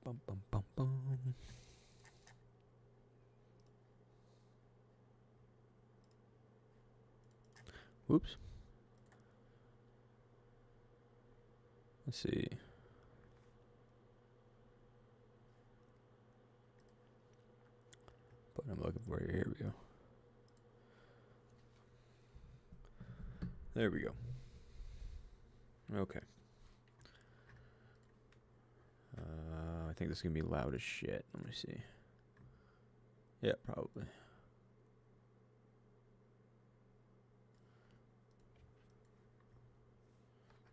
Bum, bum, bum, bum. Whoops. Let's see. But I'm looking for it. Here we go. There we go. Okay. I think this is going to be loud as shit. Let me see. Yeah, probably.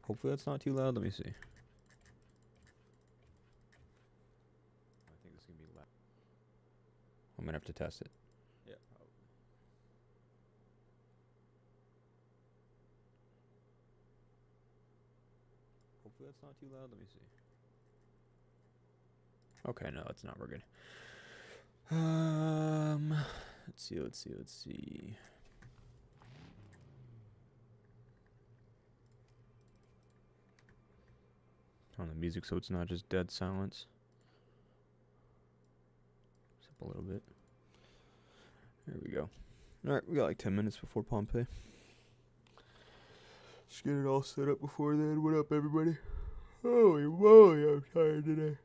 Hopefully that's not too loud. Let me see. I think this is going to be loud. I'm going to have to test it. Yeah, probably. Hopefully that's not too loud. Let me see. Okay, no, it's not. We're good. Let's see. On the music so it's not just dead silence. Just up a little bit. There we go. Alright, we got like 10 minutes before Pompeii. Just get it all set up before then. What up, everybody? Holy moly, I'm tired today.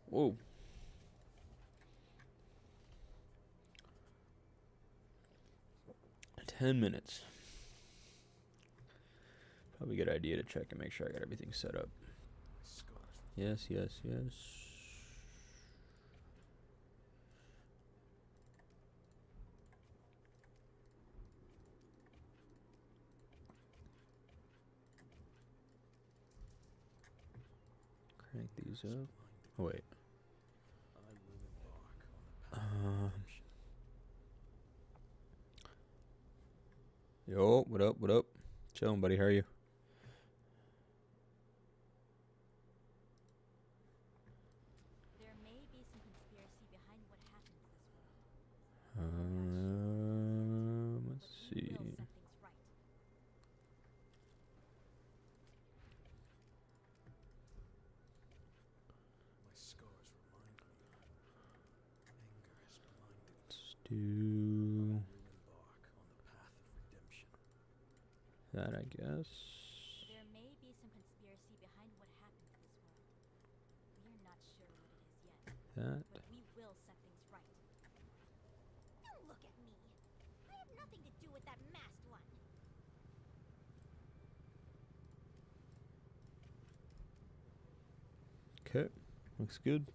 Whoa. $10 minutes. Probably a good idea to check and make sure I got everything set up. Yes. Crank these up. Oh, wait. Yo, what up? Chillin', buddy. How are you? There may be some conspiracy behind what happens this world. Let's see. We will set things right. My scars remind me anger has blinded. Let's do Embark on the path of redemption. that, I guess. There may be some conspiracy behind what happens this world. We are not sure what it is yet, That. but we will set things right. Don't look at me. I have nothing to do with that masked one. Okay. Looks good.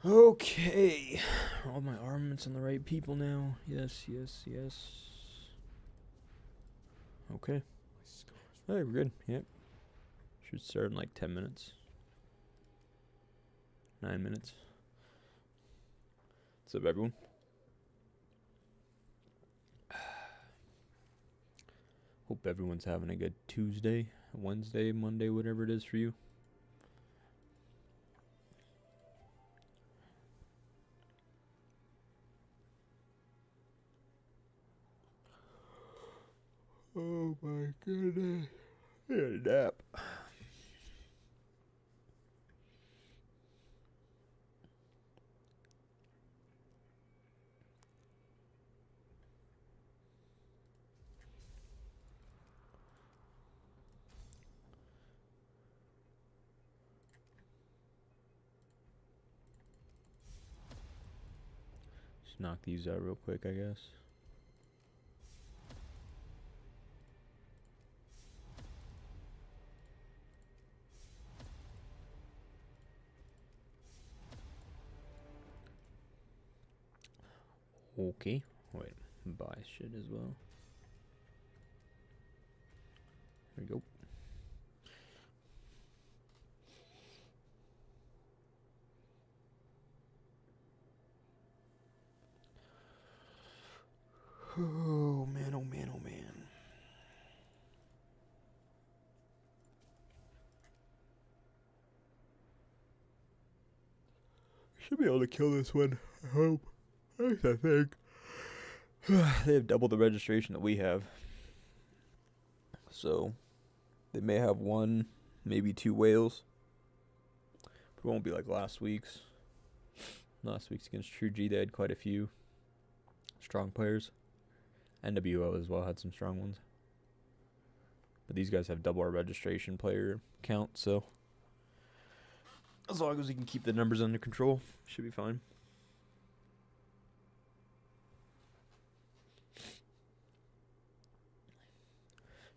Okay. All my armaments on the right people now. Yes. Okay. My scars. Hey, we're good. Yep. Should start in like 10 minutes. 9 minutes. What's up, everyone? Hope everyone's having a good Tuesday, Wednesday, Monday, whatever it is for you. Oh my goodness. I had a nap. Just knock these out real quick, I guess. Okay. Wait, buy shit as well. There we go. Oh man. Should be able to kill this one, I hope. At least I think. They have double the registration that we have. So, they may have one maybe 2 whales. But it won't be like last week's. Last week's against True G, they had quite a few strong players. NWO as well had some strong ones. But these guys have double our registration player count, so as long as we can keep the numbers under control, should be fine.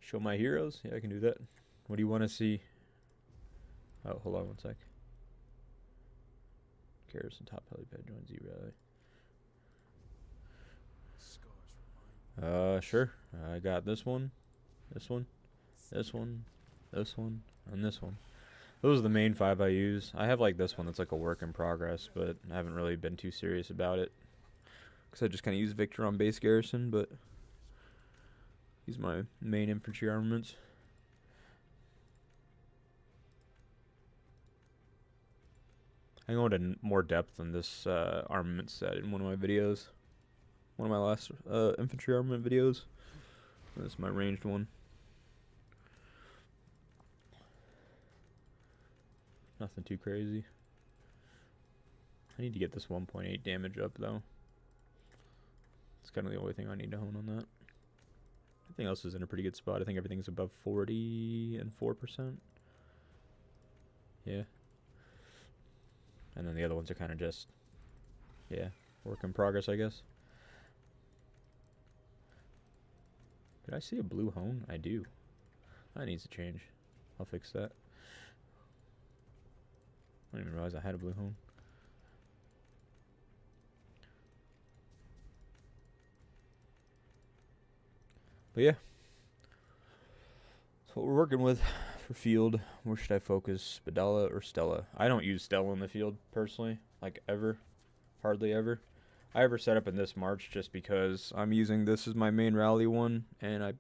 Show my heroes? Yeah, I can do that. What do you want to see? Oh, hold on one sec. Garrison top helipad joins you rally. My scars remind me. Sure. I got this one, this one, this one, this one, and this one. Those are the main 5 I use. I have like this one that's like a work in progress, but I haven't really been too serious about it. Because I just kind of use Victor on base Garrison, but he's my main infantry armaments. I go into more depth on this armament set in one of my videos. One of my last infantry armament videos. This is my ranged one. Nothing too crazy. I need to get this 1.8 damage up though. It's kind of the only thing I need to hone on that. Everything else is in a pretty good spot. I think everything's above 40 and 4%. Yeah. And then the other ones are kind of just, yeah, work in progress, I guess. Did I see a blue hone? I do. That needs to change. I'll fix that. I didn't even realize I had a blue hone. But yeah. That's what we're working with for field. Where should I focus? Spadala or Stella? I don't use Stella in the field personally. Like ever. Hardly ever. I ever set up in this March just because I'm using this as my main rally one. And I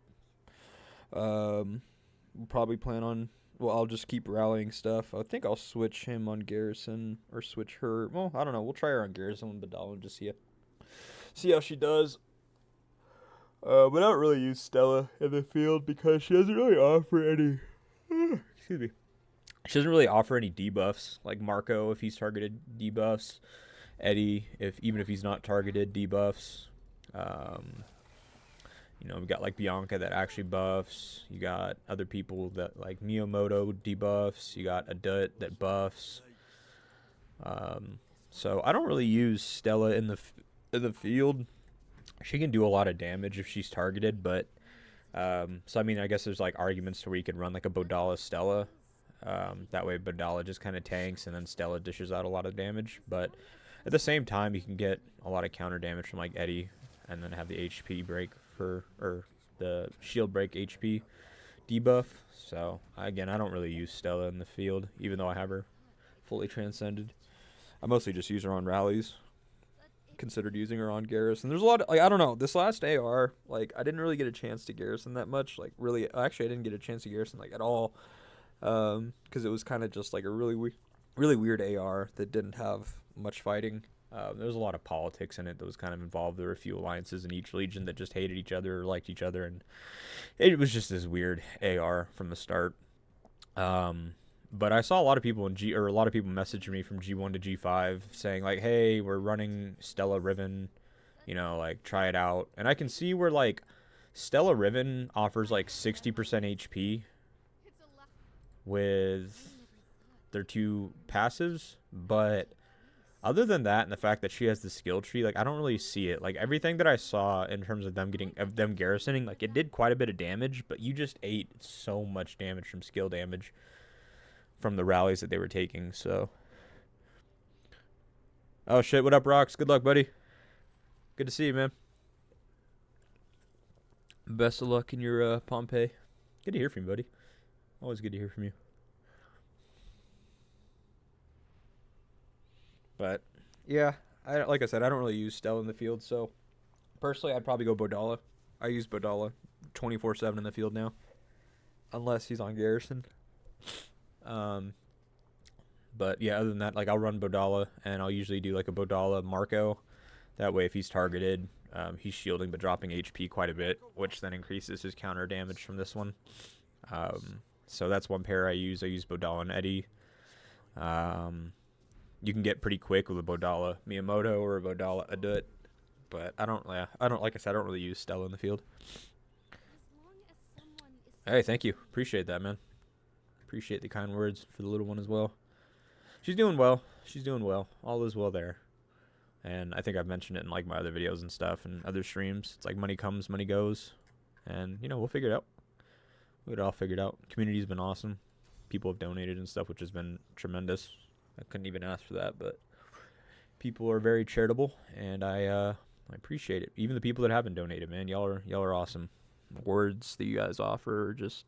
probably plan on... Well, I'll just keep rallying stuff. I think I'll switch him on Garrison or switch her. Well, I don't know. We'll try her on Garrison with Badal and just see how she does. But I don't really use Stella in the field because she doesn't really offer any. Excuse me. She doesn't really offer any debuffs like Marco if he's targeted debuffs. Eddie even if he's not targeted debuffs. You know, we got like Bianca that actually buffs. You got other people that like Miyamoto debuffs. You got Adut that buffs. So I don't really use Stella in the field. She can do a lot of damage if she's targeted, but so I mean, I guess there's like arguments to where you could run like a Bodala Stella. That way Bodala just kind of tanks and then Stella dishes out a lot of damage. But at the same time, you can get a lot of counter damage from like Eddie, and then have the HP break or the shield break HP debuff. So again, I don't really use Stella in the field, even though I have her fully transcended. I mostly just use her on rallies. Considered using her on Garrison. There's a lot of, like, I don't know, this last AR, like, I didn't really get a chance to Garrison that much. Like, really, actually, I didn't get a chance to Garrison, like, at all. Because it was kind of just, like, a really weird AR that didn't have much fighting. There was a lot of politics in it that was kind of involved. There were a few alliances in each legion that just hated each other or liked each other, and it was just this weird AR from the start. But I saw a lot of people a lot of people messaging me from G1 to G5 saying like, "Hey, we're running Stella Riven, you know, like try it out." And I can see where like Stella Riven offers like 60% HP with their 2 passives, but other than that and the fact that she has the skill tree, like I don't really see it. Like everything that I saw in terms of them garrisoning, like it did quite a bit of damage, but you just ate so much damage from skill damage from the rallies that they were taking. So, oh shit, what up, Rocks? Good luck, buddy. Good to see you, man. Best of luck in your Pompeii. Good to hear from you, buddy. Always good to hear from you. But yeah, like I said, I don't really use Stella in the field, so personally I'd probably go Bodala. I use Bodala 24/7 in the field now, unless he's on Garrison. But yeah, other than that, like I'll run Bodala, and I'll usually do like a Bodala Marco. That way, if he's targeted, he's shielding but dropping HP quite a bit, which then increases his counter damage from this one. So that's one pair I use. I use Bodala and Eddie. You can get pretty quick with a Bodala Miyamoto or a Bodala Adut, but I don't like I said, I don't really use Stella in the field. Hey, thank you. Appreciate that, man. Appreciate the kind words for the little one as well. She's doing well. She's doing well. All is well there. And I think I've mentioned it in like my other videos and stuff and other streams. It's like money comes, money goes. And, you know, we'll figure it out. We'll get it all figured out. Community's been awesome. People have donated and stuff, which has been tremendous. I couldn't even ask for that, but people are very charitable, and I appreciate it. Even the people that haven't donated, man, y'all are awesome. The words that you guys offer just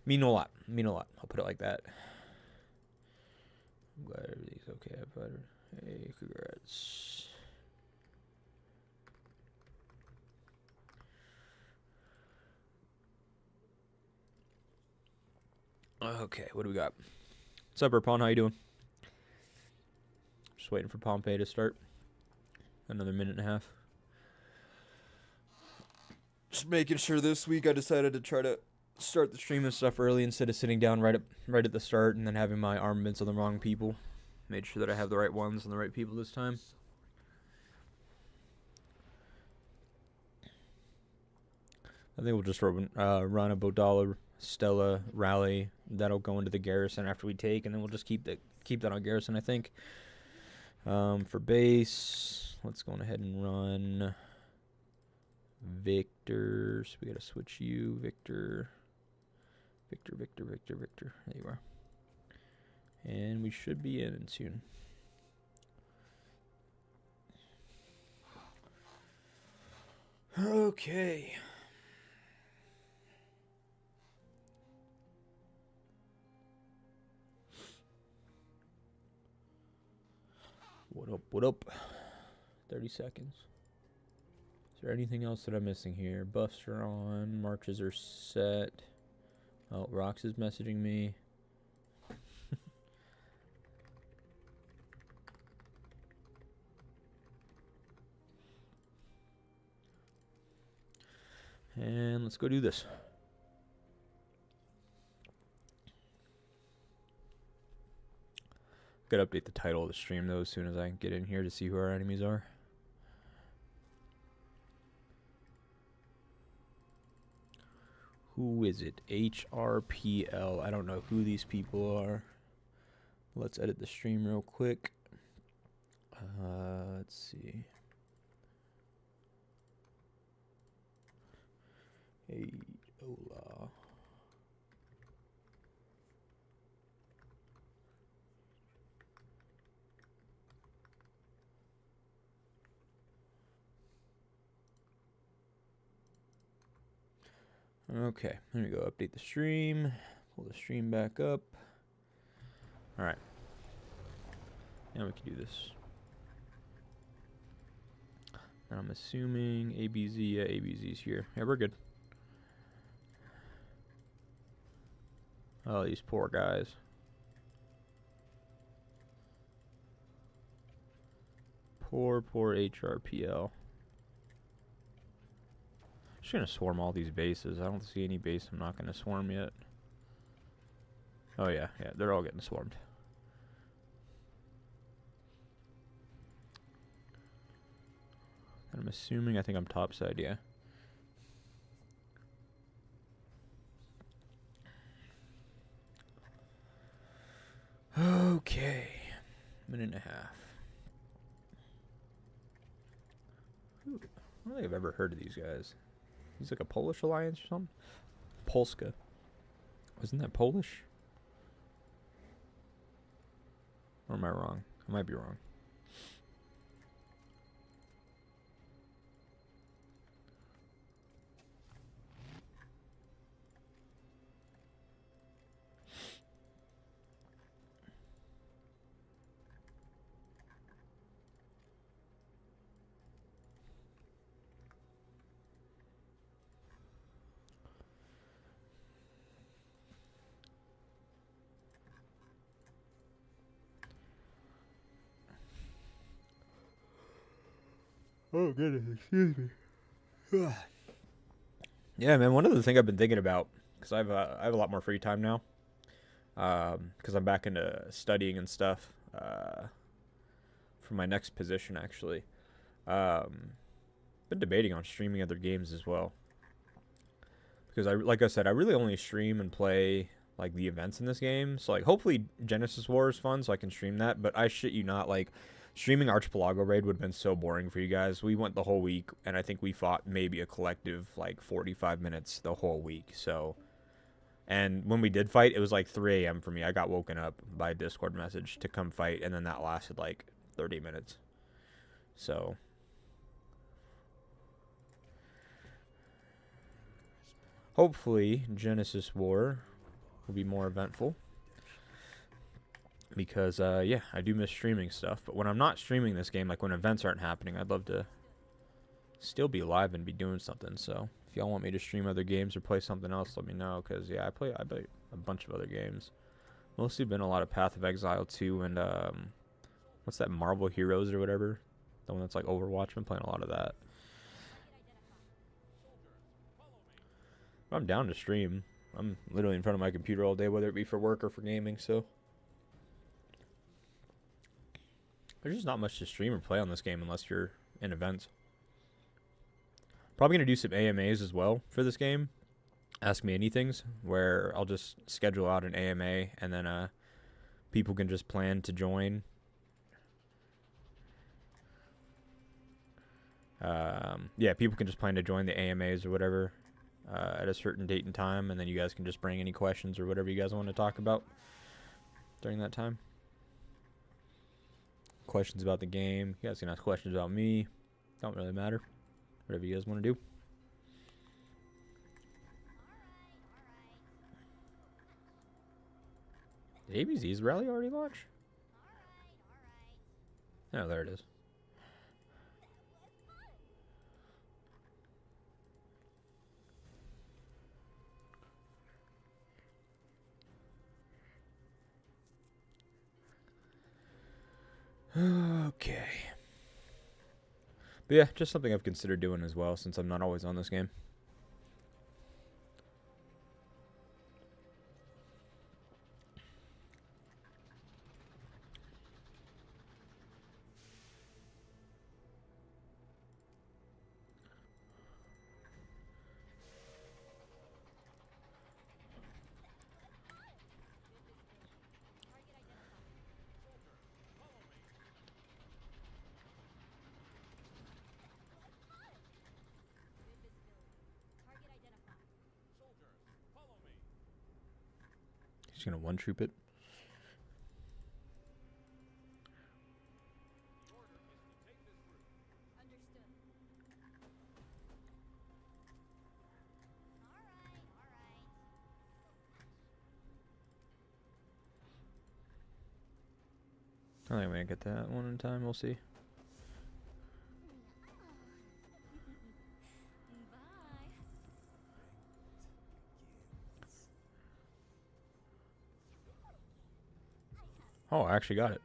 mean a lot. Mean a lot. I'll put it like that. I'm glad everything's okay. Hey, congrats. Okay, what do we got? What's up, Erpon? How you doing? Just waiting for Pompeii to start. Another minute and a half. Just making sure this week I decided to try to start the stream and stuff early instead of sitting down right at the start and then having my armaments on the wrong people. Made sure that I have the right ones and the right people this time. I think we'll just run a Bodala Stella rally. That'll go into the Garrison after we take, and then we'll just keep that on Garrison, I think. For base, let's go ahead and run Victor. So we gotta switch you, Victor. Victor. There you are. And we should be in soon. Okay. What up? 30 seconds. Is there anything else that I'm missing here? Buffs are on. Marches are set. Oh, Rox is messaging me. And let's go do this. Gotta update the title of the stream though as soon as I get in here to see who our enemies are. Who is it? HRPL. I don't know who these people are. Let's edit the stream real quick. Let's see. Hey, OLAW. Okay, there we go. Update the stream. Pull the stream back up. All right. Now we can do this. And I'm assuming ABZ. Yeah, ABZ's here. Yeah, we're good. Oh, these poor guys. Poor HRPL. Just gonna swarm all these bases. I don't see any base I'm not gonna swarm yet. Oh yeah, they're all getting swarmed. And I'm assuming, I think I'm topside, yeah. Okay, minute and a half. I don't think I've ever heard of these guys. He's like a Polish alliance or something? Polska. Isn't that Polish? Or am I wrong? I might be wrong. Oh, goodness, excuse me. Yeah, man, one of the things I've been thinking about because I have a lot more free time now. Because I'm back into studying and stuff for my next position, actually. Been debating on streaming other games as well. Because like I said, I really only stream and play like the events in this game. So like hopefully Genesis War is fun so I can stream that. But I shit you not, like streaming Archipelago Raid would have been so boring for you guys. We went the whole week and I think we fought maybe a collective like 45 minutes the whole week. So, and when we did fight, it was like 3 a.m. for me. I got woken up by a Discord message to come fight, and then that lasted like 30 minutes. So hopefully Genesis War will be more eventful. Because, yeah, I do miss streaming stuff. But when I'm not streaming this game, like when events aren't happening, I'd love to still be live and be doing something. So if y'all want me to stream other games or play something else, let me know. Because, yeah, I play a bunch of other games. Mostly been a lot of Path of Exile 2 and, what's that, Marvel Heroes or whatever? The one that's like Overwatch. Been playing a lot of that. I'm down to stream. I'm literally in front of my computer all day, whether it be for work or for gaming, so there's just not much to stream or play on this game unless you're in events. Probably going to do some AMAs as well for this game. Ask Me Anythings, where I'll just schedule out an AMA and then people can just plan to join. Yeah, people can just plan to join the AMAs or whatever at a certain date and time, and then you guys can just bring any questions or whatever you guys want to talk about during that time. Questions about the game. You guys can ask questions about me. Don't really matter. Whatever you guys want to do. Did ABZ's rally already launch? Oh, there it is. Okay. But yeah, just something I've considered doing as well, since I'm not always on this game. He's gonna one-troop it. I think we can get that one in time. We'll see. Oh, I actually got it.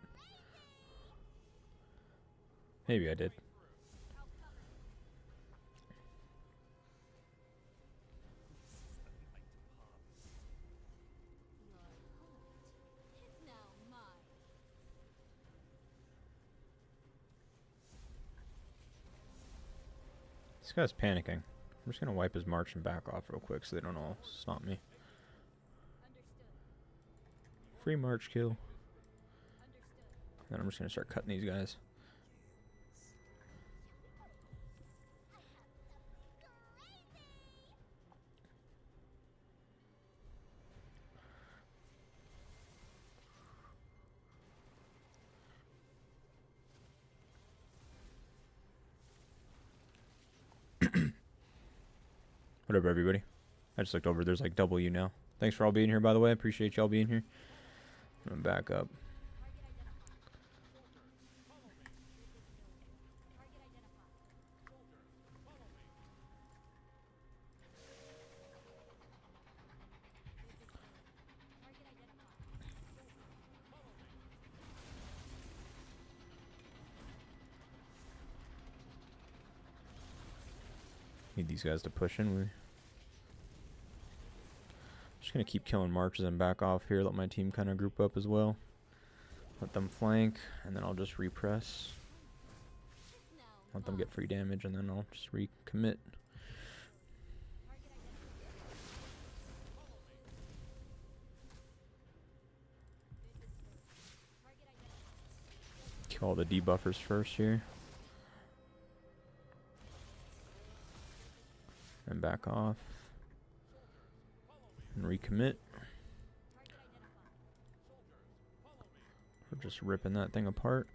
Maybe I did. This guy's panicking. I'm just gonna wipe his march and back off real quick so they don't all stop me. Free march kill. Then I'm just gonna start cutting these guys. Whatever, everybody. I just looked over. There's like double you now. Thanks for all being here, by the way. I appreciate y'all being here. I'm gonna back up. Need these guys to push in. Just gonna keep killing marches and back off here. Let my team kind of group up as well. Let them flank, and then I'll just repress. Let them get free damage, and then I'll just recommit. Kill all the debuffers first here. And back off. And recommit. We're just ripping that thing apart.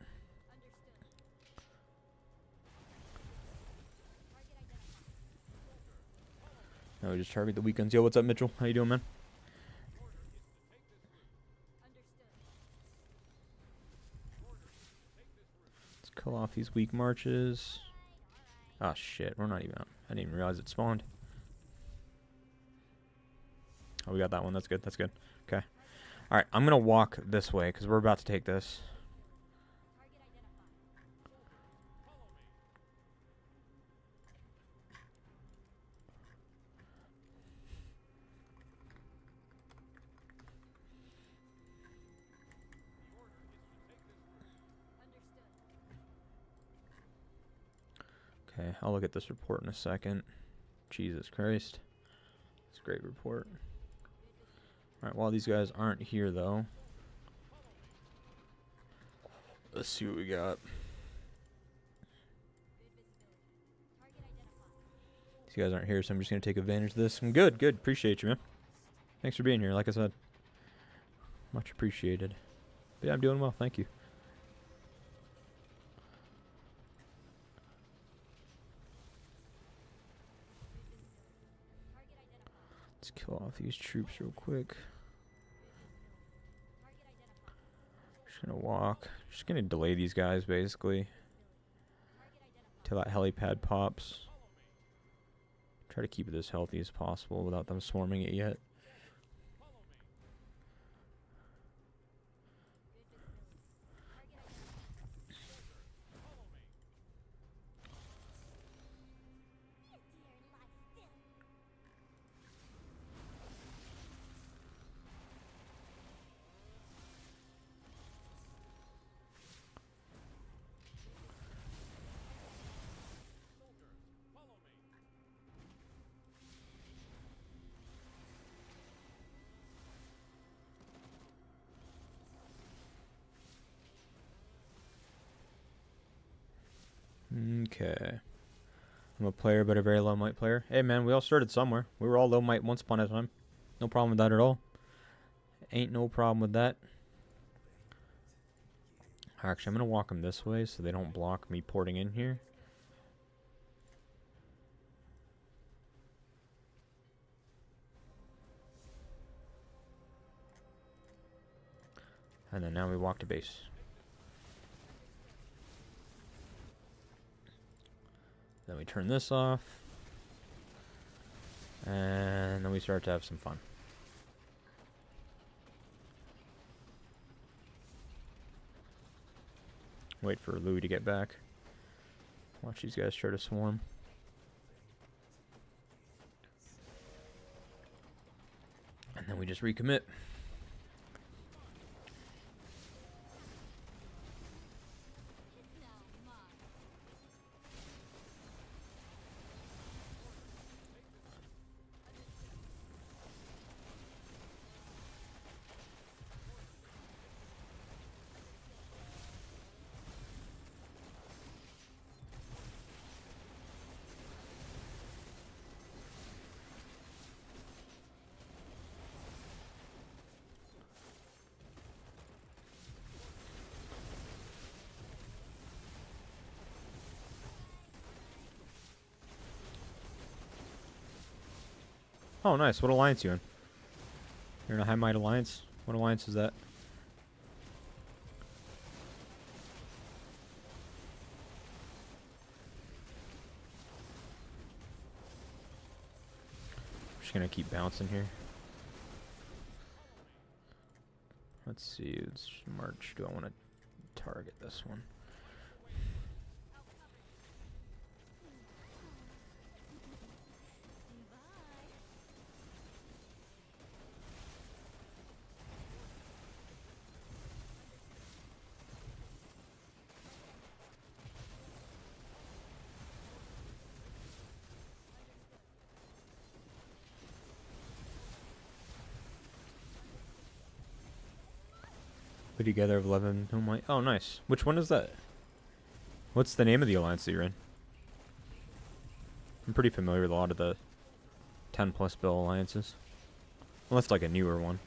Now we just target the weekends. Yo, what's up, Mitchell? How you doing, man? Let's kill off these weak marches. Ah, shit. We're not even out. I didn't even realize it spawned. Oh, we got that one. That's good. That's good. Okay. Alright, I'm going to walk this way because we're about to take this. Okay, I'll look at this report in a second. Jesus Christ. It's a great report. Alright, while these guys aren't here, though, let's see what we got. These guys aren't here, so I'm just going to take advantage of this. Good, good. Appreciate you, man. Thanks for being here, like I said. Much appreciated. But yeah, I'm doing well. Thank you. Let's kill off these troops real quick. Just gonna walk. Just gonna delay these guys basically till that helipad pops. Try to keep it as healthy as possible without them swarming it yet. Okay. I'm a player, but a very low might player. Hey, man, we all started somewhere. We were all low might once upon a time. No problem with that at all. Ain't no problem with that. Actually, I'm going to walk them this way so they don't block me porting in here. And then now we walk to base. Then we turn this off. And then we start to have some fun. Wait for Louis to get back. Watch these guys try to swarm. And then we just recommit. Oh, nice. What alliance you in? You're in a High Might alliance? What alliance is that? I'm just gonna keep bouncing here. Let's see. Let's march. Do I want to target this one? Put together of 11. Oh my. Oh, nice. Which one is that? What's the name of the alliance that you're in? I'm pretty familiar with a lot of the 10 plus bill alliances. Unless like a newer one.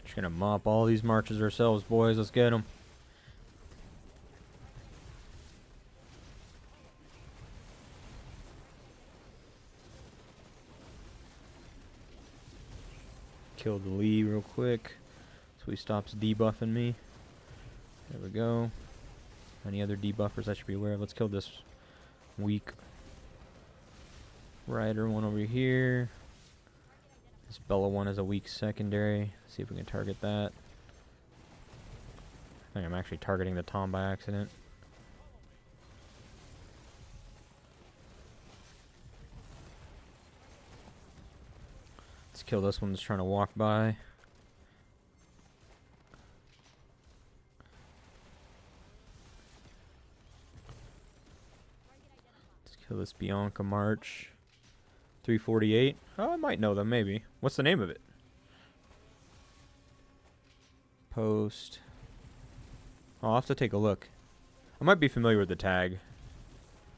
Just gonna mop all these marches ourselves, boys. Let's get them. Kill the Lee real quick so he stops debuffing me. There we go. Any other debuffers I should be aware of? Let's kill this weak rider one over here. This Bella one is a weak secondary. See if we can target that. I think I'm actually targeting the Tom by accident. Let's kill this one that's trying to walk by. Let's kill this Bianca March. 348. Oh, I might know them, maybe. What's the name of it? Post. Oh, I'll have to take a look. I might be familiar with the tag.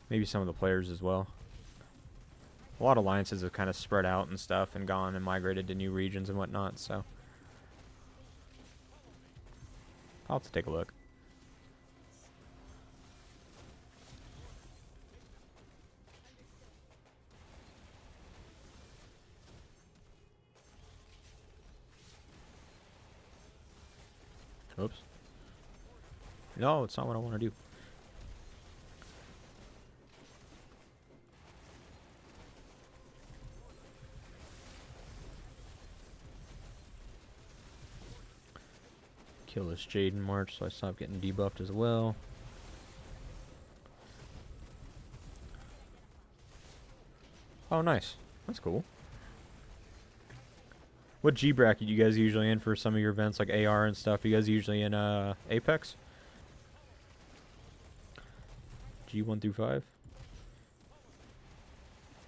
Maybe some of the players as well. A lot of alliances have kind of spread out and stuff and gone and migrated to new regions and whatnot, so I'll have to take a look. Oops. No, it's not what I want to do. Kill this Jaden March so I stop getting debuffed as well. Oh, nice. That's cool. What G bracket you guys usually in for some of your events, like AR and stuff? You guys usually in Apex? G1 through 5?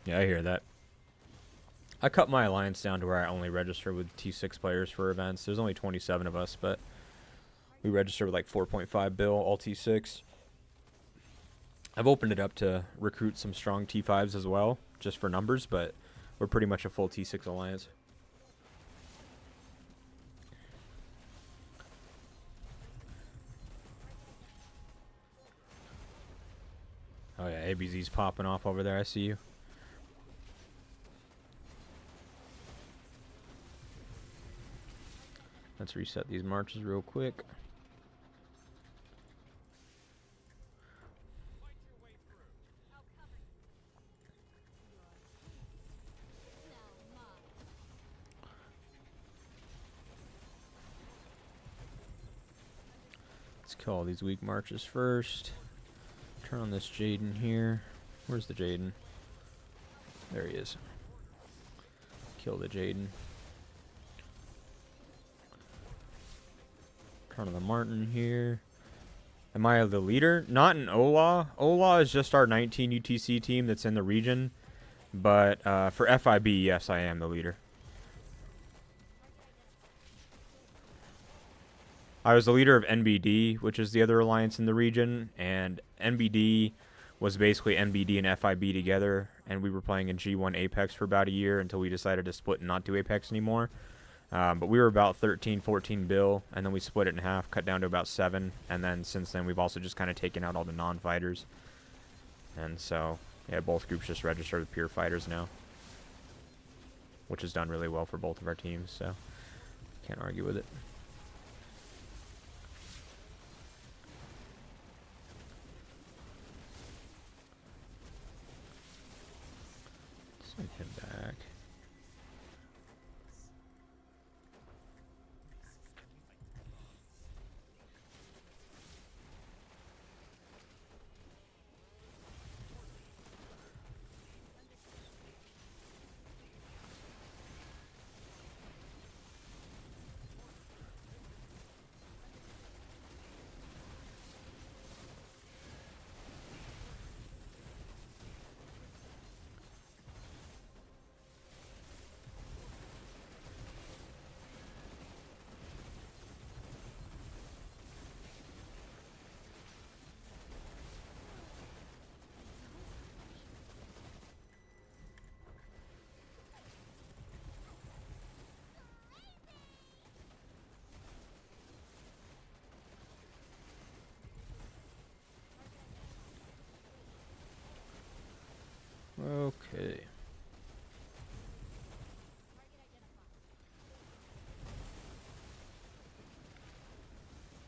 Yeah, I hear that. I cut my alliance down to where I only register with T6 players for events. There's only 27 of us, but we register with like 4.5 bill, all T6. I've opened it up to recruit some strong T5s as well, just for numbers, but we're pretty much a full T6 alliance. Oh yeah, ABZ's popping off over there, I see you. Let's reset these marches real quick. Let's kill all these weak marches first. Turn on this Jaden here. Where's the Jaden? There he is. Kill the Jaden. Turn on the Martin here. Am I the leader? Not in OLAW. OLAW is just our 19 UTC team that's in the region. But for FIB, yes, I am the leader. I was the leader of NBD, which is the other alliance in the region, and NBD was basically NBD and FIB together, and we were playing in G1 Apex for about a year until we decided to split and not do Apex anymore. But we were about 13, 14 bill, and then we split it in half, cut down to about 7, and then since then we've also just kind of taken out all the non-fighters. And so, yeah, both groups just registered with pure fighters now, which has done really well for both of our teams, so can't argue with it. Send him back.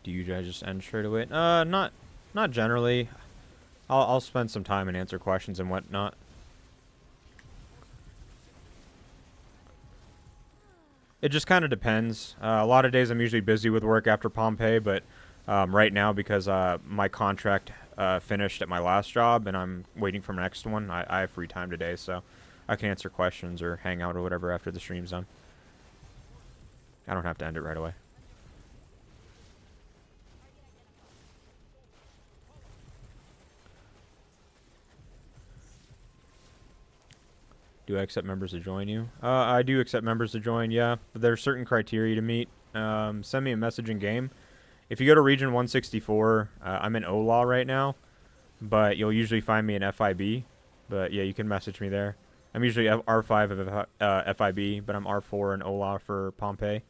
Do you guys just end straight away? Not generally. I'll spend some time and answer questions and whatnot. It just kind of depends. A lot of days I'm usually busy with work after Pompeii, but right now, because my contract finished at my last job and I'm waiting for my next one, I have free time today, so I can answer questions or hang out or whatever after the stream's done. I don't have to end it right away. Do I accept members to join you? I do accept members to join, yeah. But there's certain criteria to meet. Send me a message in game. If you go to Region 164, I'm in OLAW right now, but you'll usually find me in FIB. But yeah, you can message me there. I'm usually R5 of FIB, but I'm R4 in OLAW for Pompeii.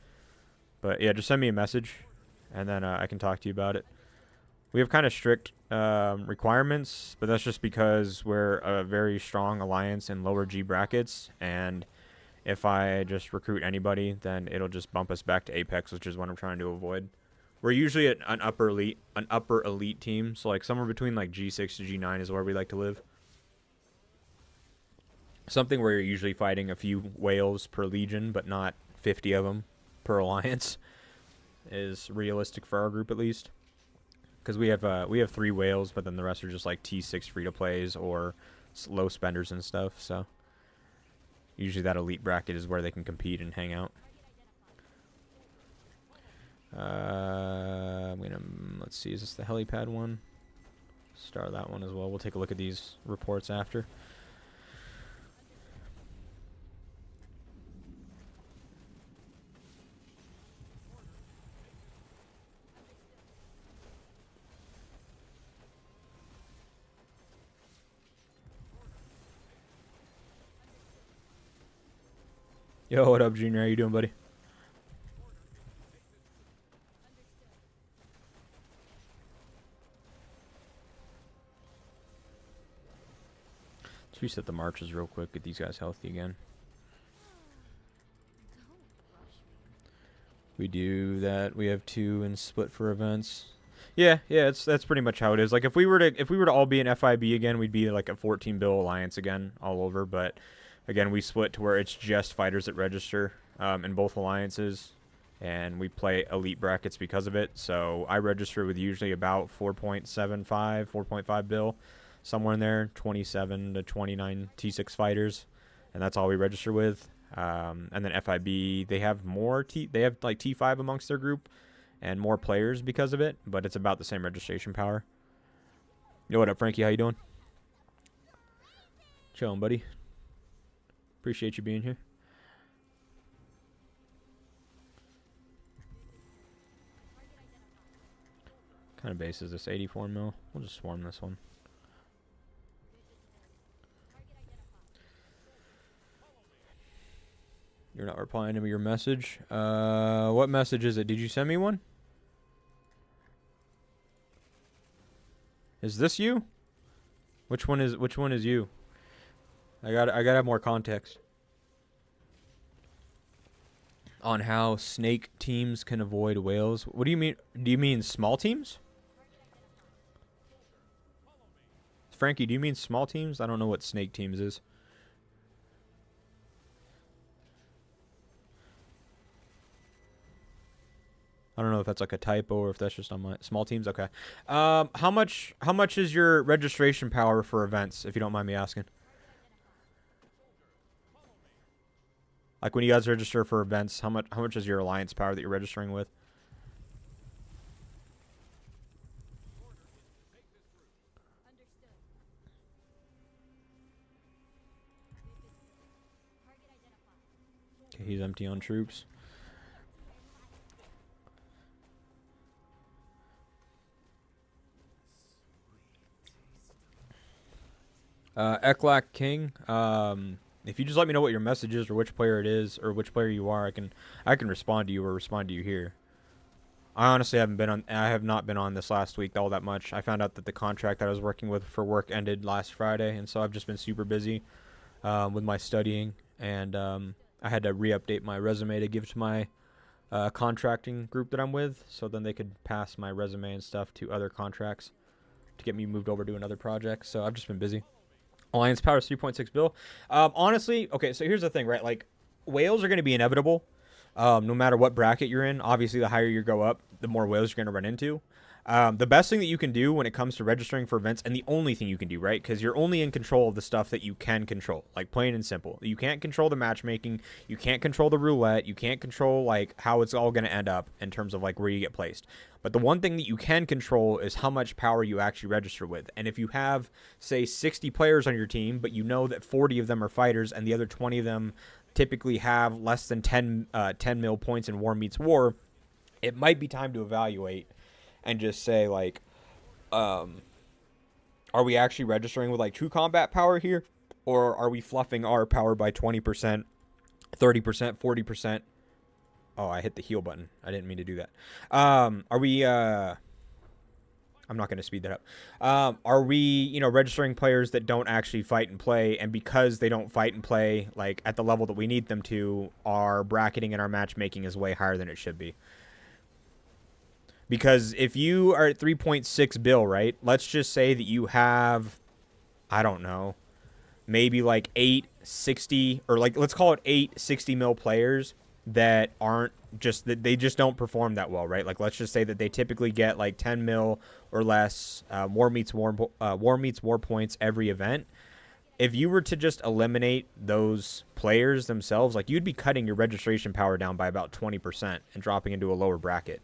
But yeah, just send me a message, and then I can talk to you about it. We have kind of strict requirements, but that's just because we're a very strong alliance in lower G brackets, and if I just recruit anybody, then it'll just bump us back to Apex, which is what I'm trying to avoid. We're usually at an upper elite team, so like somewhere between like G6 to G9 is where we like to live. Something where you're usually fighting a few whales per legion, but not 50 of them per alliance, is realistic for our group at least. Because we have 3 whales, but then the rest are just like T6 free-to-plays or low spenders and stuff. So usually that elite bracket is where they can compete and hang out. Let's see, is this the helipad one? Start that one as well. We'll take a look at these reports after. Yo, what up, Junior? How you doing, buddy? Let's reset the marches real quick, get these guys healthy again. We do that. We have 2 and split for events. Yeah, that's pretty much how it is. Like if we were to all be in FIB again, we'd be like a 14 bill alliance again all over, but again, we split to where it's just fighters that register in both alliances, and we play elite brackets because of it. So I register with usually about 4.75, 4.5 bill, somewhere in there, 27 to 29 T6 fighters, and that's all we register with. And then FIB, they have they have like T5 amongst their group and more players because of it, but it's about the same registration power. Yo, what up, Frankie? How you doing? Chilling, buddy. Appreciate you being here. What kind of base is this? 84 mil? We'll just swarm this one. You're not replying to your message. What message is it? Did you send me one? Is this you? Which one is you? I gotta have more context on how snake teams can avoid whales. What do you mean? Do you mean small teams? Frankie, do you mean small teams? I don't know what snake teams is. I don't know if that's like a typo or if that's just on my small teams. Okay. How much is your registration power for events, if you don't mind me asking? Like when you guys register for events, how much is your alliance power that you're registering with? Okay, he's empty on troops. Eklak King, if you just let me know what your message is or which player it is or which player you are, I can respond to you or respond to you here. I honestly have not been on this last week all that much. I found out that the contract that I was working with for work ended last Friday, and so I've just been super busy with my studying, and I had to re-update my resume to give to my contracting group that I'm with, so then they could pass my resume and stuff to other contracts to get me moved over to another project. So I've just been busy. Alliance Power is 3.6 bill. Honestly, okay, so here's the thing, right? Like, whales are going to be inevitable, no matter what bracket you're in. Obviously, the higher you go up, the more whales you're going to run into. The best thing that you can do when it comes to registering for events, and the only thing you can do, right? Because you're only in control of the stuff that you can control, like plain and simple. You can't control the matchmaking. You can't control the roulette. You can't control like how it's all going to end up in terms of like where you get placed. But the one thing that you can control is how much power you actually register with. And if you have, say, 60 players on your team, but you know that 40 of them are fighters and the other 20 of them typically have less than 10 mil points in War Meets War, it might be time to evaluate and just say, like, are we actually registering with, like, true combat power here? Or are we fluffing our power by 20%, 30%, 40%? Oh, I hit the heal button. I didn't mean to do that. Are we, I'm not going to speed that up. Are we, you know, registering players that don't actually fight and play, and because they don't fight and play, like, at the level that we need them to, our bracketing and our matchmaking is way higher than it should be? Because if you are at 3.6 bill, right, let's just say that you have, I don't know, maybe like 860, or like, let's call it 860 mil players that aren't just, that they just don't perform that well, right? Like, let's just say that they typically get like 10 mil or less War Meets War points every event. If you were to just eliminate those players themselves, like, you'd be cutting your registration power down by about 20% and dropping into a lower bracket,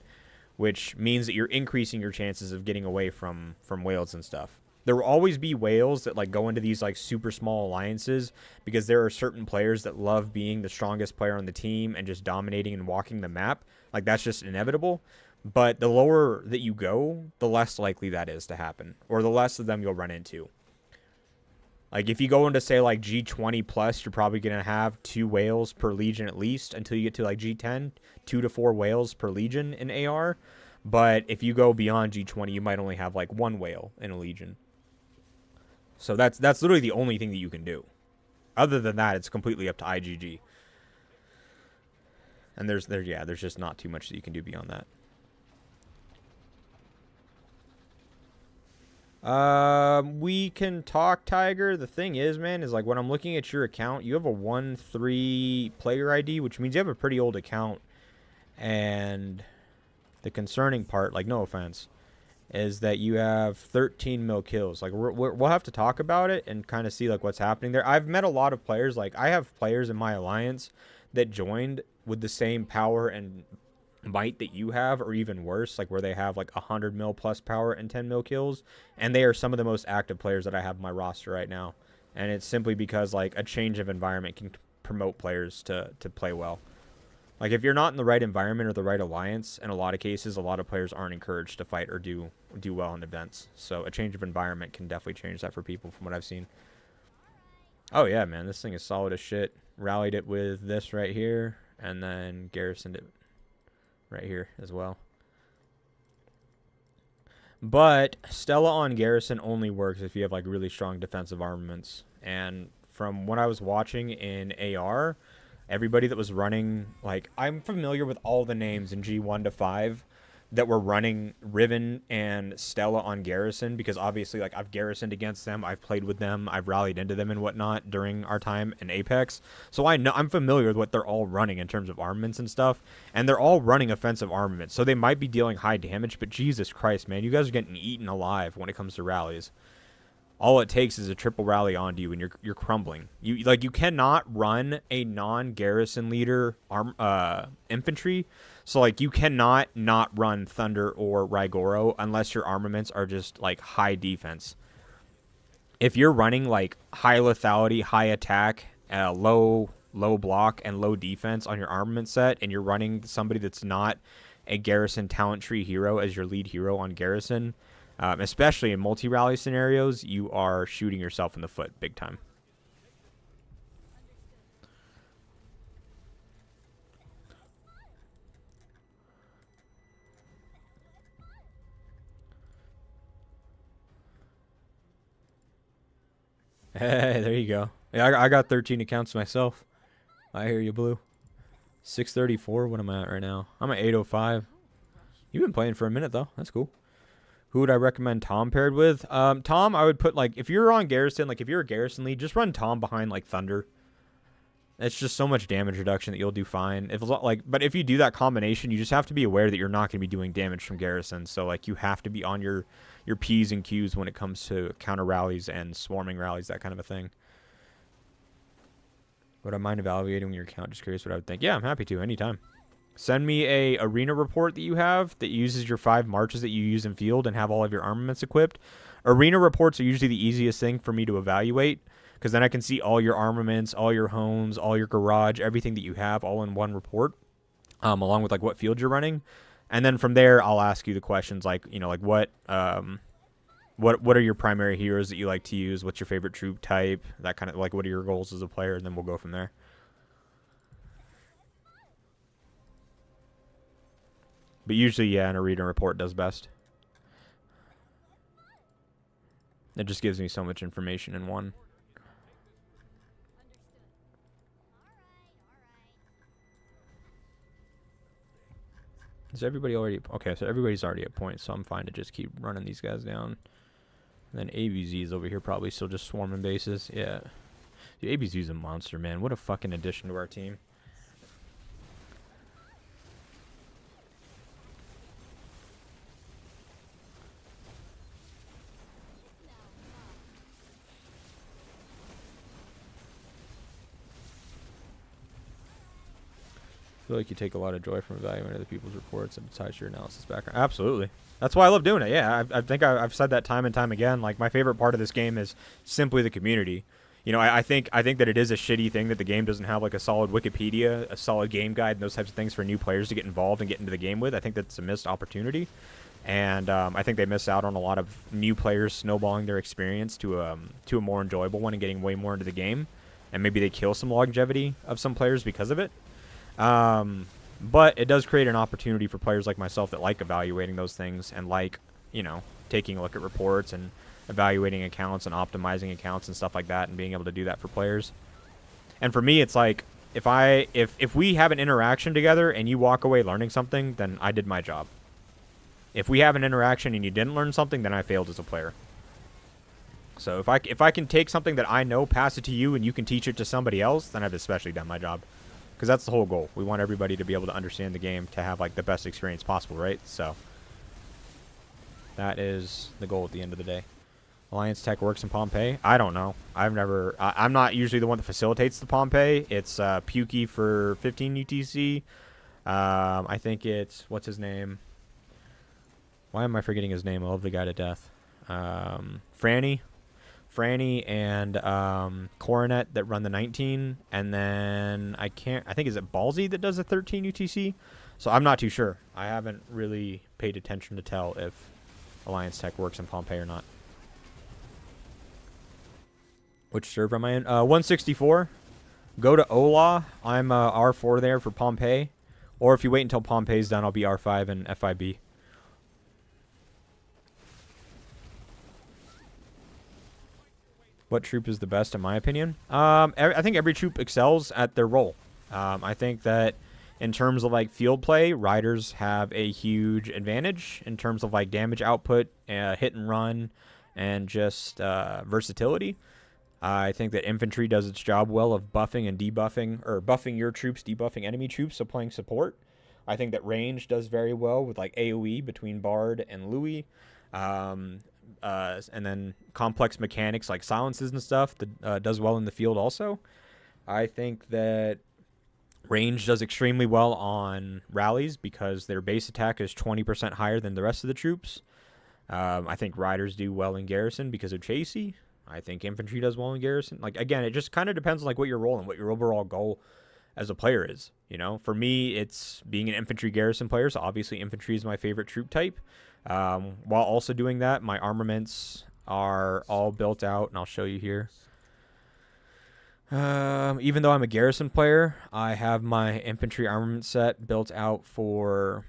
which means that you're increasing your chances of getting away from whales and stuff. There will always be whales that like go into these like super small alliances because there are certain players that love being the strongest player on the team and just dominating and walking the map. Like, that's just inevitable. But the lower that you go, the less likely that is to happen, or the less of them you'll run into. Like, if you go into, say, like G20 plus, you're probably going to have 2 whales per legion at least until you get to like G10, 2 to 4 whales per legion in AR. But if you go beyond G20, you might only have like 1 whale in a legion. So that's literally the only thing that you can do. Other than that, it's completely up to IGG. And there's just not too much that you can do beyond that. We can talk, Tiger. The thing is, man, is like when I'm looking at your account, you have a 1-3 player ID, which means you have a pretty old account. And the concerning part, like, no offense, is that you have 13 mil kills. Like, we'll have to talk about it and kind of see like what's happening there. I've met a lot of players. Like, I have players in my alliance that joined with the same power and might that you have, or even worse, like where they have like 100 mil plus power and 10 mil kills, and they are some of the most active players that I have in my roster right now. And it's simply because like a change of environment can promote players to play well. Like, if you're not in the right environment or the right alliance, in a lot of cases, a lot of players aren't encouraged to fight or do well in events. So a change of environment can definitely change that for people from what I've seen. Oh yeah, man, this thing is solid as shit. Rallied it with this right here, and then garrisoned it right here as well. But Stella on Garrison only works if you have like really strong defensive armaments. And from what I was watching in AR, everybody that was running, like, I'm familiar with all the names in G1 to 5 that were running Riven and Stella on Garrison, because obviously, like, I've garrisoned against them, I've played with them, I've rallied into them and whatnot during our time in Apex. So I'm familiar with what they're all running in terms of armaments and stuff, and they're all running offensive armaments. So they might be dealing high damage, but Jesus Christ, man, you guys are getting eaten alive when it comes to rallies. All it takes is a triple rally onto you, and you're crumbling. You cannot run a non-garrison leader infantry. So like you cannot not run Thunder or Rigoro unless your armaments are just like high defense. If you're running like high lethality, high attack, low block, and low defense on your armament set, and you're running somebody that's not a Garrison talent tree hero as your lead hero on Garrison, especially in multi-rally scenarios, you are shooting yourself in the foot big time. Hey, there you go. Yeah, I got 13 accounts myself. I hear you, Blue. 634. What am I at right now? I'm at 805. You've been playing for a minute though. That's cool. Who would I recommend Tom paired with? Tom, I would put like if you're on Garrison, like if you're a Garrison lead, just run Tom behind like Thunder. It's just so much damage reduction that you'll do fine. If like, but if you do that combination, you just have to be aware that you're not going to be doing damage from Garrison. So like you have to be on your P's and Q's when it comes to counter rallies and swarming rallies, that kind of a thing. Would I mind evaluating your account? Just curious what I would think. Yeah, I'm happy to anytime. Send me a arena report that you have that uses your 5 marches that you use in field and have all of your armaments equipped. Arena reports are usually the easiest thing for me to evaluate because then I can see all your armaments, all your homes, all your garage, everything that you have all in one report, along with like what field you're running. And then from there, I'll ask you the questions like, you know, like what are your primary heroes that you like to use? What's your favorite troop type? That kind of like, what are your goals as a player? And then we'll go from there. But usually, yeah, an arena report does best. It just gives me so much information in one. Is everybody already... Okay, so everybody's already at point, so I'm fine to just keep running these guys down. And then ABZ's over here probably still just swarming bases. Yeah. Dude, ABZ's a monster, man. What a fucking addition to our team. I feel like you take a lot of joy from evaluating other people's reports and ties to your analysis background. Absolutely. That's why I love doing it. Yeah, I think I've said that time and time again. Like, my favorite part of this game is simply the community. You know, I think that it is a shitty thing that the game doesn't have, like, a solid Wikipedia, a solid game guide, and those types of things for new players to get involved and get into the game with. I think that's a missed opportunity. And I think they miss out on a lot of new players snowballing their experience to a more enjoyable one and getting way more into the game. And maybe they kill some longevity of some players because of it. But it does create an opportunity for players like myself that like evaluating those things and like, you know, taking a look at reports and evaluating accounts and optimizing accounts and stuff like that and being able to do that for players. And for me, it's like, if we have an interaction together and you walk away learning something, then I did my job. If we have an interaction and you didn't learn something, then I failed as a player. So if I can take something that I know, pass it to you, and you can teach it to somebody else, then I've especially done my job. Because that's the whole goal. We want everybody to be able to understand the game to have like the best experience possible, right? So that is the goal at the end of the day. Alliance Tech works in Pompeii? I don't know. I'm not usually the one that facilitates the Pompeii. It's Pukey for 15 UTC. I think it's, what's his name? Why am I forgetting his name? I love the guy to death. Franny and Coronet that run the 19, and then I think is it Ballsy that does the 13 UTC? So I'm not too sure. I haven't really paid attention to tell if Alliance Tech works in Pompeii or not. Which server am I in? 164. Go to OLAW. I'm R4 there for Pompeii. Or if you wait until Pompeii's done, I'll be R5 and FIB. What troop is the best in my opinion? I think every troop excels at their role. I think that in terms of like field play, riders have a huge advantage in terms of like damage output, hit and run, and just versatility. I think that infantry does its job well of buffing and debuffing, or buffing your troops, debuffing enemy troops, so playing support. I think that range does very well with like AoE between Bard and Louis. And then complex mechanics like silences and stuff that does well in the field also. I think that range does extremely well on rallies because their base attack is 20% higher than the rest of the troops. I think riders do well in Garrison because of Chasey. I think infantry does well in Garrison. Like, again, it just kind of depends on like what your role and what your overall goal as a player is. You know, for me, it's being an infantry Garrison player, so obviously infantry is my favorite troop type. While also doing that, my armaments are all built out, and I'll show you here. Even though I'm a Garrison player, I have my infantry armament set built out for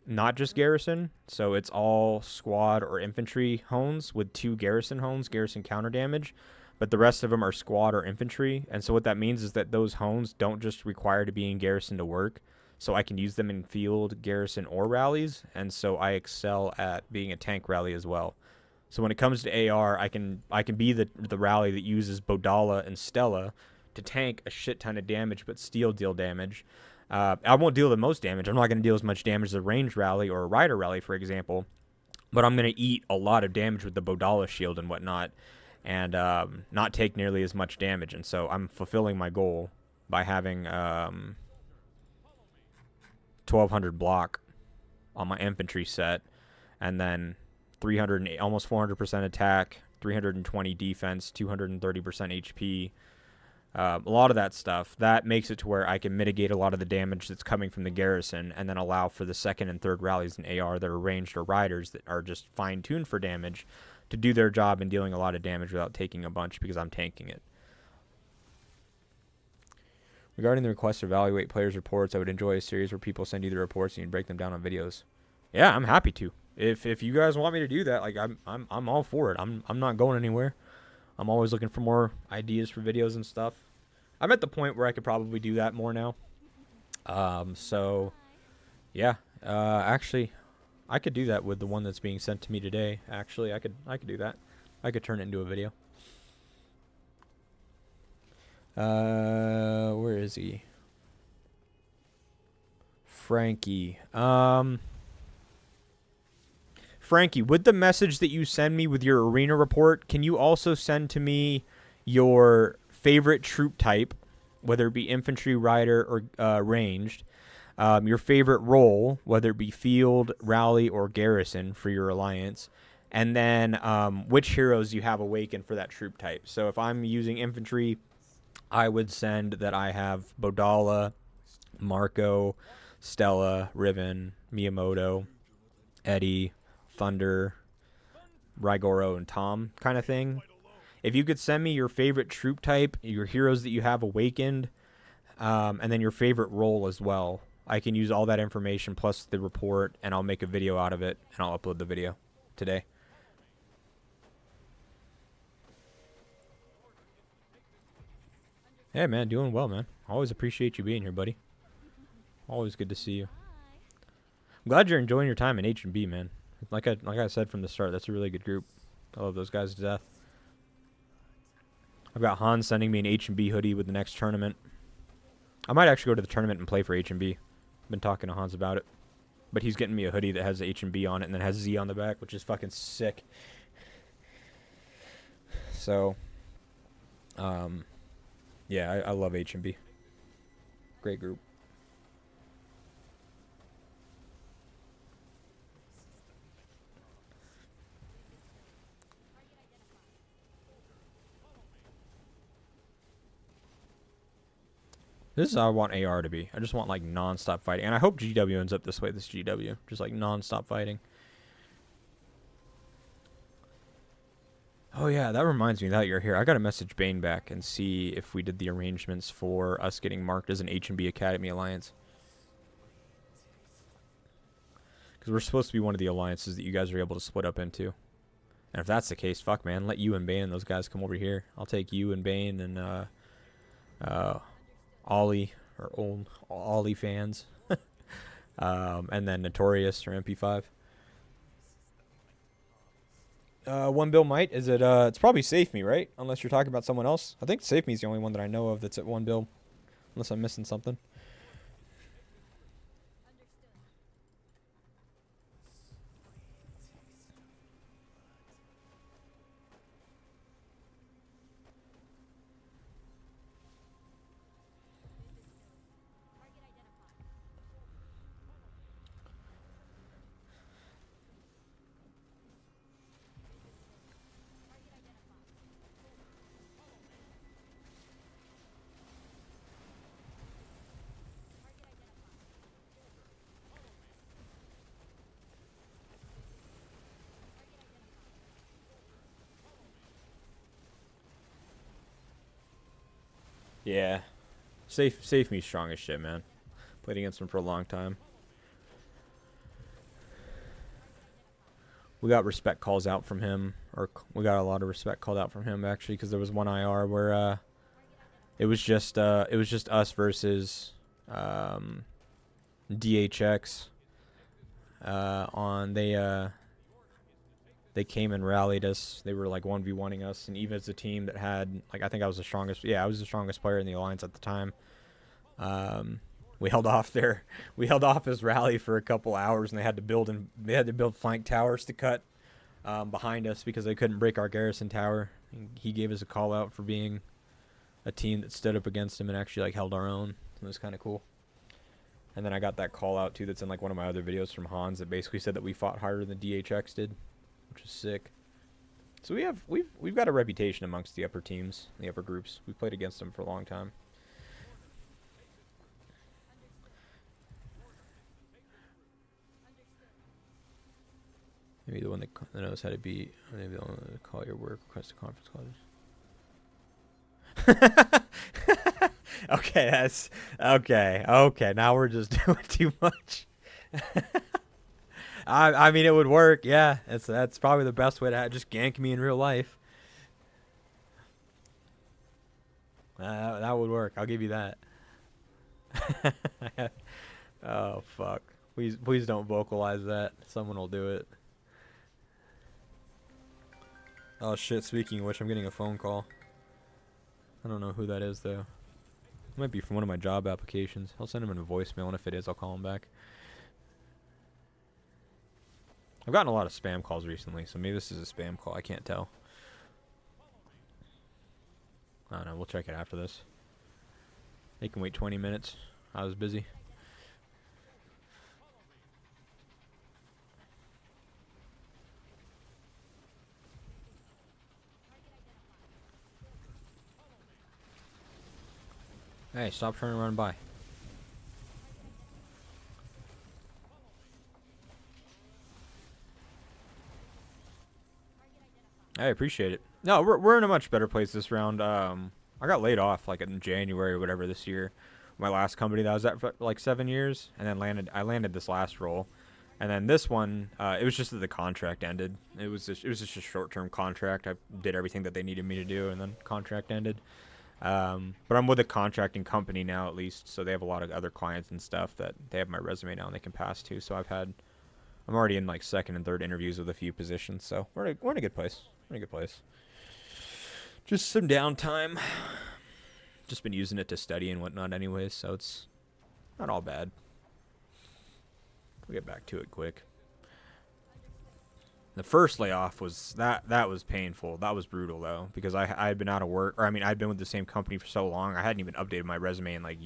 not just Garrison, so it's all squad or infantry hones with 2 Garrison hones, Garrison counter damage. but the rest of them are squad or infantry. And so what that means is that those hones don't just require to be in garrison to work. So I can use them in field, garrison, or rallies. And so I excel at being a tank rally as well. So when it comes to AR, I can be the rally that uses Bodala and Stella to tank a shit ton of damage, but still deal damage. I won't deal the most damage. I'm not going to deal as much damage as a ranged rally or a rider rally, for example. But I'm going to eat a lot of damage with the Bodala shield and whatnot, and not take nearly as much damage. And so I'm fulfilling my goal by having 1200 block on my infantry set, and then 300, almost 400% attack, 320 defense, 230% HP. A lot of that stuff, that makes it to where I can mitigate a lot of the damage that's coming from the garrison, and then allow for the second and third rallies in AR that are ranged or riders that are just fine-tuned for damage to do their job in dealing a lot of damage without taking a bunch because I'm tanking it. Regarding the request to evaluate players' reports, I would enjoy a series where people send you the reports and you break them down on videos. Yeah, I'm happy to. If you guys want me to do that, like I'm all for it. I'm not going anywhere. I'm always looking for more ideas for videos and stuff. I'm at the point where I could probably do that more now. So yeah, actually I could do that with the one that's being sent to me today. Actually, I could do that. I could turn it into a video. Where is he? Frankie. Frankie, with the message that you send me with your arena report, can you also send to me your favorite troop type, whether it be infantry, rider, or ranged, your favorite role, whether it be field, rally, or garrison for your alliance, and then which heroes you have awakened for that troop type. So if I'm using infantry, I would send that I have Bodala, Marco, Stella, Riven, Miyamoto, Eddie, Thunder, Rigoro, and Tom kind of thing. If you could send me your favorite troop type, your heroes that you have awakened, and then your favorite role as well, I can use all that information plus the report, and I'll make a video out of it, and I'll upload the video today. Hey, man, doing well, man. Always appreciate you being here, buddy. Always good to see you. I'm glad you're enjoying your time in H&B, man. Like I said from the start, that's a really good group. I love those guys to death. I've got Hans sending me an H&B hoodie with the next tournament. I might actually go to the tournament and play for H&B. I've been talking to Hans about it. But he's getting me a hoodie that has H&B on it and then has Z on the back, which is fucking sick. So, yeah, I love H&B. Great group. This is how I want AR to be. I just want, like, non-stop fighting. And I hope GW ends up this way, this GW. Just, like, non-stop fighting. Oh, yeah, that reminds me, that you're here. I got to message Bane back and see if we did the arrangements for us getting marked as an H&B Academy Alliance. Because we're supposed to be one of the alliances that you guys are able to split up into. And if that's the case, fuck, man. Let you and Bane and those guys come over here. I'll take you and Bane and, Ollie, or old Ollie fans, and then Notorious or MP5. One bill might, is it, it's probably Safe Me, right? Unless you're talking about someone else. I think Safe Me is the only one that I know of that's at one bill, unless I'm missing something. Yeah. Safe Me strong as shit, man. Played against him for a long time. we got respect calls out from him, or we got a lot of respect called out from him actually, because there was one IR where it was just us versus DHX. They came and rallied us. They were like 1v1ing us, and even as a team that had, like, I think I was the strongest. Yeah, I was the strongest player in the alliance at the time. We held off his rally for a couple hours, and they had to build flank towers to cut behind us because they couldn't break our garrison tower. And he gave us a call out for being a team that stood up against him and actually like held our own. It was kind of cool. And then I got that call out too that's in like one of my other videos from Hans that basically said that we fought harder than DHX did, which is sick. So we've got a reputation amongst the upper teams, the upper groups. We've played against them for a long time. Maybe the one that knows how to be. Maybe the one that call your work, request a conference call. Okay, that's okay. Okay, now we're just doing too much. I mean, it would work. Yeah, that's probably the best way to just gank me in real life. That would work. I'll give you that. Oh fuck! Please don't vocalize that. Someone will do it. Oh shit! Speaking of which, I'm getting a phone call. I don't know who that is though. It might be from one of my job applications. I'll send him in a voicemail, and if it is, I'll call him back. I've gotten a lot of spam calls recently, so maybe this is a spam call. I can't tell. I don't know. We'll check it after this. They can wait 20 minutes. I was busy. Hey, stop trying to run by. I appreciate it. No, we're in a much better place this round. I got laid off like in January or whatever this year. My last company that I was at for like 7 years, and then I landed this last role, and then this one, it was just that the contract ended. It was just a short-term contract. I did everything that they needed me to do, and then contract ended. But I'm with a contracting company now at least, so they have a lot of other clients and stuff that they have my resume now and they can pass to. So I'm already in like second and third interviews with a few positions, so we're in a good place. We're in a good place. Just some downtime. Just been using it to study and whatnot anyways, so it's not all bad. We'll get back to it quick. The first layoff was that was painful. That was brutal though, because I had been out of work, or I mean I'd been with the same company for so long. I hadn't even updated my resume in like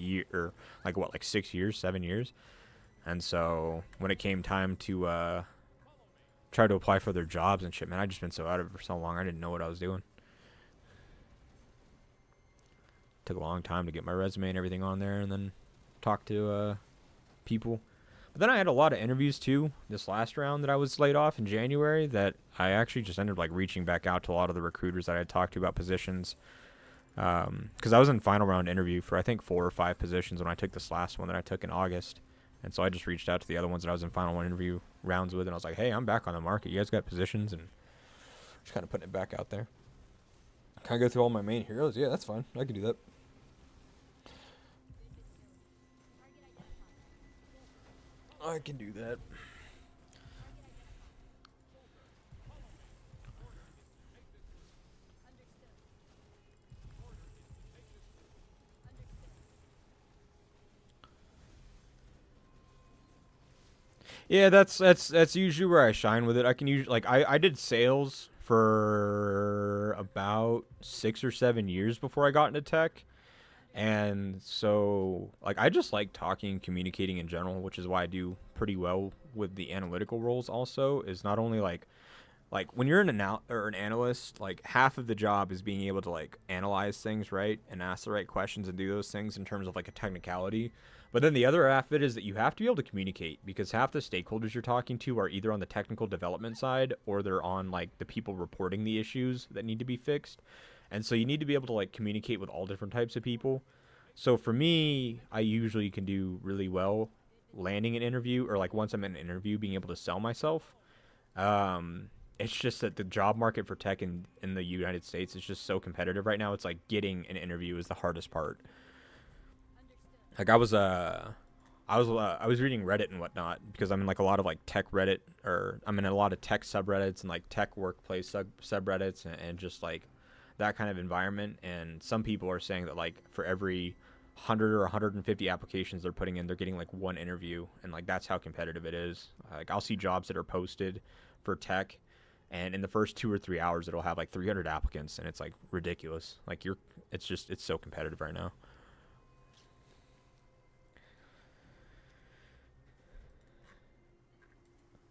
6 years, 7 years. And so when it came time to try to apply for their jobs and shit, man, I'd just been so out of it for so long. I didn't know what I was doing. Took a long time to get my resume and everything on there, and then talk to people. But then I had a lot of interviews too this last round that I was laid off in January, that I actually just ended up like reaching back out to a lot of the recruiters that I had talked to about positions, because I was in final round interview for I think 4 or 5 positions when I took this last one that I took in August. And so I just reached out to the other ones that I was in final interview rounds with, and I was like, hey, I'm back on the market. You guys got positions? And just kind of putting it back out there. Can I go through all my main heroes? Yeah, that's fine. I can do that. I can do that. Yeah, that's usually where I shine with it. I can usually, like, I did sales for about 6 or 7 years before I got into tech. And so, like, I just like talking and communicating in general, which is why I do pretty well with the analytical roles also, is not only like when you're an analyst, like half of the job is being able to like analyze things, right? And ask the right questions and do those things in terms of like a technicality. But then the other half of it is that you have to be able to communicate, because half the stakeholders you're talking to are either on the technical development side or they're on like the people reporting the issues that need to be fixed. And so you need to be able to like communicate with all different types of people. So for me, I usually can do really well landing an interview, or like once I'm in an interview, being able to sell myself. It's just that the job market for tech in the United States is just so competitive right now. It's like getting an interview is the hardest part. Like I was reading Reddit and whatnot because I'm in like a lot of like tech Reddit, or I'm in a lot of tech subreddits and like tech workplace subreddits and just like that kind of environment. And some people are saying that like for every 100 or 150 applications they're putting in, they're getting like one interview, and like that's how competitive it is. Like I'll see jobs that are posted for tech, and in the first 2 or 3 hours it'll have like 300 applicants, and it's like ridiculous. Like it's so competitive right now.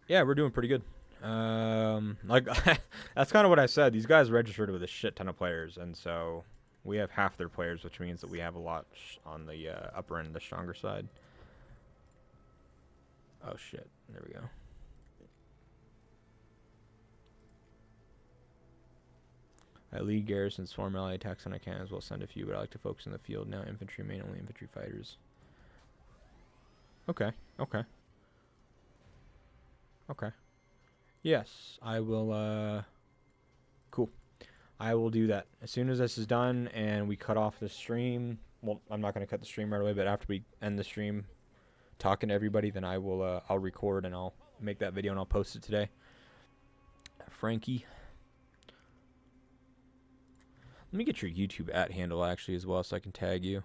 Yeah, we're doing pretty good. Like that's kind of what I said. These guys registered with a shit ton of players, and so we have half their players, which means that we have a lot on the upper end, the stronger side. Oh shit! There we go. I lead Garrison, swarm ally attacks when I can, as well send a few, but I like to focus on the field now. Infantry main, only infantry fighters. Okay. Okay. Okay. Yes, I will, cool. I will do that. As soon as this is done and we cut off the stream, well, I'm not going to cut the stream right away, but after we end the stream talking to everybody, then I will, I'll record and I'll make that video and I'll post it today. Frankie. Let me get your YouTube @ handle actually as well so I can tag you.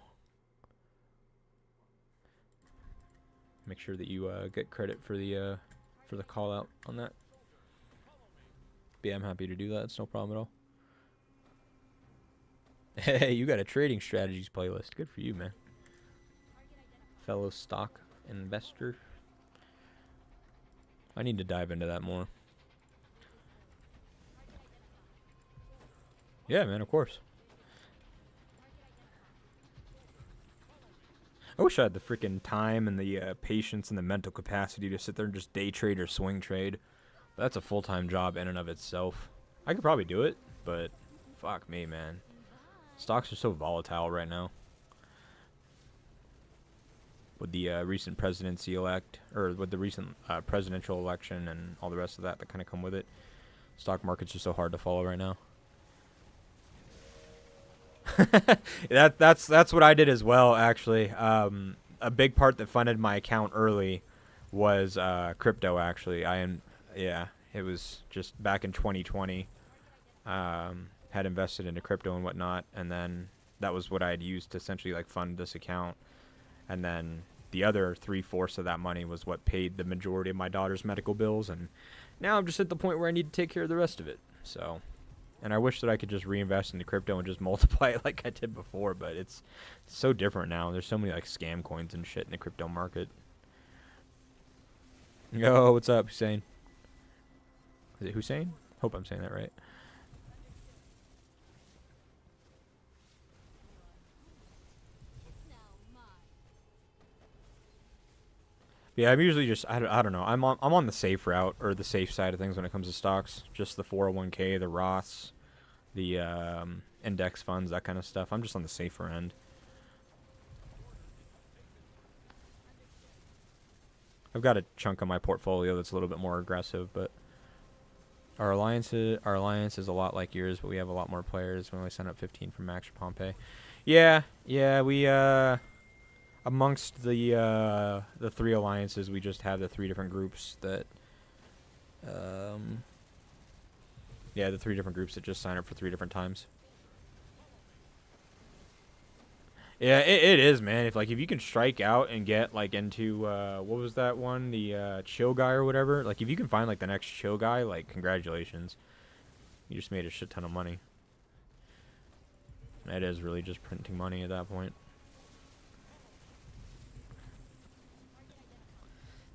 Make sure that you, get credit for the call out on that. But yeah, I'm happy to do that. It's no problem at all. Hey, you got a trading strategies playlist. Good for you, man. Fellow stock investor. I need to dive into that more. Yeah, man, of course. I wish I had the freaking time and the patience and the mental capacity to sit there and just day trade or swing trade. That's a full-time job in and of itself. I could probably do it, but fuck me, man. Stocks are so volatile right now. With the recent presidency elect, or with the recent presidential election and all the rest of that kind of come with it. Stock market's just so hard to follow right now. That's what I did as well, actually. A big part that funded my account early was crypto, actually. Yeah, it was just back in 2020. Had invested into crypto and whatnot, and then that was what I had used to essentially like fund this account. And then the other 3/4 of that money was what paid the majority of my daughter's medical bills, and now I'm just at the point where I need to take care of the rest of it. So. And I wish that I could just reinvest into crypto and just multiply it like I did before, but it's so different now. There's so many like scam coins and shit in the crypto market. Yo, what's up, Hussein? Is it Hussein? Hope I'm saying that right. Yeah, I'm usually just I don't know. I'm on the safe route, or the safe side of things when it comes to stocks. Just the 401k, the Roths, the index funds, that kind of stuff. I'm just on the safer end. I've got a chunk of my portfolio that's a little bit more aggressive, but our alliance is a lot like yours, but we have a lot more players. We only sent up 15 from Max or Pompeii. Yeah, we amongst the 3 alliances, we just have the 3 different groups that yeah, the 3 different groups that just sign up for 3 different times. Yeah, it is, man. If you can strike out and get like into what was that one, the chill guy or whatever, like if you can find like the next chill guy, like congratulations, you just made a shit ton of money. It is really just printing money at that point.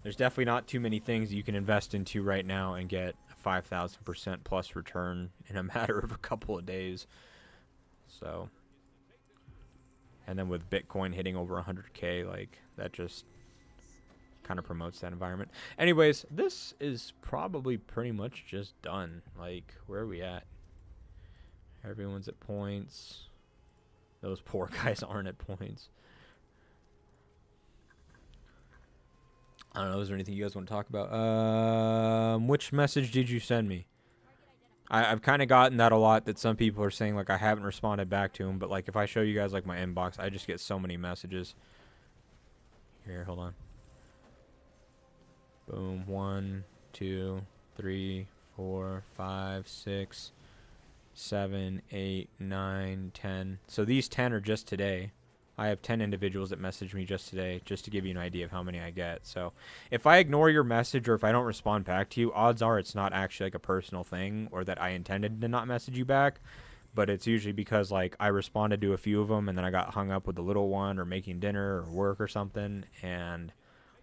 There's definitely not too many things you can invest into right now and get a 5,000% plus return in a matter of a couple of days. So, and then with Bitcoin hitting over 100K, like that just kind of promotes that environment. Anyways, this is probably pretty much just done. Like, where are we at? Everyone's at points. Those poor guys aren't at points. I don't know, is there anything you guys want to talk about? Which Which message did you send me? I've kind of gotten that a lot, that some people are saying like I haven't responded back to them, but like if I show you guys like my inbox, I just get so many messages. Here, hold on. Boom. 1, 2, 3, 4, 5, 6, 7, 8, 9, 10. So these 10 are just today. I have 10 individuals that messaged me just today, just to give you an idea of how many I get. So if I ignore your message or if I don't respond back to you, odds are it's not actually like a personal thing or that I intended to not message you back. But it's usually because like I responded to a few of them and then I got hung up with the little one or making dinner or work or something, and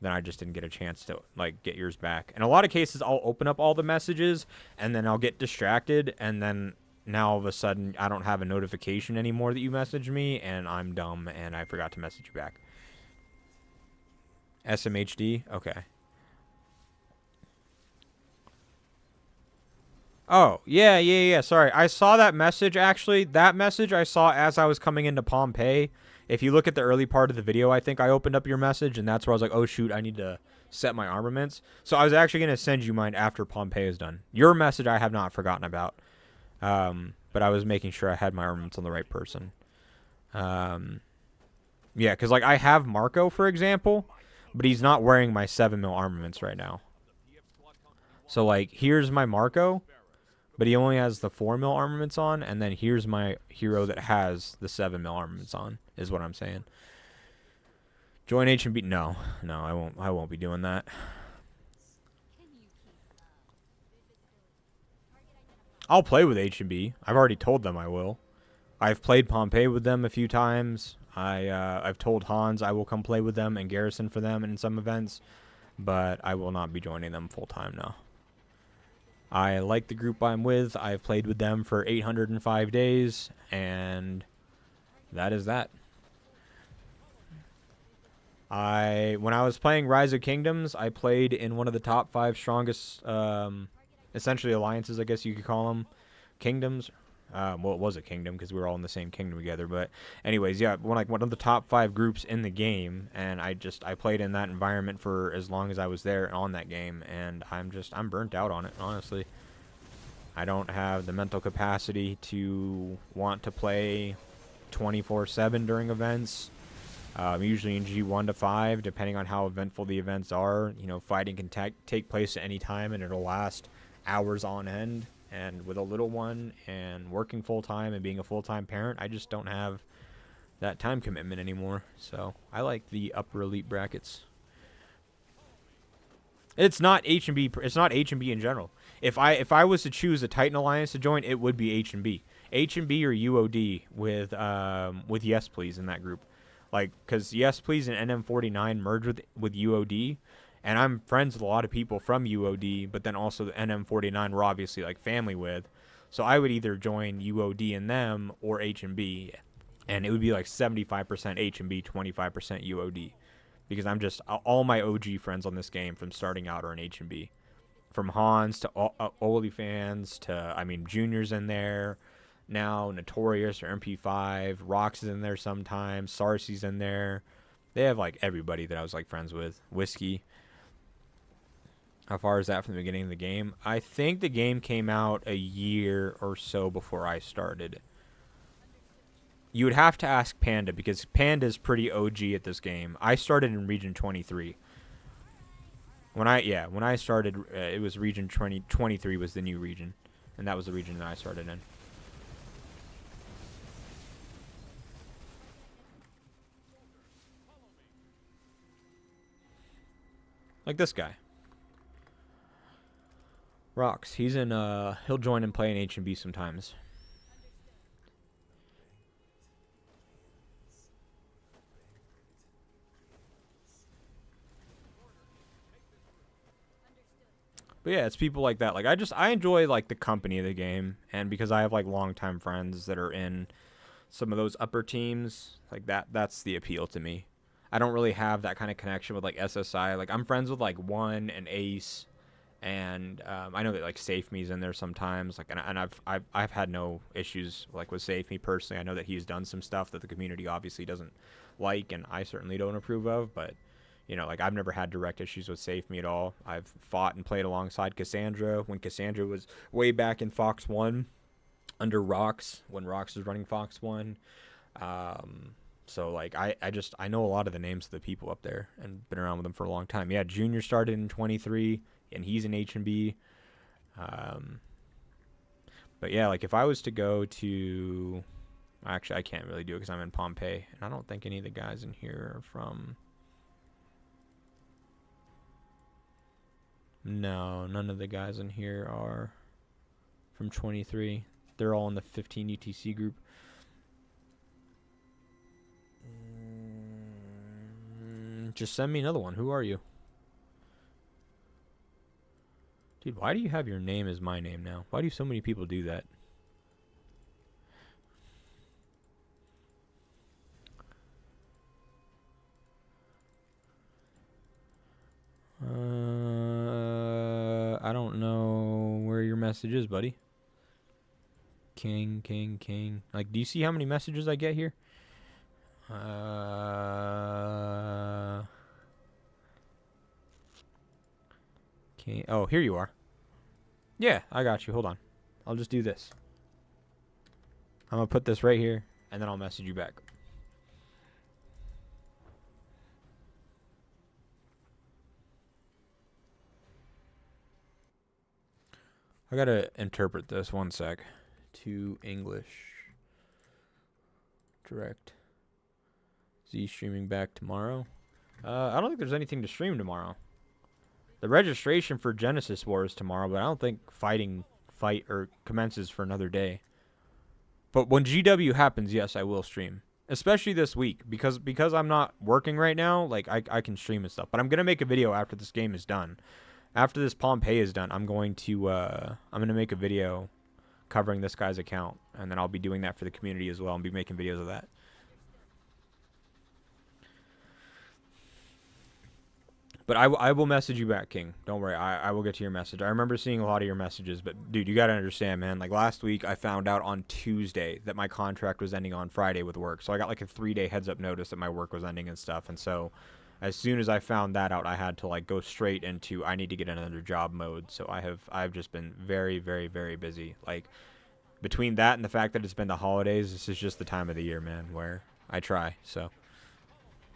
then I just didn't get a chance to like get yours back. In a lot of cases, I'll open up all the messages and then I'll get distracted, and then now all of a sudden I don't have a notification anymore that you messaged me, and I'm dumb and I forgot to message you back. SMHD? Okay. Oh, yeah. Sorry. I saw that message, actually. That message I saw as I was coming into Pompeii. If you look at the early part of the video, I think I opened up your message, and that's where I was like, oh, shoot, I need to set my armaments. So I was actually going to send you mine after Pompeii is done. Your message I have not forgotten about. But I was making sure I had my armaments on the right person. Yeah, because, like, I have Marco, for example, but he's not wearing my 7mm armaments right now. So, like, here's my Marco, but he only has the 4mm armaments on, and then here's my hero that has the 7mm armaments on, is what I'm saying. Join H&B? No, I won't be doing that. I'll play with H&B. I've already told them I will. I've played Pompeii with them a few times. I've told Hans I will come play with them and Garrison for them in some events, but I will not be joining them full time now. I like the group I'm with. I've played with them for 805 days, and that is that. When I was playing Rise of Kingdoms, I played in one of the top 5 strongest, essentially alliances, I guess you could call them, kingdoms. Well, it was a kingdom because we were all in the same kingdom together. But anyways, yeah, one of the top 5 groups in the game, and I played in that environment for as long as I was there on that game, and I'm burnt out on it, honestly. I don't have the mental capacity to want to play 24/7 during events. Usually in G1 to 5, depending on how eventful the events are. You know, fighting can take place at any time, and it'll last hours on end. And with a little one and working full-time and being a full-time parent, I just don't have that time commitment anymore. So I like the upper elite brackets. It's not H&B. It's not H&B in general. If I was to choose a Titan Alliance to join, it would be H&B. H&B or UOD with Yes Please in that group. Like, because Yes Please and NM49 merged with UOD. And I'm friends with a lot of people from UOD, but then also the NM49 we're obviously like family with. So I would either join UOD and them or H&B. And it would be like 75% H&B, 25% UOD. Because I'm just, all my OG friends on this game from starting out are in H&B. From Hans to Oli fans to, I mean, Junior's in there. Now Notorious or MP5. Rox is in there sometimes. Sarcy's in there. They have like everybody that I was like friends with. Whiskey. How far is that from the beginning of the game? I think the game came out a year or so before I started. You would have to ask Panda, because Panda's pretty OG at this game. I started in Region 23. When I started, it was Region 23 was the new region. And that was the region that I started in. Like this guy. Rox, he's in, he'll join and play in H&B sometimes. But yeah, it's people like that. Like, I enjoy, like, the company of the game, and because I have, like, longtime friends that are in some of those upper teams, like, that's the appeal to me. I don't really have that kind of connection with, like, SSI. Like, I'm friends with, like, One and Ace. And I know that like Safe Me's in there sometimes, like, and I've had no issues like with Safe Me personally. I know that he's done some stuff that the community obviously doesn't like, and I certainly don't approve of. But You know, like I've never had direct issues with Safe Me at all. I've fought and played alongside Cassandra when Cassandra was way back in Fox 1 under Rox, when Rox was running Fox 1. So like I know a lot of the names of the people up there and been around with them for a long time. Yeah, Junior started in 23 and he's in H&B. But yeah, like if I was to go to, actually I can't really do it because I'm in Pompeii and I don't think any of the guys in here are from. No, none of the guys in here are from 23. They're all in the 15 UTC group. Just send me another one. Who are you? Dude, why do you have your name as my name now? Why do so many people do that? I don't know where your message is, buddy. King. Like, do you see how many messages I get here? King. Oh, here you are. Yeah, I got you. Hold on. I'll just do this. I'm going to put this right here, and then I'll message you back. I gotta interpret this 1 sec to English. Direct. Z streaming back tomorrow. I don't think there's anything to stream tomorrow. The registration for Genesis War is tomorrow, but I don't think fight or commences for another day. But when GW happens, yes, I will stream. Especially this week, because I'm not working right now, like I can stream and stuff. But I'm gonna make a video after this game is done. After this Pompeii is done, I'm going to make a video covering this guy's account, and then I'll be doing that for the community as well and be making videos of that. But I will message you back, King. Don't worry. I will get to your message. I remember seeing a lot of your messages, but dude, you got to understand, man. Like last week, I found out on Tuesday that my contract was ending on Friday with work. So I got like a 3-day heads up notice that my work was ending and stuff. And so as soon as I found that out, I had to like go straight into I need to get another job mode. So I've just been very, very, very busy. Like between that and the fact that it's been the holidays, this is just the time of the year, man, where I try. So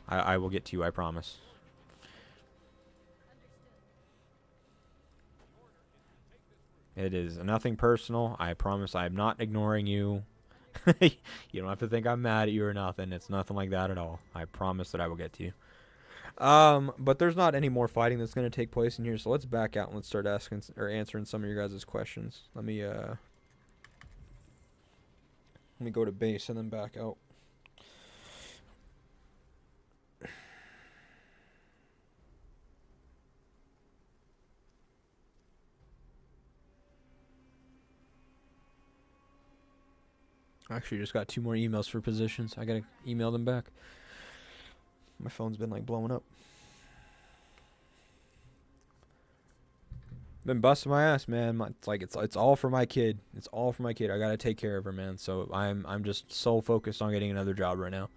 I will get to you, I promise. It is nothing personal. I promise I'm not ignoring you. You don't have to think I'm mad at you or nothing. It's nothing like that at all. I promise that I will get to you. But there's not any more fighting that's going to take place in here, so let's back out and let's start asking or answering some of your guys' questions. Let me go to base and then back out. Actually, just got 2 more emails for positions. I gotta email them back. My phone's been like blowing up. Been busting my ass, man. It's all for my kid. It's all for my kid. I gotta take care of her, man. So I'm just so focused on getting another job right now.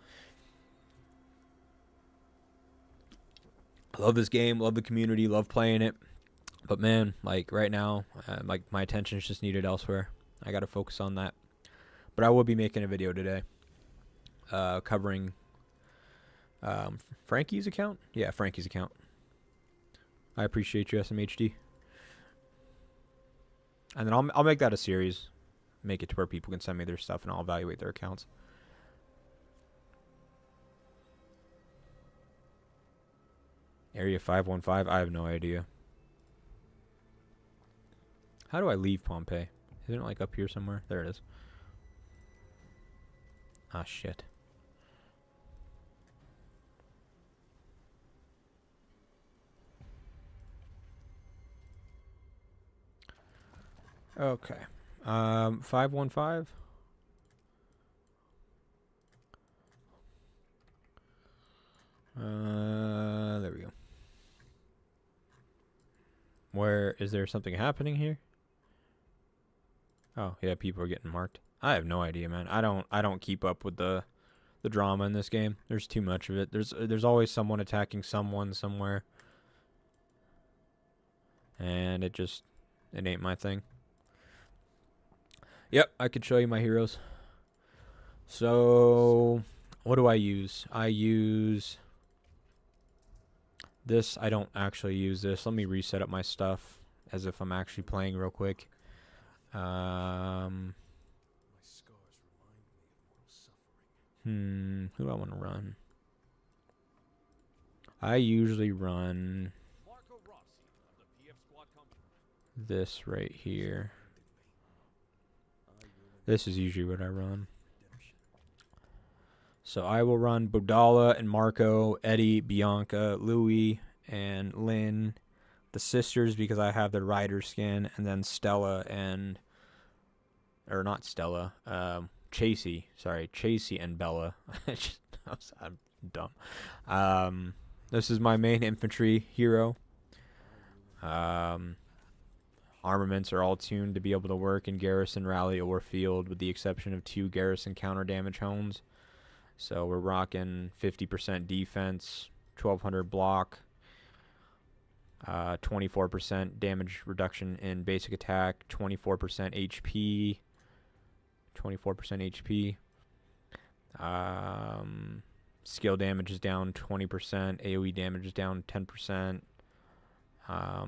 I love this game. Love the community. Love playing it. But man, like right now, like my attention is just needed elsewhere. I gotta focus on that. But I will be making a video today covering Frankie's account. Yeah, Frankie's account. I appreciate you, SMHD. And then I'll make that a series. Make it to where people can send me their stuff and I'll evaluate their accounts. Area 515? I have no idea. How do I leave Pompeii? Isn't it like up here somewhere? There it is. Ah, shit. Okay. 515. There we go. Where is there something happening here? Oh, yeah, people are getting marked. I have no idea, man. I don't keep up with the the drama in this game. There's too much of it. There's always someone attacking someone somewhere. And it ain't my thing. Yep, I could show you my heroes. So, what do I use? I use this. I don't actually use this. Let me reset up my stuff as if I'm actually playing real quick. My scars remind me of mortal suffering. Who do I want to run? I usually run this right here. This is usually what I run. So I will run Bodala and Marco, Eddie, Bianca, Louie, and Lynn. The sisters because I have their rider skin, and then Stella and, or not Stella, Chasey. Sorry, Chasey and Bella. I'm dumb. This is my main infantry hero. Armaments are all tuned to be able to work in Garrison, Rally, or Field, with the exception of 2 Garrison counter damage hones. So we're rocking 50% defense, 1200 block, 24% damage reduction in basic attack, 24% HP, 24% HP. Skill damage is down 20%, AoE damage is down 10%.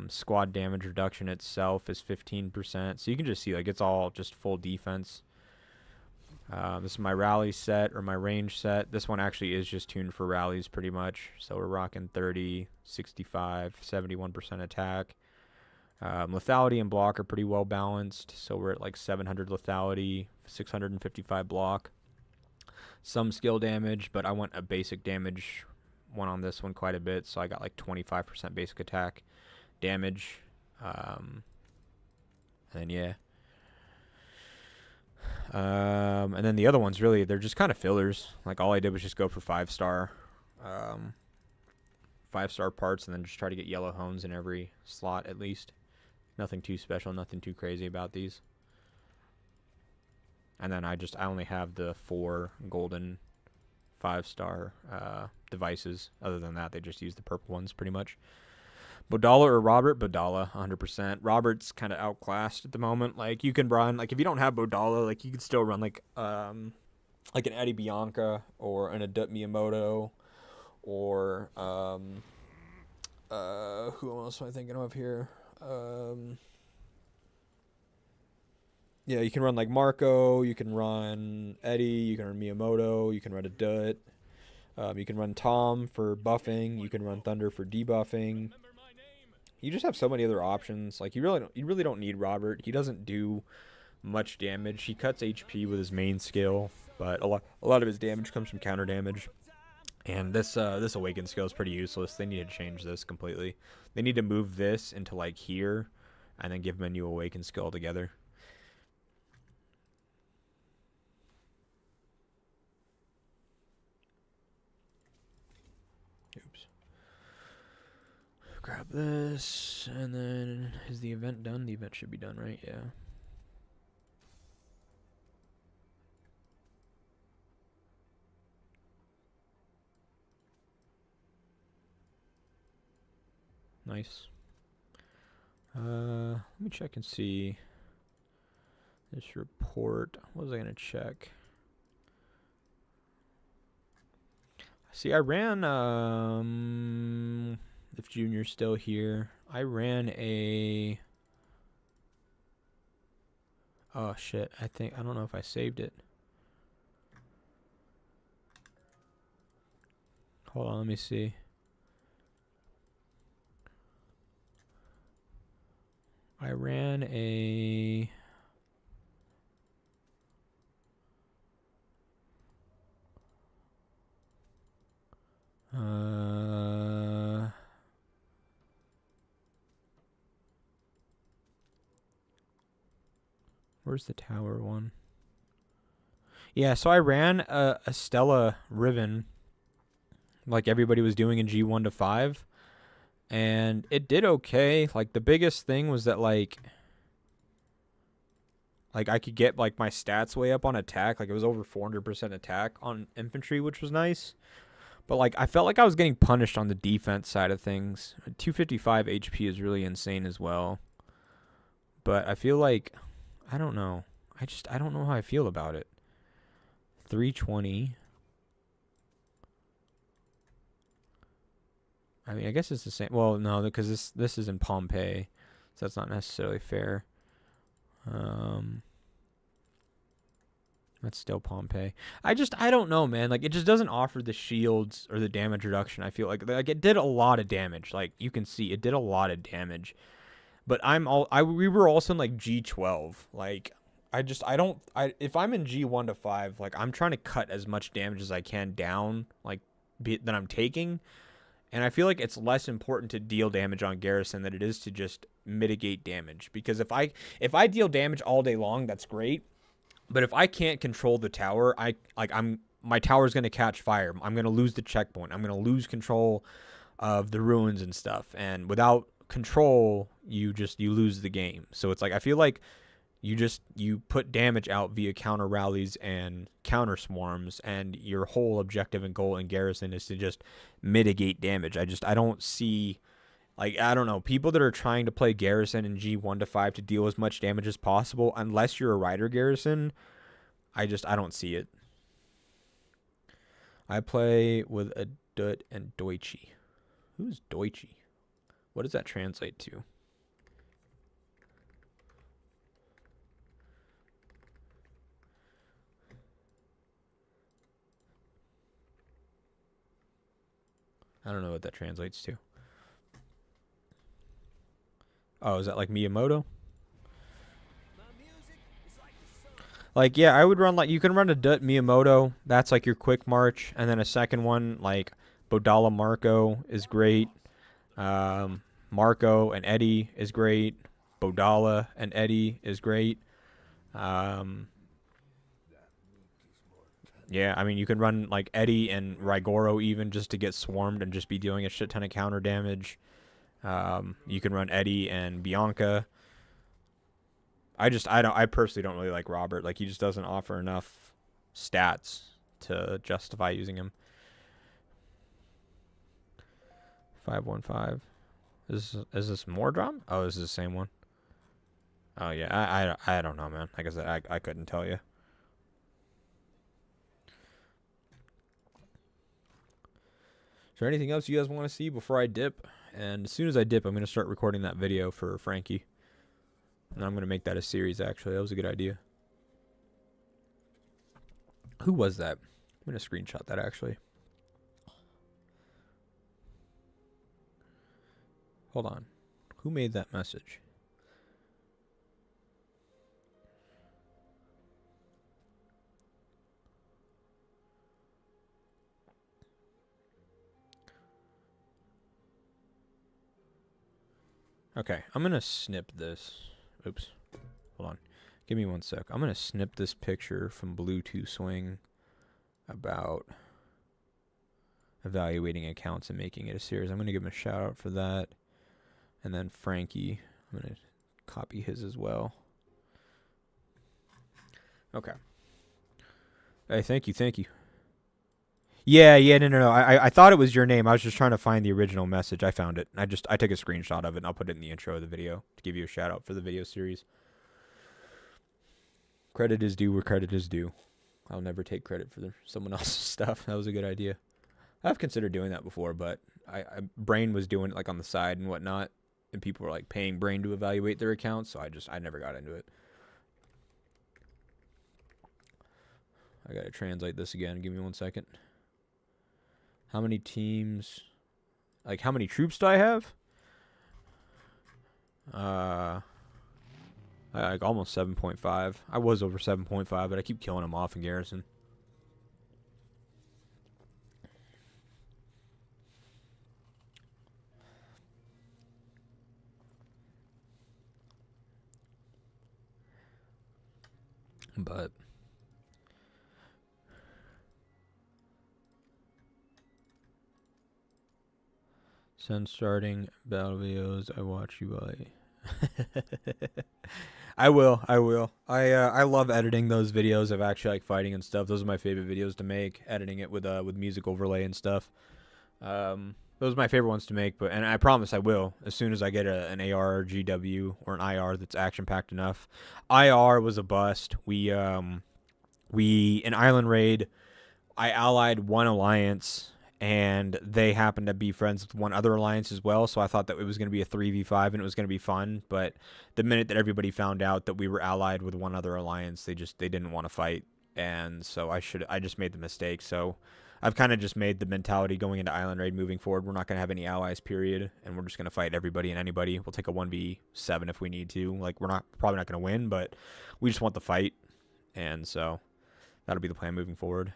Squad damage reduction itself is 15%. So you can just see, like, it's all just full defense. This is my rally set, or my range set. This one actually is just tuned for rallies pretty much. So we're rocking 30, 65, 71% attack. Lethality and block are pretty well balanced. So we're at like 700 lethality, 655 block. Some skill damage, but I want a basic damage one on this one quite a bit. So I got like 25% basic attack damage. And then, yeah. And then the other ones, really, they're just kind of fillers. Like, all I did was just go for 5-star parts, and then just try to get yellow hones in every slot at least. Nothing too special, nothing too crazy about these. And then I only have the 4 golden 5-star devices. Other than that, they just use the purple ones pretty much. Bodala or Robert? Bodala, 100%. Robert's kind of outclassed at the moment. Like, you can run, like, if you don't have Bodala, like, you can still run, like an Eddie Bianca or an Adut Miyamoto or, who else am I thinking of here? Yeah, you can run, like, Marco, you can run Eddie, you can run Miyamoto, you can run Adut, you can run Tom for buffing, you can run Thunder for debuffing. You just have so many other options. Like, you really don't need Robert. He doesn't do much damage. He cuts HP with his main skill, but a lot of his damage comes from counter damage. And this awaken skill is pretty useless. They need to change this completely. They need to move this into like here, and then give him a new awaken skill altogether. Oops. Grab this, and then is the event done? The event should be done, right? Yeah. Nice. Let me check and see this report. What was I gonna check? See, I ran if Junior's still here, I ran a, oh shit, I don't know if I saved it. Hold on, let me see. I ran a, where's the tower one? Yeah, so I ran a Stella Riven, like everybody was doing in G1 to 5, and it did okay. Like, the biggest thing was that, like, Like I could get like my stats way up on attack. Like it was over 400% attack on infantry, which was nice. But like I felt like I was getting punished on the defense side of things. 255 HP is really insane as well. But I feel like I don't know. I don't know how I feel about it. 320. I mean, I guess it's the same. Well, no, because this is in Pompeii, so that's not necessarily fair. That's still Pompeii. I don't know, man. Like, it just doesn't offer the shields or the damage reduction. I feel like it did a lot of damage. Like, you can see, it did a lot of damage. But we were also in like G12. Like, if I'm in G1 to 5, like, I'm trying to cut as much damage as I can down, like, that I'm taking. And I feel like it's less important to deal damage on Garrison than it is to just mitigate damage. Because if I deal damage all day long, that's great. But if I can't control the tower, my tower's gonna catch fire. I'm gonna lose the checkpoint. I'm gonna lose control of the ruins and stuff. And without control, you lose the game. So it's like I feel like you put damage out via counter rallies and counter swarms, and your whole objective and goal in Garrison is to just mitigate damage. I don't see, like, I don't know, people that are trying to play Garrison in G1 to 5 to deal as much damage as possible, unless you're a Rider Garrison, I don't see it. I play with a Dut and Deutsche. Who's Deutsche? What does that translate to? I don't know what that translates to. Oh, is that like Miyamoto? Like, yeah, I would run, like, you can run a Dut Miyamoto. That's like your quick march. And then a second one, like, Bodala Marco is great. Marco and Eddie is great. Bodala and Eddie is great. Yeah, I mean, you can run, like, Eddie and Rigoro even just to get swarmed and just be dealing a shit ton of counter damage. You can run Eddie and Bianca. I personally don't really like Robert. Like, he just doesn't offer enough stats to justify using him. 515. Is this more drum? Oh, this is the same one. Oh, yeah, I don't know, man. Like I said, I couldn't tell you. Is there anything else you guys want to see before I dip? And as soon as I dip, I'm going to start recording that video for Frankie. And I'm going to make that a series, actually. That was a good idea. Who was that? I'm going to screenshot that, actually. Hold on. Who made that message? Okay, I'm going to snip this. Oops. Hold on. Give me one sec. I'm going to snip this picture from Bluetooth Swing about evaluating accounts and making it a series. I'm going to give him a shout out for that. And then Frankie, I'm going to copy his as well. Okay. Hey, thank you. Yeah, no. I thought it was your name. I was just trying to find the original message. I found it. I took a screenshot of it, and I'll put it in the intro of the video to give you a shout out for the video series. Credit is due where credit is due. I'll never take credit for someone else's stuff. That was a good idea. I've considered doing that before, but Brain was doing it like on the side and whatnot, and people were like paying Brain to evaluate their accounts, so I never got into it. I gotta translate this again. Give me 1 second. How many teams? Like, how many troops do I have? Like almost 7.5. I was over 7.5, but I keep killing them off in Garrison. But since starting battle videos, I watch you by. I will. I will. I love editing those videos of actually like fighting and stuff. Those are my favorite videos to make. Editing it with music overlay and stuff. Those are my favorite ones to make. And I promise I will as soon as I get an AR or GW or an IR that's action packed enough. IR was a bust. We in Island Raid, I allied one alliance. And they happened to be friends with one other alliance as well, so I thought that it was going to be a 3v5 and it was going to be fun. But the minute that everybody found out that we were allied with one other alliance, they didn't want to fight, and so I just made the mistake. So I've kind of just made the mentality going into Island Raid moving forward. We're not going to have any allies, period, and we're just going to fight everybody and anybody. We'll take a 1v7 if we need to. Like, we're probably not going to win, but we just want the fight, and so that'll be the plan moving forward.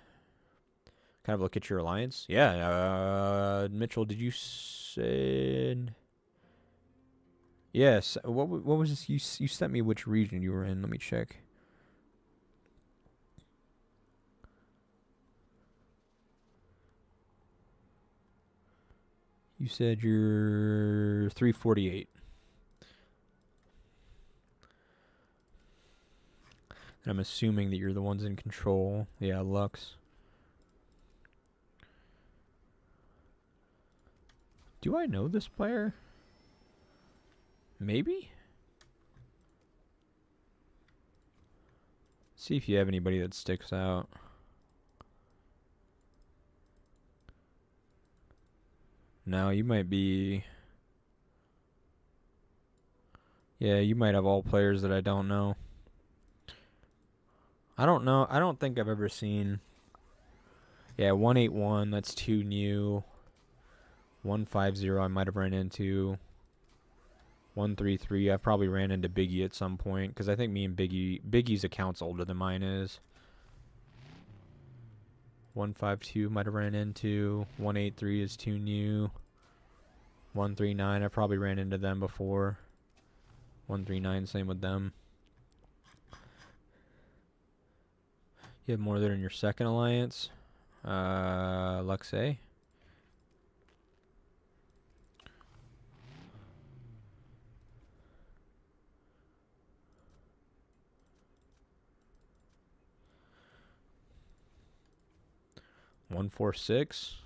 Kind of look at your alliance. Yeah, Mitchell, did you send? Yes. What was this? You sent me which region you were in. Let me check. You said you're 348. And I'm assuming that you're the ones in control. Yeah, Lux. Do I know this player? Maybe? See if you have anybody that sticks out. No, you might be... Yeah, you might have all players that I don't know. I don't know. I don't think I've ever seen... Yeah, 181, that's 2 new. 150 I might have ran into. 133 I probably ran into Biggie at some point, because I think me and Biggie's account's older than mine is. 152 might have ran into. 183 is 2 new. 139 I probably ran into them before. 139 same with them. You have more there in your second alliance. Luxe. 146.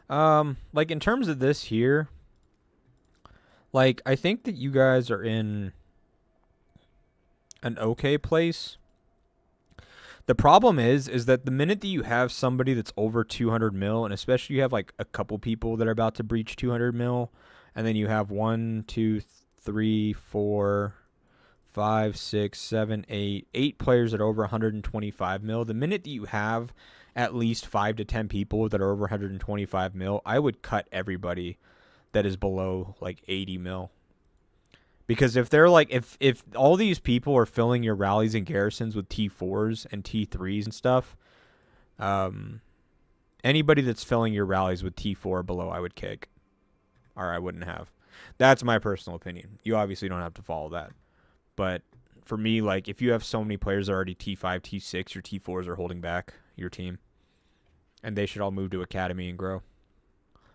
Like in terms of this here, like I think that you guys are in an okay place. The problem is that the minute that you have somebody that's over 200 mil, and especially you have like a couple people that are about to breach 200 mil, and then you have 1, 2, 3, 4, 5, 6, 7, 8 players that are over 125 mil. The minute that you have at least 5 to 10 people that are over 125 mil, I would cut everybody that is below like 80 mil. Because if they're like, if all these people are filling your rallies and garrisons with T4s and T3s and stuff, anybody that's filling your rallies with T4 or below, I would kick. Or I wouldn't have. That's my personal opinion. You obviously don't have to follow that. But for me, like, if you have so many players that are already T5, T6, your T4s are holding back your team. And they should all move to Academy and grow.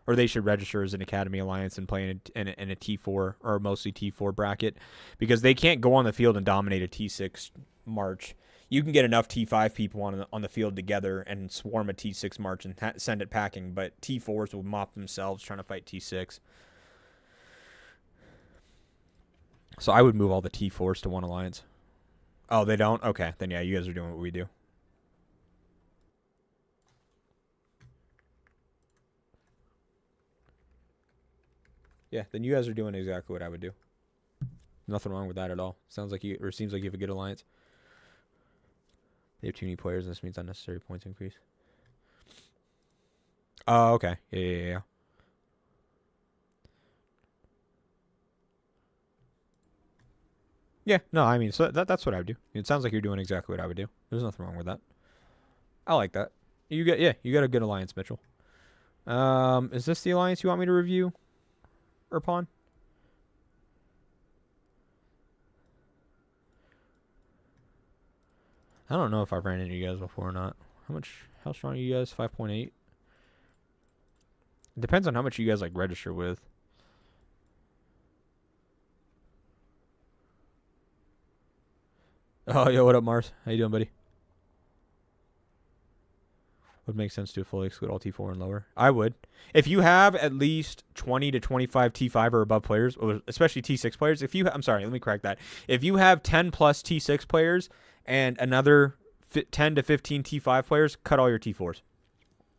Or they should register as an Academy Alliance and play in a T4 or mostly T4 bracket. Because they can't go on the field and dominate a T6 march. You can get enough T5 people on the field together and swarm a T6 march and send it packing. But T4s will mop themselves trying to fight T6. So I would move all the T4s to one alliance. Oh, they don't? Okay, then yeah, you guys are doing what we do. Yeah, then you guys are doing exactly what I would do. Nothing wrong with that at all. Sounds like it seems like you have a good alliance. They have too many players, and this means unnecessary points increase. Oh, okay. Yeah. Yeah, no, I mean, so that's what I would do. It sounds like you're doing exactly what I would do. There's nothing wrong with that. I like that. You got a good alliance, Mitchell. Is this the alliance you want me to review? Or pawn? I don't know if I've ran into you guys before or not. How strong are you guys? 5.8? It depends on how much you guys like register with. Oh, yo, what up, Mars? How you doing, buddy? Would make sense to fully exclude all T4 and lower. I would. If you have at least 20 to 25 T5 or above players, or especially T6 players, I'm sorry, let me correct that. If you have 10 plus T6 players and another 10 to 15 T5 players, cut all your T4s.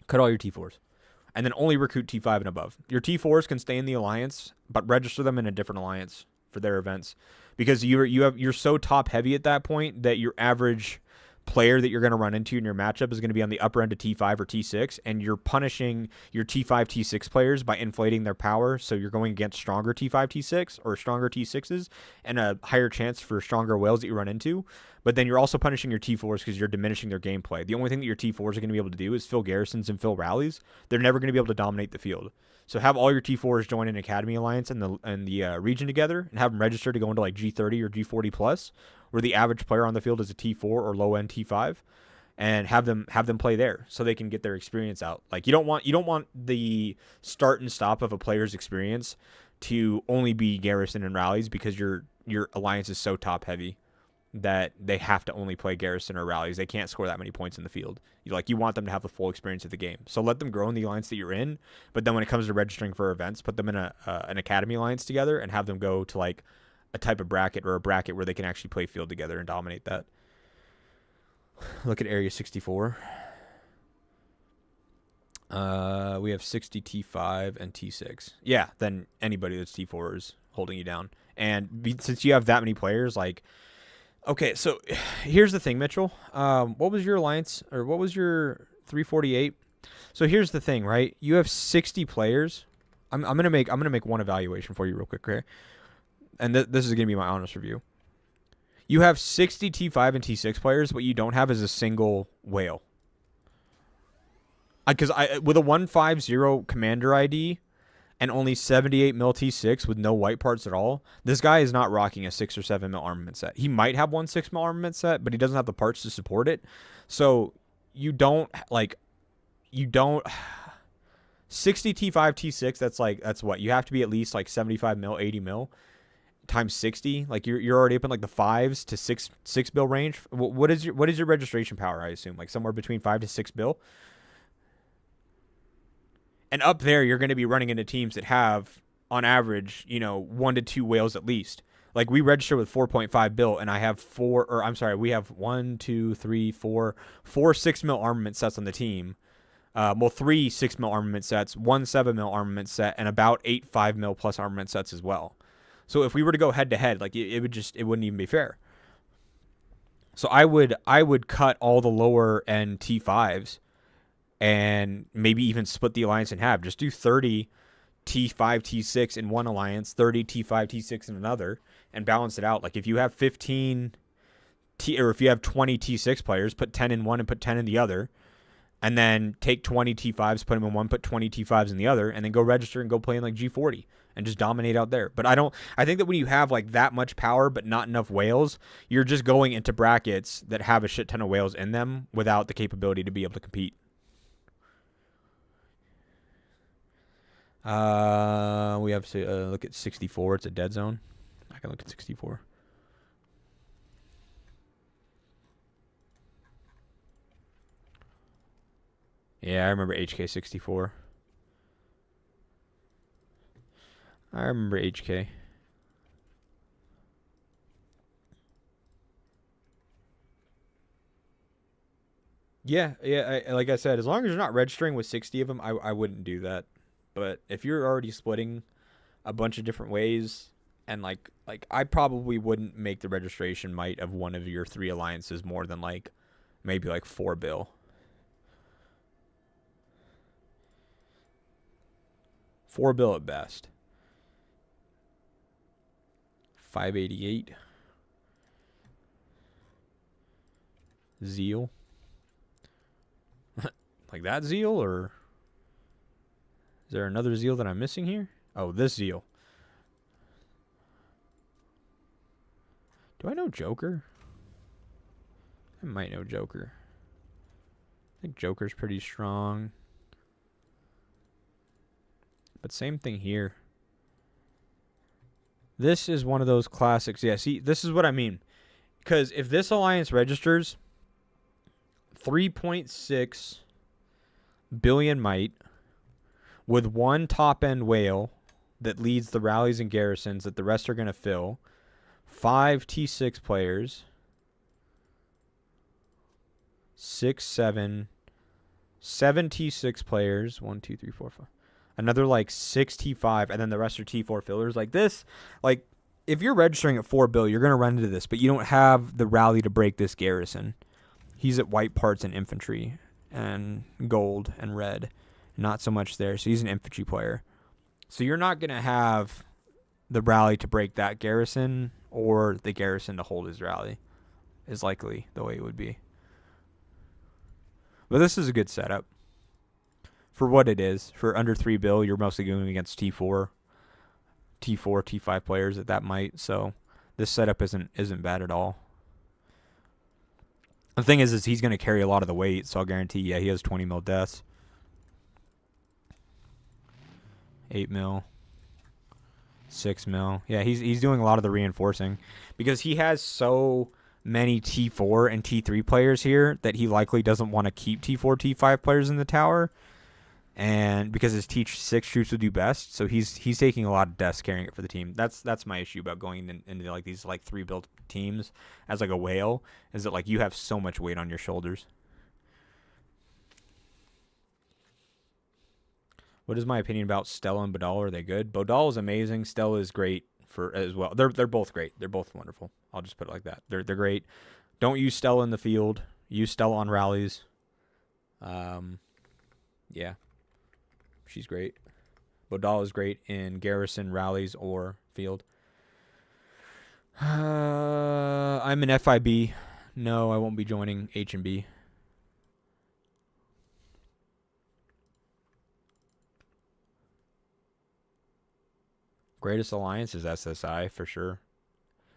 Cut all your T4s. And then only recruit T5 and above. Your T4s can stay in the alliance, but register them in a different alliance for their events. Because you're so top heavy at that point that your average player that you're going to run into in your matchup is going to be on the upper end of T5 or T6, and you're punishing your T5, T6 players by inflating their power, so you're going against stronger T5, T6, or stronger T6s, and a higher chance for stronger whales that you run into. But then you're also punishing your T4s because you're diminishing their gameplay. The only thing that your T4s are going to be able to do is fill garrisons and fill rallies. They're never going to be able to dominate the field. So have all your T4s join an Academy Alliance and the region together, and have them register to go into like G30 or G40 plus, where the average player on the field is a T4 or low end T5, and have them play there so they can get their experience out. Like you don't want the start and stop of a player's experience to only be garrison and rallies, because your alliance is so top heavy that they have to only play garrison or rallies. They can't score that many points in the field. You want them to have the full experience of the game. So let them grow in the alliance that you're in, but then when it comes to registering for events, put them in an academy alliance together and have them go to like a type of bracket, or a bracket where they can actually play field together and dominate that. Look at Area 64. We have 60 T5 and T6. Yeah, then anybody that's T4 is holding you down. And since you have that many players, like, okay, so here's the thing, Mitchell. What was your alliance, or what was your 348? So here's the thing, right? You have 60 players. I'm gonna make one evaluation for you real quick, okay? And this is gonna be my honest review. You have 60 T5 and T6 players. What you don't have is a single whale. Because with a 150 commander ID and only 78 mil T6 with no white parts at all, this guy is not rocking a 6 or 7 mil armament set. He might have one 6 mil armament set, but he doesn't have the parts to support it. So you don't 60 T5 T6. That's what you have to be, at least like 75 mil, 80 mil times 60. Like you're already up in like the 5s to 6 bill range. What is your registration power? I assume like somewhere between 5 to 6 bill. And up there, you're going to be running into teams that have, on average, 1 to 2 whales at least. Like, we register with 4.5 bill, and I have we have 4 6 mil armament sets on the team. 3 6 mil armament sets, 1 7 mil armament set, and about 8 5 mil plus armament sets as well. So if we were to go head to head, like it wouldn't even be fair. So I would cut all the lower end T5s. And maybe even split the alliance in half. Just do 30 T5, T6 in one alliance, 30 T5, T6 in another, and balance it out. Like if you have 15 or if you have 20 T6 players, put 10 in one and put 10 in the other, and then take 20 T5s, put them in one, put 20 T5s in the other, and then go register and go play in like G40 and just dominate out there. But I think that when you have like that much power but not enough whales, you're just going into brackets that have a shit ton of whales in them without the capability to be able to compete. We have to look at 64. It's a dead zone. I can look at 64. Yeah, I remember HK 64. I remember HK. Yeah. Like I said, as long as you're not registering with 60 of them, I wouldn't do that. But if you're already splitting a bunch of different ways, and like I probably wouldn't make the registration might of one of your 3 alliances more than like maybe like 4 bill. 4 bill at best. 588. Zeal. Like that Zeal, or is there another Zeal that I'm missing here? Oh, this Zeal. Do I know Joker? I might know Joker. I think Joker's pretty strong. But same thing here. This is one of those classics. Yeah, see, this is what I mean. Because if this alliance registers, 3.6 billion might with one top-end whale that leads the rallies and garrisons that the rest are going to fill, 5 T6 players, 7 T6 players, 1, 2, 3, 4, 5. Another like 6 T5, and then the rest are T4 fillers. Like this, like if you're registering at 4 bill, you're going to run into this, but you don't have the rally to break this garrison. He's at white parts and infantry and gold and red. Not so much there. So he's an infantry player. So you're not going to have the rally to break that garrison or the garrison to hold his rally is likely the way it would be. But this is a good setup. For what it is, for under 3 bill, you're mostly going against T4, T5 players at that might. So this setup isn't bad at all. The thing is he's going to carry a lot of the weight, so I'll guarantee, yeah, he has 20 mil deaths. 8 mil. 6 mil. Yeah, he's doing a lot of the reinforcing because he has so many T4 and T3 players here that he likely doesn't want to keep T4, T5 players in the tower. And because his T6 troops would do best, so he's taking a lot of deaths carrying it for the team. That's my issue about going into like these like 3 built teams as like a whale, is that like you have so much weight on your shoulders. What is my opinion about Stella and Bodal? Are they good? Bodal is amazing. Stella is great for as well. They're both great. They're both wonderful. I'll just put it like that. They're great. Don't use Stella in the field. Use Stella on rallies. Yeah. She's great. Bodal is great in garrison, rallies, or field. I'm an FIB. No, I won't be joining H&B. Greatest alliance is SSI for sure.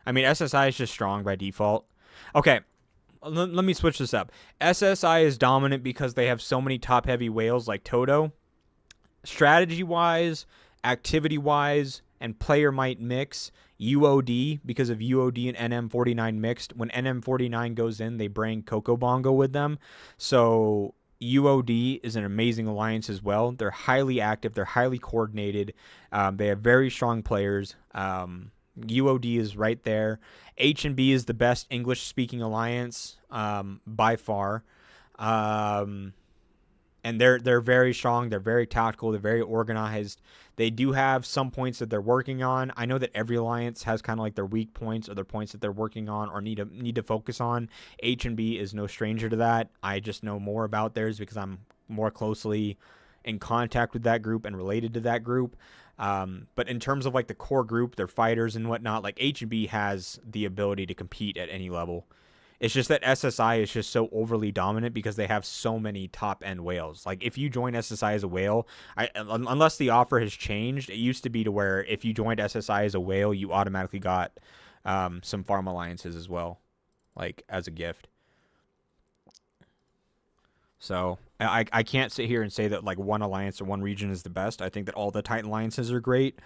I mean, SSI is just strong by default. Okay, let me switch this up. SSI is dominant because they have so many top-heavy whales like Toto. Strategy-wise, activity-wise, and player might mix, UOD, because of UOD and NM49 mixed. When NM49 goes in, they bring Coco Bongo with them. So UOD is an amazing alliance as well. They're highly active. They're highly coordinated. They have very strong players. UOD is right there. H&B is the best English-speaking alliance by far. And they're very strong. They're very tactical. They're very organized. They do have some points that they're working on. I know that every alliance has kind of like their weak points or their points that they're working on or need to focus on. H&B is no stranger to that. I just know more about theirs because I'm more closely in contact with that group and related to that group. But in terms of like the core group, their fighters and whatnot, like H&B has the ability to compete at any level. It's just that SSI is just so overly dominant because they have so many top-end whales. Like, if you join SSI as a whale, unless the offer has changed, it used to be to where if you joined SSI as a whale, you automatically got some farm alliances as well, like, as a gift. So, I can't sit here and say that, like, one alliance or one region is the best. I think that all the Titan alliances are great.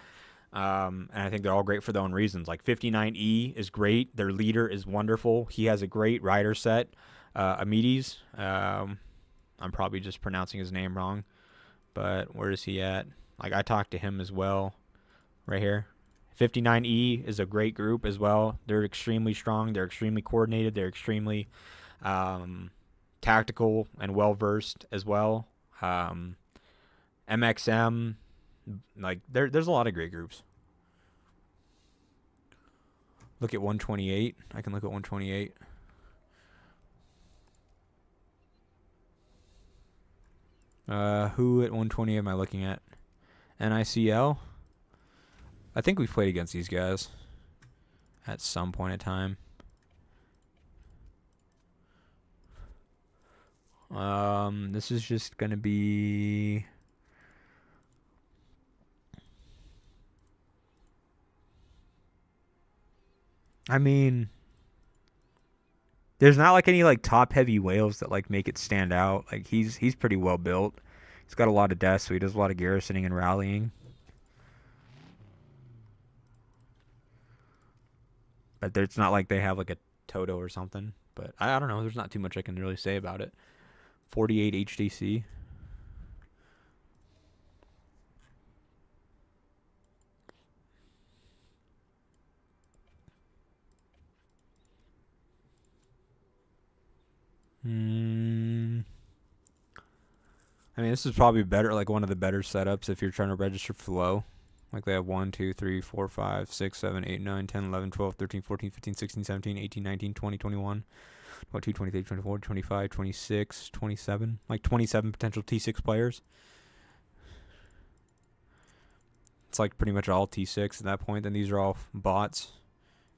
And I think they're all great for their own reasons. Like 59E is great. Their leader is wonderful. He has a great rider set. Amides. I'm probably just pronouncing his name wrong. But where is he at? Like I talked to him as well. Right here. 59E is a great group as well. They're extremely strong. They're extremely coordinated. They're extremely tactical and well-versed as well. MXM. Like there's a lot of great groups. Look at 128. I can look at 128. Who at 120 am I looking at? NICL? I think we've played against these guys at some point in time. This is just gonna be I mean, there's not like any like top heavy whales that like make it stand out. Like he's pretty well built. He's got a lot of deaths, so he does a lot of garrisoning and rallying. But it's not like they have like a Toto or something. But I don't know. There's not too much I can really say about it. 48 HDC. I mean, this is probably better, like one of the better setups if you're trying to register flow. Like they have 1, 2, 3, 4, 5, 6, 7, 8, 9, 10, 11, 12, 13, 14, 15, 16, 17, 18, 19, 20, 21, 22, 23, 24, 25, 26, 27. Like 27 potential T6 players. It's like pretty much all T6 at that point. Then these are all bots.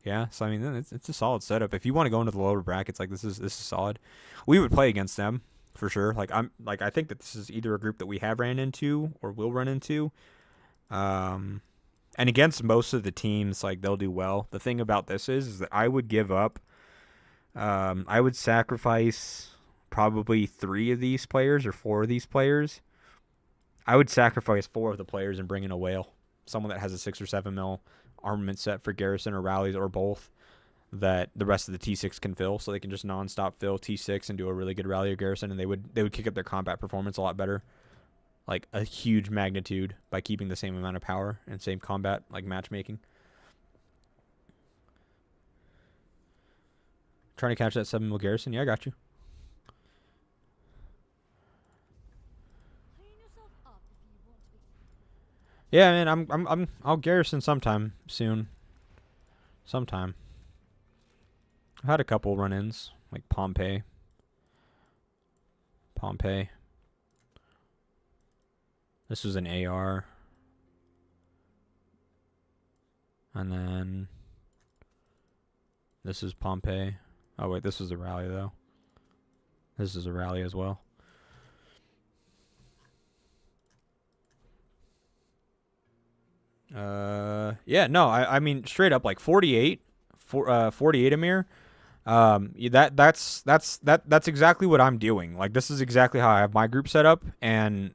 Yeah, so I mean, it's a solid setup. If you want to go into the lower brackets, like this is solid. We would play against them for sure. I think that this is either a group that we have ran into or will run into. And against most of the teams, like they'll do well. The thing about this is that I would give up. I would sacrifice probably 3 of these players or 4 of these players. I would sacrifice 4 of the players and bring in a whale, someone that has a 6 or 7 mil armament set for Garrison or rallies or both, that the rest of the T6 can fill, so they can just nonstop fill T6 and do a really good rally or Garrison, and they would kick up their combat performance a lot better, like a huge magnitude, by keeping the same amount of power and same combat like matchmaking. Trying to catch that 7 mil Garrison? Yeah, I got you. Clean yourself up if you want to be. Yeah, man, I'll Garrison sometime soon. Sometime. I've had a couple run-ins, like Pompeii. This was an AR. And then this is Pompeii. Oh wait, this was a rally though. This is a rally as well. Yeah, no, I mean straight up like 48 Amir. That's exactly what I'm doing. Like this is exactly how I have my group set up, and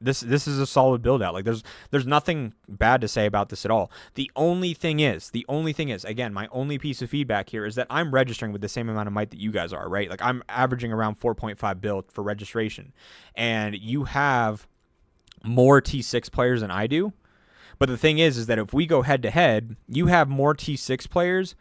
this is a solid build out. Like there's nothing bad to say about this at all. The only thing is, again, my only piece of feedback here is that I'm registering with the same amount of might that you guys are, right? Like I'm averaging around 4.5 build for registration, and you have more T6 players than I do. But the thing is that if we go head to head, you have more T6 players,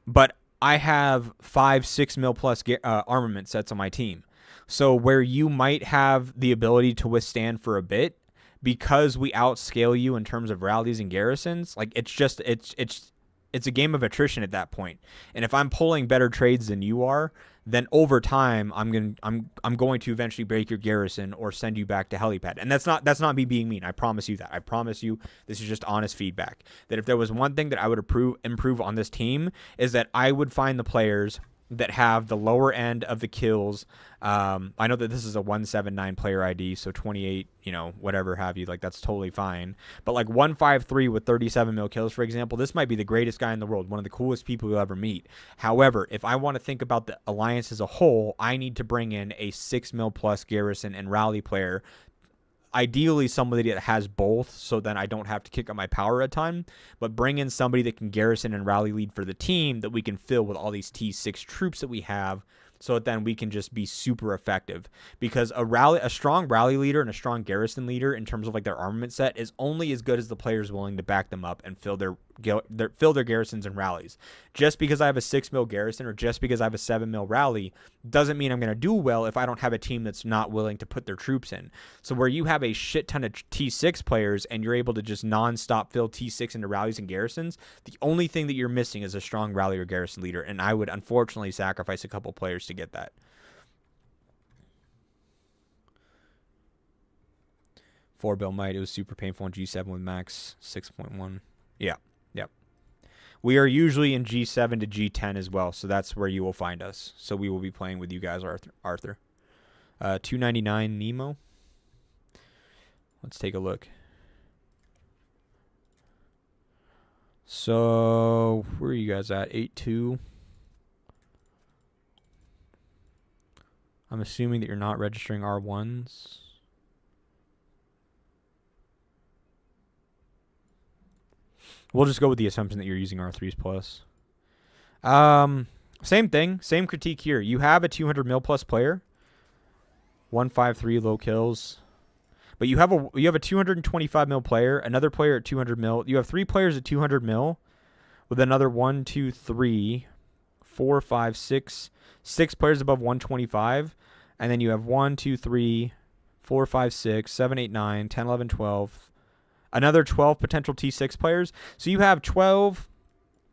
but I have 5-6 mil plus armament sets on my team. So where you might have the ability to withstand for a bit, because we outscale you in terms of rallies and garrisons, like it's a game of attrition at that point. And if I'm pulling better trades than you are, then over time I'm going to eventually break your garrison or send you back to helipad. And that's not me being mean. I promise you that. I promise you this is just honest feedback. That if there was one thing that I would improve on this team, is that I would find the players that have the lower end of the kills. I know that this is a 179 player ID, so 28, whatever have you, like that's totally fine. But like 153 with 37 mil kills, for example, this might be the greatest guy in the world, one of the coolest people you'll ever meet. However, if I want to think about the alliance as a whole, I need to bring in a 6 mil plus garrison and rally player. Ideally, somebody that has both, so then I don't have to kick up my power a ton, but bring in somebody that can garrison and rally lead for the team that we can fill with all these T6 troops that we have, so that then we can just be super effective. Because a strong rally leader and a strong garrison leader in terms of like their armament set is only as good as the players willing to back them up and fill their garrisons and rallies. Just because I have a 6 mil garrison or just because I have a 7 mil rally doesn't mean I'm going to do well if I don't have a team that's not willing to put their troops in. So where you have a shit ton of T6 players and you're able to just non-stop fill T6 into rallies and garrisons, the only thing that you're missing is a strong rally or garrison leader, and I would unfortunately sacrifice a couple players to get that. Four bill might, it was super painful in G7 with max 6.1. Yeah. We are usually in G7 to G10 as well, so that's where you will find us. So we will be playing with you guys, Arthur. 299 Nemo. Let's take a look. So where are you guys at? 8-2. I'm assuming that you're not registering R1s. We'll just go with the assumption that you're using R3s plus. Same thing. Same critique here. You have a 200 mil plus player. 153 low kills. But you have a 225 mil player, another player at 200 mil. You have 3 players at 200 mil with another 1, 2, 3, 4, 5, 6, 6 players above 125. And then you have 1, 2, 3, 4, 5, 6, 7, 8, 9, 10, 11, 12. Another 12 potential T6 players. So you have 12.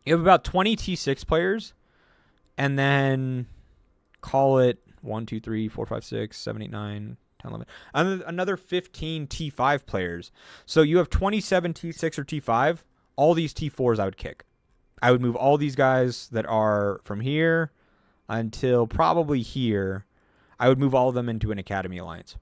You have about 20 T6 players. And then call it 1, 2, 3, 4, 5, 6, 7, 8, 9, 10, 11. Another 15 T5 players. So you have 27 T6 or T5. All these T4s I would kick. I would move all these guys that are from here until probably here. I would move all of them into an Academy Alliance.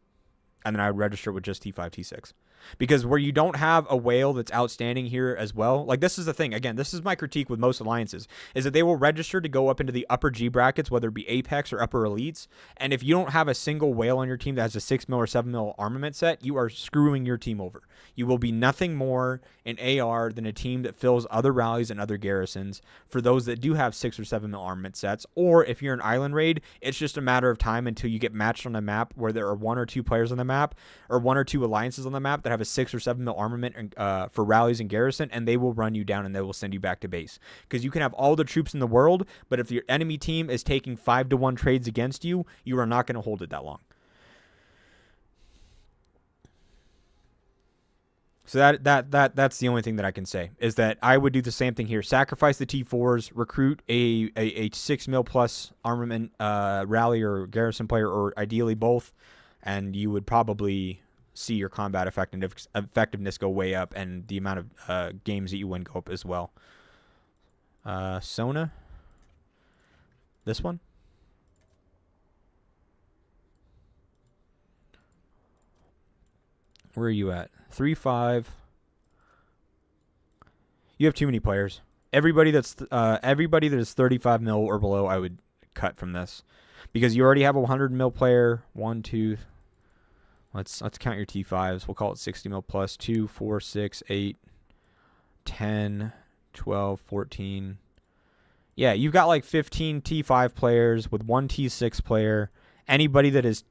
And then I would register with just T5, T6. Because where you don't have a whale that's outstanding here as well, like this is the thing, again, this is my critique with most alliances, is that they will register to go up into the upper G brackets, whether it be Apex or upper elites, and if you don't have a single whale on your team that has a 6 mil or 7 mil armament set, you are screwing your team over. You will be nothing more in AR than a team that fills other rallies and other garrisons for those that do have 6 or 7 mil armament sets, or if you're an island raid, it's just a matter of time until you get matched on a map where there are 1 or 2 players on the map, or 1 or 2 alliances on the map that have a 6 or 7 mil armament for rallies and garrison, and they will run you down and they will send you back to base. Because you can have all the troops in the world, but if your enemy team is taking 5-to-1 trades against you, you are not going to hold it that long. So that's the only thing that I can say, is that I would do the same thing here. Sacrifice the T4s, recruit a 6 mil plus armament rally or garrison player, or ideally both, and you would probably see your combat effectiveness go way up, and the amount of games that you win go up as well. Sona. This one. Where are you at? 3-5. You have too many players. Everybody that is 35 mil or below, I would cut from this, because you already have a 100 mil player. 1, 2. Let's count your T5s. We'll call it 60 mil plus. 2, 4, 6, 8, 10, 12, 14. Yeah, you've got like 15 T5 players with 1 T6 player. Anybody that is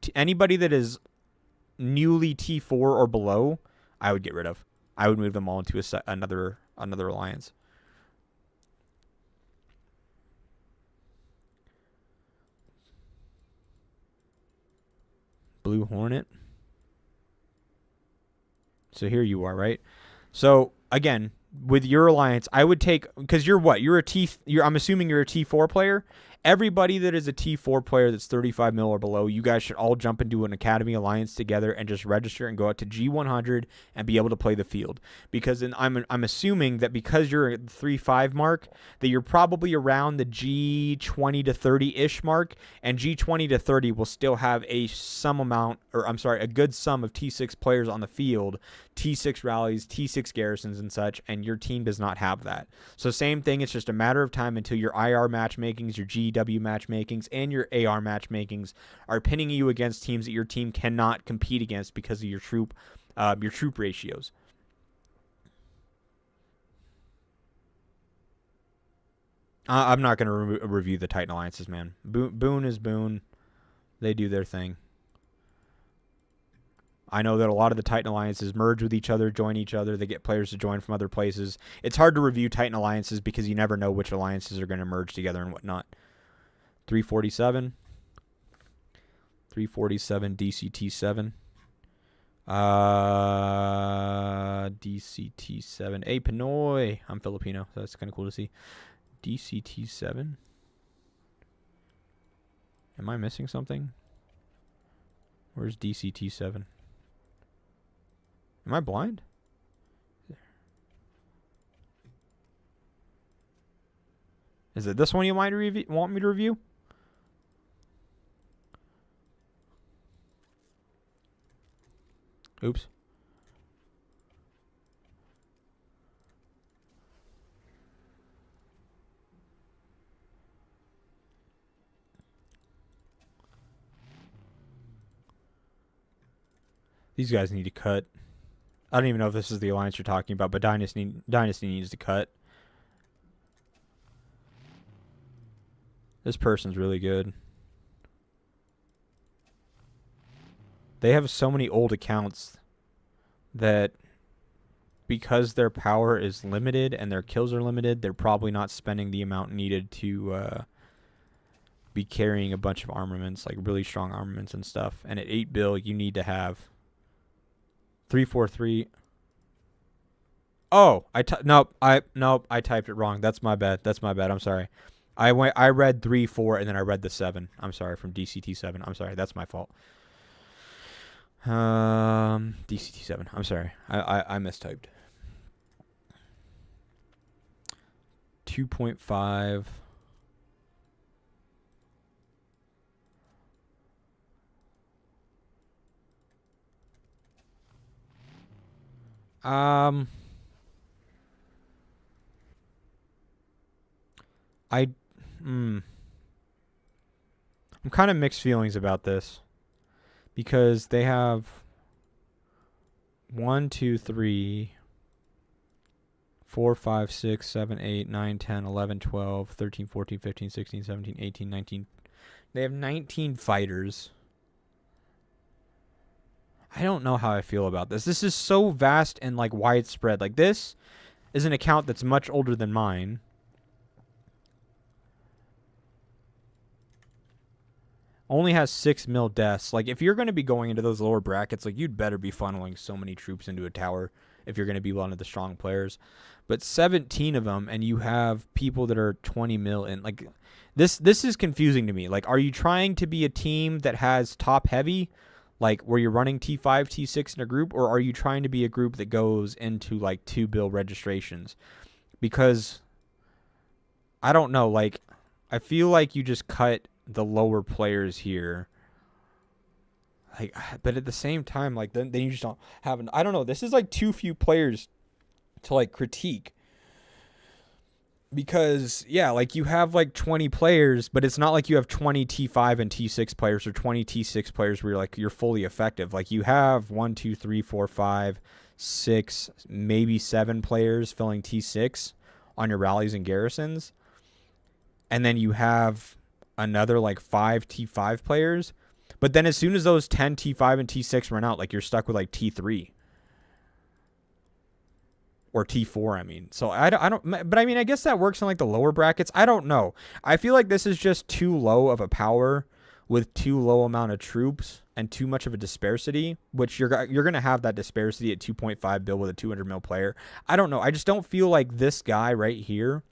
newly T4 or below, I would get rid of. I would move them all into another alliance. Blue Hornet. So here you are, right? So again, with your alliance, I would take, because you're what? I'm assuming you're a T4 player. Everybody that is a T4 player that's 35 mil or below, you guys should all jump into an Academy Alliance together and just register and go out to G100 and be able to play the field. Because I'm assuming that because you're at the 3-5 mark, that you're probably around the G20 to 30-ish mark, and G20 to 30 will still have a good sum of T6 players on the field, T6 rallies, T6 garrisons and such, and your team does not have that. So same thing, it's just a matter of time until your IR matchmakings, your GW matchmakings, and your AR matchmakings are pinning you against teams that your team cannot compete against because of your troop ratios. I'm not going to review the Titan Alliances, man. Boon is Boon. They do their thing. I know that a lot of the Titan Alliances merge with each other, join each other. They get players to join from other places. It's hard to review Titan Alliances because you never know which alliances are going to merge together and whatnot. 347. 347 DCT7. DCT7. Hey, Pinoy. I'm Filipino, so that's kind of cool to see. DCT7. Am I missing something? Where's DCT7? Am I blind? Is it this one you want me to review? Oops. These guys need to cut. I don't even know if this is the alliance you're talking about, but Dynasty needs to cut. This person's really good. They have so many old accounts that because their power is limited and their kills are limited, they're probably not spending the amount needed to be carrying a bunch of armaments, like really strong armaments and stuff. And at 8 bill, you need to have 343. Oh, I typed it wrong. That's my bad. I'm sorry. I read 3-4 and then I read the 7. I'm sorry, from DCT7. I'm sorry. That's my fault. DCT7. I'm sorry. I mistyped. 2.5. I'm kind of mixed feelings about this because they have 1, 2, 3, 4, 5, 6, 7, 8, 9, 10, 11, 12, 13, 14, 15, 16, 17, 18, 19. They have 19 fighters. I don't know how I feel about this. This is so vast and like widespread. Like this is an account that's much older than mine. Only has 6 mil deaths. Like, if you're going to be going into those lower brackets, like, you'd better be funneling so many troops into a tower if you're going to be one of the strong players. But 17 of them, and you have people that are 20 mil in. Like, this is confusing to me. Like, are you trying to be a team that has top heavy, like, where you're running T5, T6 in a group, or are you trying to be a group that goes into, like, 2 bill registrations? Because, I don't know, like, I feel like you just cut the lower players here, like, but at the same time, like, then you just don't have I don't know, this is like too few players to like critique, because yeah, like you have like 20 players, but it's not like you have 20 T5 and T6 players or 20 T6 players where you're fully effective. Like you have 1, 2, 3, 4, 5, 6, maybe 7 players filling T6 on your rallies and garrisons, and then you have another like 5 T5 players. But then as soon as those 10 T5 and T6 run out, like you're stuck with like T3 or T4, I mean. So I don't, but I mean, I guess that works in like the lower brackets. I don't know. I feel like this is just too low of a power with too low amount of troops and too much of a disparity, which you're going to have that disparity at 2.5 bill with a 200 mil player. I don't know. I just don't feel like this guy right here,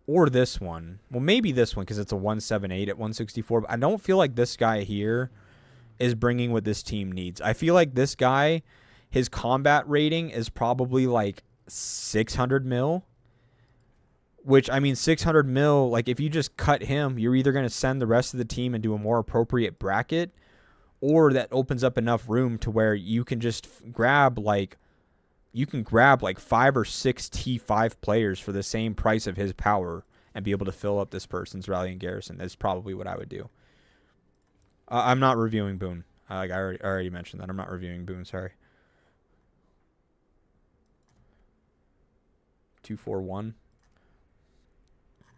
or this one. Well, maybe this one because it's a 178 at 164. But I don't feel like this guy here is bringing what this team needs. I feel like this guy, his combat rating is probably like 600 mil. Which, I mean, 600 mil, like if you just cut him, you're either going to send the rest of the team into a more appropriate bracket, or that opens up enough room to where you can just grab like 5 or 6 T5 players for the same price of his power and be able to fill up this person's rally and garrison. That's probably what I would do. I'm not reviewing Boone. Like I already mentioned that. I'm not reviewing Boone, sorry. 241.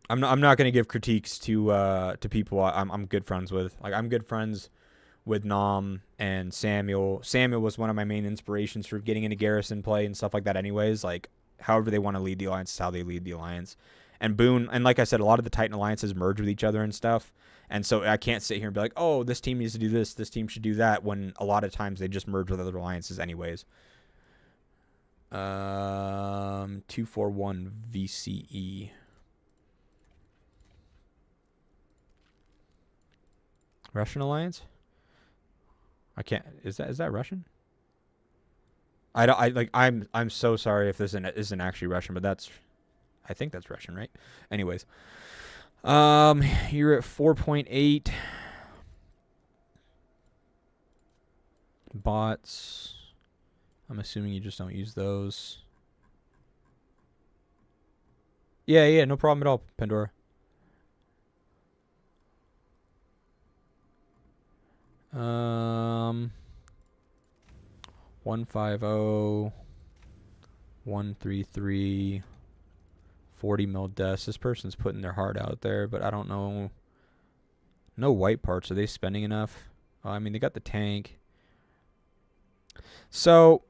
I'm not going to give critiques to people I'm good friends with. Like I'm good friends with Nam and Samuel. Samuel was one of my main inspirations for getting into garrison play and stuff like that anyways. Like, however they want to lead the alliance is how they lead the alliance. And Boone, and like I said, a lot of the Titan alliances merge with each other and stuff. And so I can't sit here and be like, oh, this team needs to do this team should do that, when a lot of times they just merge with other alliances anyways. 241 VCE. Russian alliance? I can't. Is that Russian? I'm so sorry if this isn't actually Russian, but I think that's Russian, right? Anyways, you're at 4.8 bots. I'm assuming you just don't use those. Yeah, no problem at all, Pandora. 150, 133, 40 mil deaths. This person's putting their heart out there, but I don't know. No white parts. Are they spending enough? I mean, they got the tank. So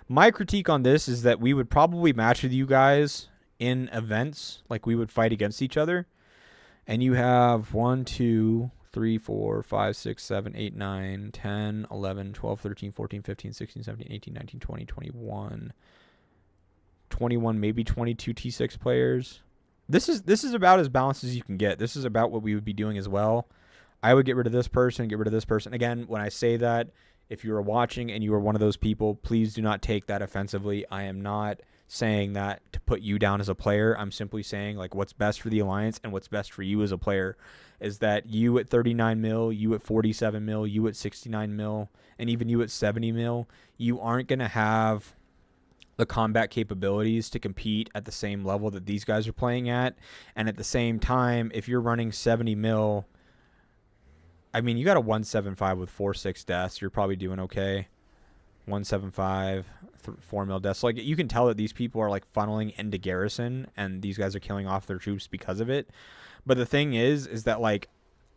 my critique on this is that we would probably match with you guys in events. Like, we would fight against each other. And you have 1, 2, 3, 4, 5, 6, 7, 8, 9, 10, 11, 12, 13, 14, 15, 16, 17, 18, 19, 20, 21, 21, maybe 22 T6 players. This is about as balanced as you can get. This is about what we would be doing as well. I would get rid of this person, get rid of this person. Again, when I say that, if you are watching and you are one of those people, please do not take that offensively. I am not saying that to put you down as a player. I'm simply saying, like, what's best for the Alliance and what's best for you as a player is that you at 39 mil, you at 47 mil, you at 69 mil, and even you at 70 mil, you aren't going to have the combat capabilities to compete at the same level that these guys are playing at. And at the same time, if you're running 70 mil, I mean, you got a 175 with 4-6 deaths. You're probably doing okay. 175, 4 mil deaths. Like, you can tell that these people are like funneling into Garrison, and these guys are killing off their troops because of it. But the thing is that, like,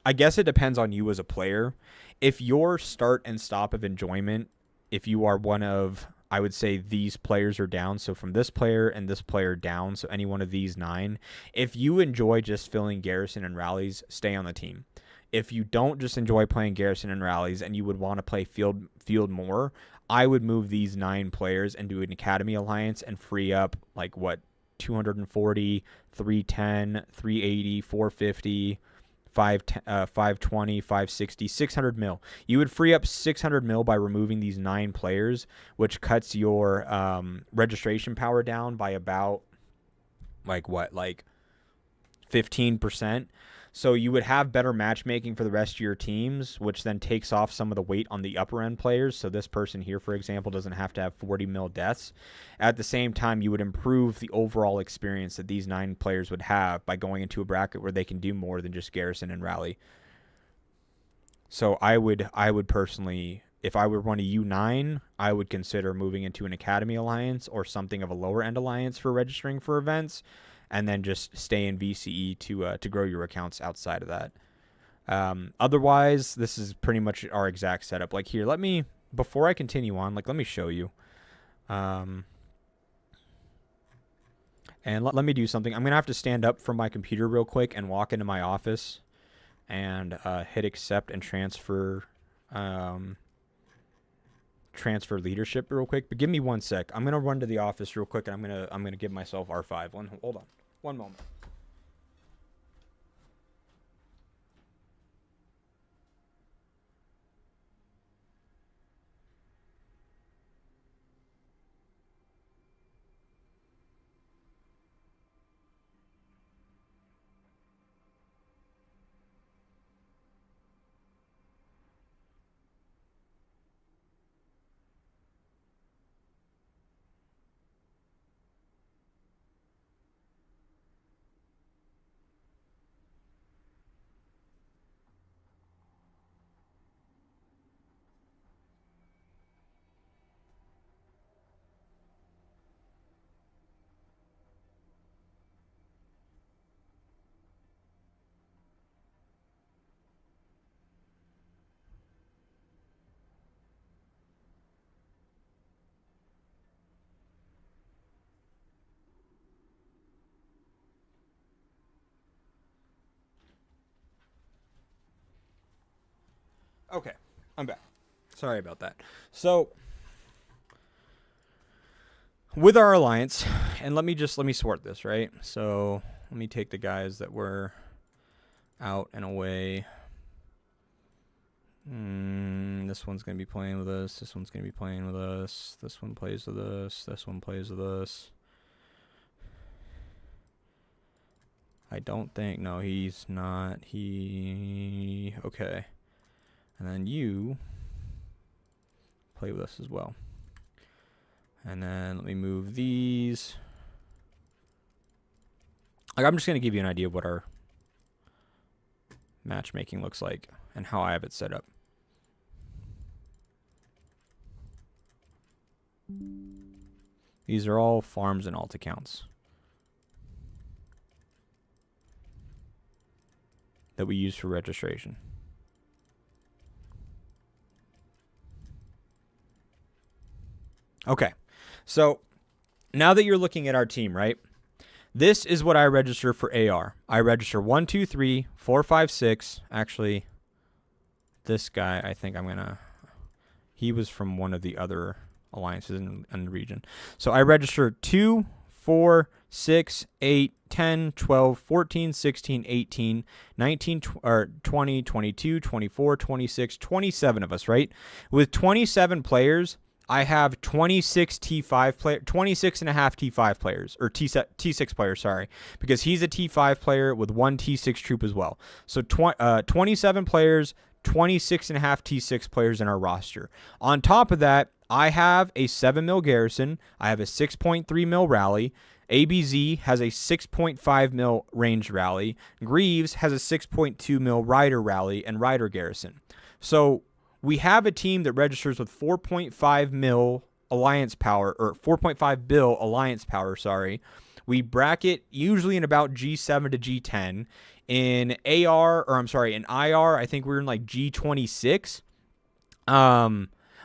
I guess it depends on you as a player. If your start and stop of enjoyment, if you are one of, I would say, these players are down. So from this player and this player down, so any one of these 9, if you enjoy just filling Garrison and rallies, stay on the team. If you don't just enjoy playing Garrison and rallies and you would want to play field more, I would move these 9 players and do an Academy Alliance and free up, like, what, 240, 310, 380, 450, 520, 560, 600 mil. You would free up 600 mil by removing these 9 players, which cuts your registration power down by about, like, what, like 15%. So you would have better matchmaking for the rest of your teams, which then takes off some of the weight on the upper end players. So this person here, for example, doesn't have to have 40 mil deaths. At the same time, you would improve the overall experience that these 9 players would have by going into a bracket where they can do more than just Garrison and rally. So I would personally, if I were one of you 9, I would consider moving into an Academy Alliance or something of a lower end alliance for registering for events, and then just stay in VCE to grow your accounts outside of that. Otherwise, this is pretty much our exact setup. Like, here, before I continue on, like, let me show you. And let me do something. I'm going to have to stand up from my computer real quick and walk into my office and hit accept and transfer leadership real quick. But give me 1 sec. I'm going to run to the office real quick, and I'm going to give myself R5. Hold on. 1 moment. Okay, I'm back. Sorry about that. So, with our alliance, and let me sort this, right? So, let me take the guys that were out and away. This one's going to be playing with us. This one's going to be playing with us. This one plays with us. This one plays with us. I don't think, no, he's not. Okay. And then you play with us as well. And then let me move these. Like, I'm just going to give you an idea of what our matchmaking looks like and how I have it set up. These are all farms and alt accounts. that we use for registration. Okay, so now that you're looking at our team, right? This is what I register for AR. I register 1, 2, 3, 4, 5, 6. Actually, this guy, I think I'm gonna. He was from one of the other alliances in the region. So I register 2, 4, 6, 8, 10, 12, 14, 16, 18, 19, 20, 22, 24, 26, 27 of us, right? With 27 players, I have 26 T5 player, 26 and a half T5 players, or T6 players, sorry, because he's a T5 player with one T6 troop as well. So 27 players, 26 and a half T6 players in our roster. On top of that, I have a 7 mil Garrison. I have a 6.3 mil rally. ABZ has a 6.5 mil range rally. Greaves has a 6.2 mil rider rally and rider Garrison. So we have a team that registers with 4.5 mil alliance power, or 4.5 bill alliance power, sorry. We bracket usually in about G7 to G10. In in IR, I think we're in like G26.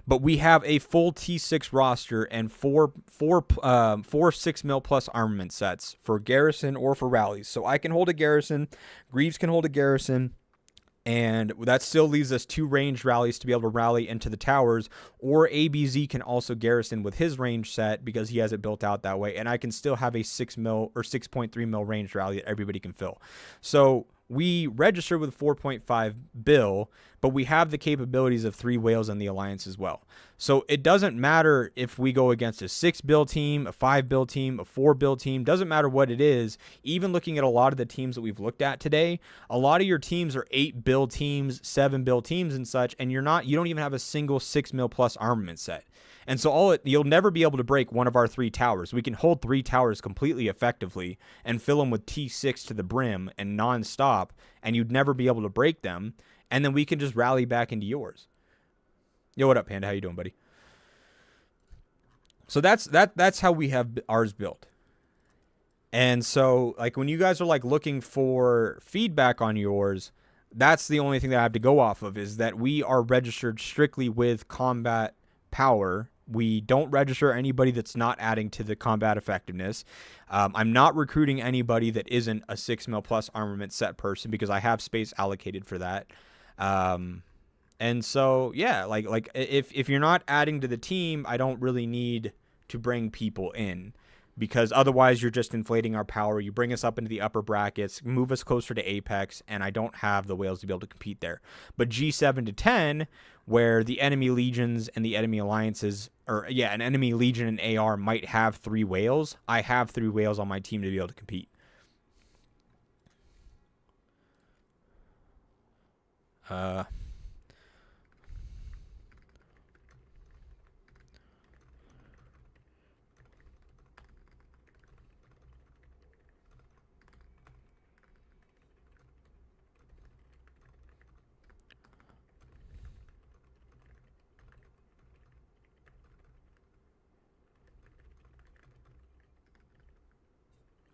But we have a full T6 roster and four 6 mil plus armament sets for Garrison or for rallies. So I can hold a Garrison, Greaves can hold a Garrison, and that still leaves us 2 ranged rallies to be able to rally into the towers, or ABZ can also Garrison with his range set because he has it built out that way, and I can still have a 6 mil or 6.3 mil range rally that everybody can fill. So we register with 4.5 bill, but we have the capabilities of 3 whales in the alliance as well. So it doesn't matter if we go against a 6 bill team, a 5 bill team, a 4 bill team, doesn't matter what it is. Even looking at a lot of the teams that we've looked at today, a lot of your teams are 8 bill teams, 7 bill teams and such, and you don't even have a single 6 mil plus armament set. And so you'll never be able to break one of our 3 towers. We can hold 3 towers completely effectively and fill them with T6 to the brim and nonstop, and you'd never be able to break them. And then we can just rally back into yours. Yo, what up, Panda? How you doing, buddy? So that's how we have ours built. And so, like, when you guys are like looking for feedback on yours, that's the only thing that I have to go off of, is that we are registered strictly with combat power. We don't register anybody that's not adding to the combat effectiveness. I'm not recruiting anybody that isn't a 6 mil plus armament set person because I have space allocated for that. And so, yeah, like if you're not adding to the team, I don't really need to bring people in, because otherwise you're just inflating our power. You bring us up into the upper brackets, move us closer to Apex, and I don't have the whales to be able to compete there. But G7 to 10, where the enemy legions and the enemy alliances, an enemy legion and AR might have 3 whales, I have 3 whales on my team to be able to compete.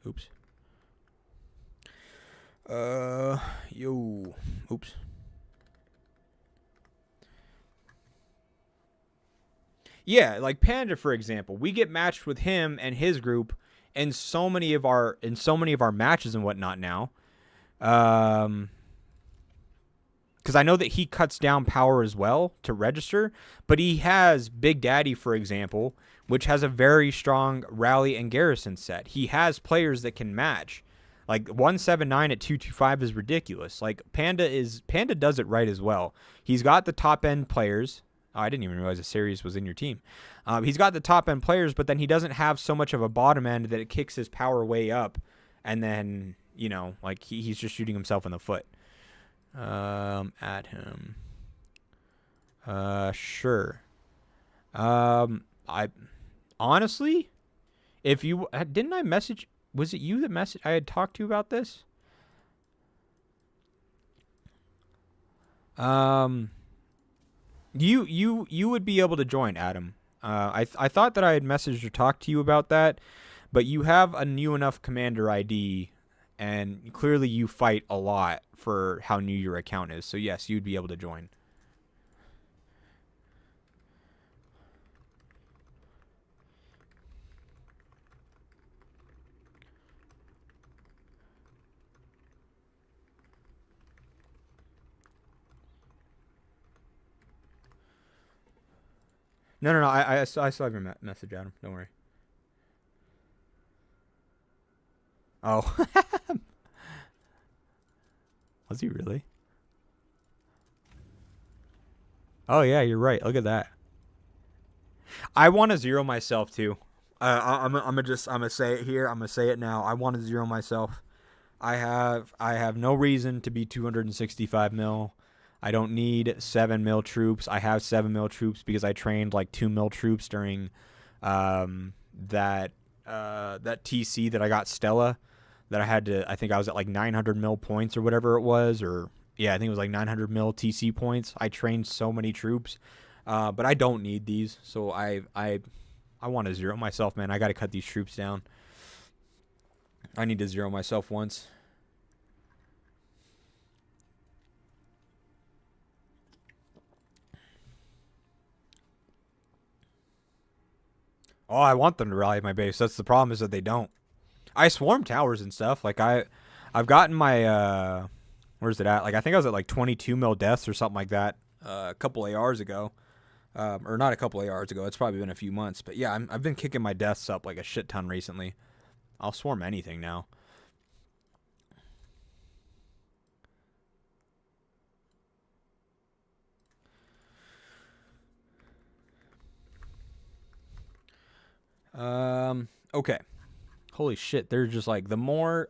Oops. Oops. Yeah, like Panda, for example, we get matched with him and his group in so many of our matches and whatnot now. Because I know that he cuts down power as well to register, but he has Big Daddy, for example, which has a very strong rally and Garrison set. He has players that can match. Like 179 at 225 is ridiculous. Like Panda does it right as well. He's got the top end players. Oh, I didn't even realize a series was in your team. He's got the top end players, but then he doesn't have so much of a bottom end that it kicks his power way up, and then like he's just shooting himself in the foot. At him. Sure. I honestly, if you didn't I message, was it you that messaged? I had talked to you about this. You would be able to join, Adam. I thought that I had messaged or talked to you about that, but you have a new enough commander ID and clearly you fight a lot for how new your account is. So yes, you'd be able to join. No. I still have your message, Adam. Don't worry. Oh. Was he really? Oh, yeah, you're right. Look at that. I want to zero myself, too. I'm gonna say it here. I'm gonna say it now. I want to zero myself. I have no reason to be 265 mil. I don't need 7 mil troops. I have 7 mil troops because I trained like 2 mil troops during that TC that I got Stella, that I had to, I think I was at like 900 mil points or whatever it was, or yeah, I think it was like 900 mil TC points. I trained so many troops, but I don't need these, so I want to zero myself, man. I got to cut these troops down. I need to zero myself once. Oh, I want them to rally my base. That's the problem, is that they don't. I swarm towers and stuff. Like I've gotten my where's it at? Like I think I was at like 22 mil deaths or something like that a couple ARs ago. Or not a couple ARs ago. It's probably been a few months. But yeah, I've been kicking my deaths up like a shit ton recently. I'll swarm anything now. Okay. Holy shit, they're just like, the more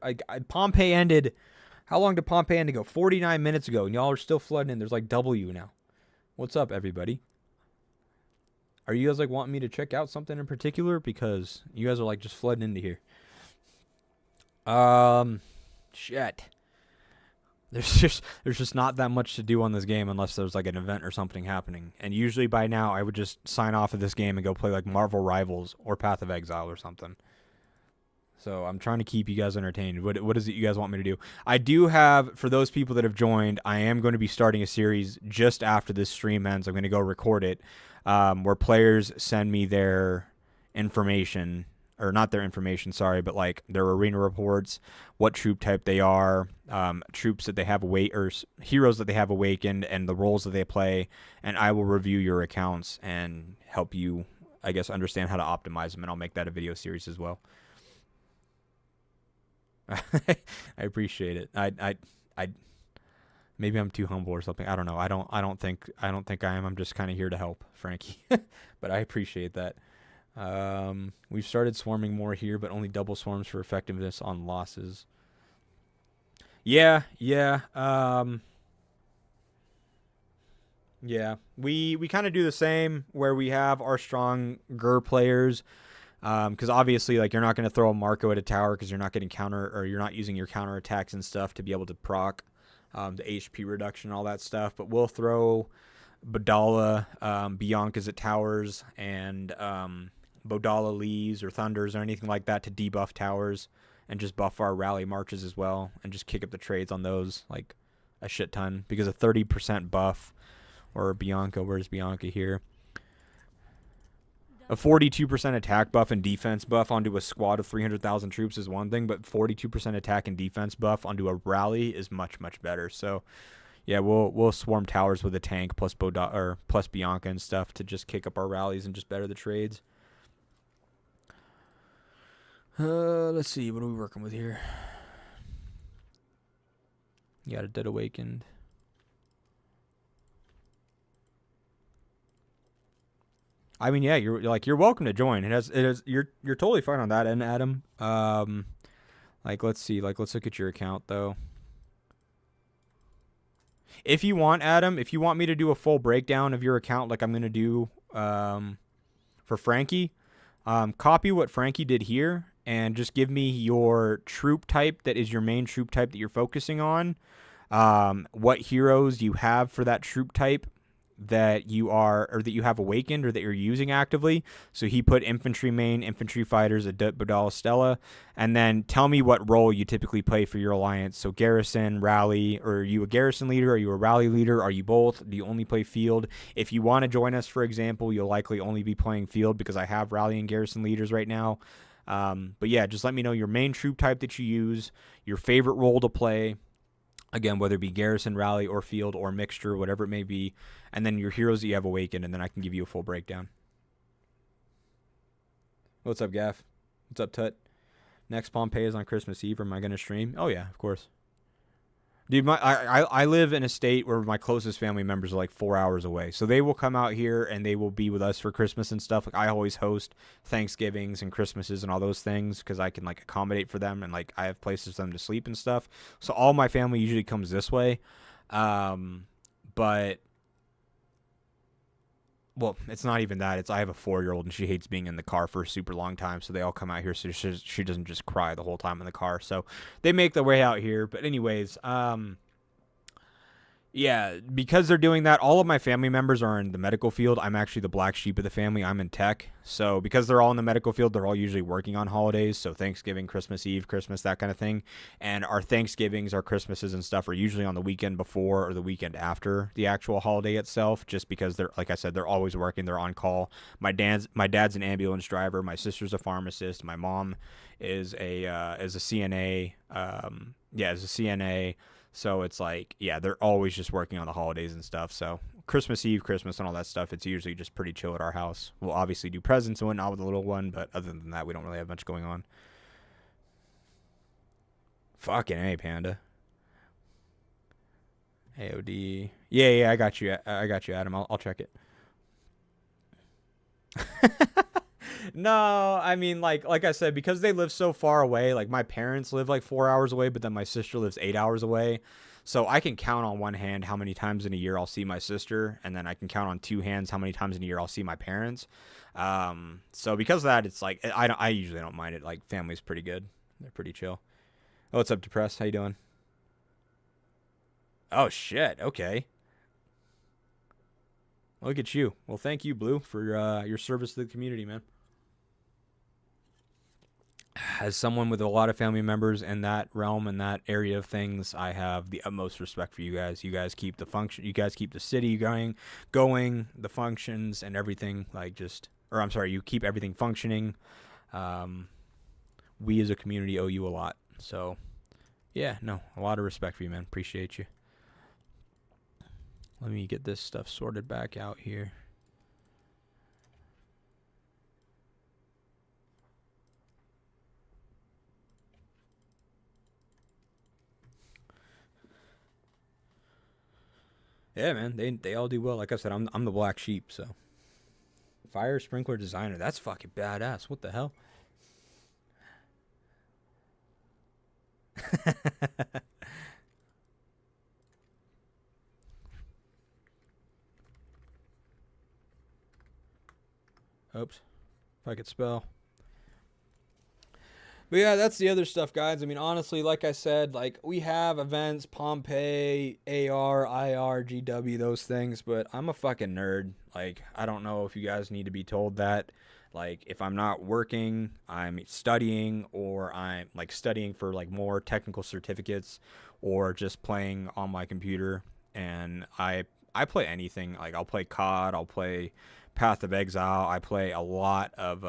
Pompeii ended. How long did Pompeii end ago? 49 minutes ago, and y'all are still flooding in. There's like W now. What's up, everybody? Are you guys like wanting me to check out something in particular? Because you guys are like just flooding into here. Shit. There's just not that much to do on this game unless there's like an event or something happening. And usually by now I would just sign off of this game and go play like Marvel Rivals or Path of Exile or something. So I'm trying to keep you guys entertained. What is it you guys want me to do? I do have, for those people that have joined, I am going to be starting a series just after this stream ends. I'm going to go record it, where players send me their information, or not their information, sorry, but like their arena reports, what troop type they are, troops that they have heroes that they have awakened, and the roles that they play, and I will review your accounts and help you, I guess, understand how to optimize them, and I'll make that a video series as well. I appreciate it. I maybe I'm too humble or something. I don't know. I don't think I am. I'm just kind of here to help, Frankie. But I appreciate that. We've started swarming more here, but only double swarms for effectiveness on losses. Yeah. Yeah. We kind of do the same, where we have our stronger players. Because obviously, like, you're not going to throw a Marco at a tower because you're not getting you're not using your counter attacks and stuff to be able to proc the HP reduction and all that stuff. But we'll throw Badala, Biancas at towers, and Bodala Lees or Thunders or anything like that to debuff towers and just buff our rally marches as well, and just kick up the trades on those like a shit ton, because a 30% buff, or Bianca, where's Bianca here? A 42% attack buff and defense buff onto a squad of 300,000 troops is one thing, but 42% attack and defense buff onto a rally is much, much better. So, yeah, we'll swarm towers with a tank plus plus Bianca and stuff to just kick up our rallies and just better the trades. Let's see, what are we working with here? You got a Dead Awakened. I mean, yeah, you're welcome to join. You're totally fine on that end, Adam. Let's look at your account though. If you want, Adam, if you want me to do a full breakdown of your account like I'm gonna do for Frankie, copy what Frankie did here and just give me your troop type that is your main troop type that you're focusing on. What heroes you have for that troop type. that you are, or that you have awakened, or that you're using actively. So he put infantry main, infantry fighters, a Bodala Stella, and then tell me what role you typically play for your alliance. So Garrison, rally, or are you a Garrison leader? Are you a rally leader? Are you both? Do you only play field? If you want to join us, for example, you'll likely only be playing field because I have rally and Garrison leaders right now. But yeah, just let me know your main troop type that you use, your favorite role to play. Again, whether it be Garrison, rally, or field, or mixture, whatever it may be. And then your heroes that you have awakened, and then I can give you a full breakdown. What's up, Gaff? What's up, Tut? Next Pompeii is on Christmas Eve. Am I going to stream? Oh, yeah, of course. Dude, I live in a state where my closest family members are like 4 hours away. So they will come out here and they will be with us for Christmas and stuff. Like I always host Thanksgivings and Christmases and all those things because I can like accommodate for them and like I have places for them to sleep and stuff. So all my family usually comes this way. But well, it's not even that. It's I have a 4-year-old and she hates being in the car for a super long time. So they all come out here so she doesn't just cry the whole time in the car. So they make their way out here. But anyways, yeah, because they're doing that, all of my family members are in the medical field. I'm actually the black sheep of the family. I'm in tech. So because they're all in the medical field, they're all usually working on holidays. So Thanksgiving, Christmas Eve, Christmas, that kind of thing. And our Thanksgivings, our Christmases and stuff are usually on the weekend before or the weekend after the actual holiday itself, just because they're, like I said, they're always working. They're on call. My dad's an ambulance driver. My sister's a pharmacist. My mom is a CNA. Is a CNA. So it's like, yeah, they're always just working on the holidays and stuff. So Christmas Eve, Christmas, and all that stuff, it's usually just pretty chill at our house. We'll obviously do presents and whatnot with the little one, but other than that, we don't really have much going on. Fucking A, Panda. AOD. Yeah, I got you. I got you, Adam. I'll check it. No, I mean, like I said, because they live so far away, like my parents live like 4 hours away, but then my sister lives 8 hours away. So I can count on one hand how many times in a year I'll see my sister, and then I can count on two hands how many times in a year I'll see my parents. So because of that, it's like, I usually don't mind it. Like family's pretty good. They're pretty chill. Oh, what's up, Depressed? How you doing? Oh, shit. Okay. Look at you. Well, thank you, Blue, for your service to the community, man. As someone with a lot of family members in that realm and that area of things, I have the utmost respect for you guys. You guys keep the function. You guys keep the city going, the functions and everything. You keep everything functioning. We as a community owe you a lot. So, yeah, no, a lot of respect for you, man. Appreciate you. Let me get this stuff sorted back out here. Yeah, man, they all do well. Like I said, I'm the black sheep, so. Fire sprinkler designer, that's fucking badass. What the hell? Oops. If I could spell. But yeah, that's the other stuff, guys. I mean, honestly, like I said, like we have events, Pompeii, AR, IR, GW, those things, but I'm a fucking nerd. Like, I don't know if you guys need to be told that. Like, if I'm not working, I'm studying, or I'm like studying for like more technical certificates, or just playing on my computer. And I play anything. Like, I'll play COD, I'll play Path of Exile, I play a lot of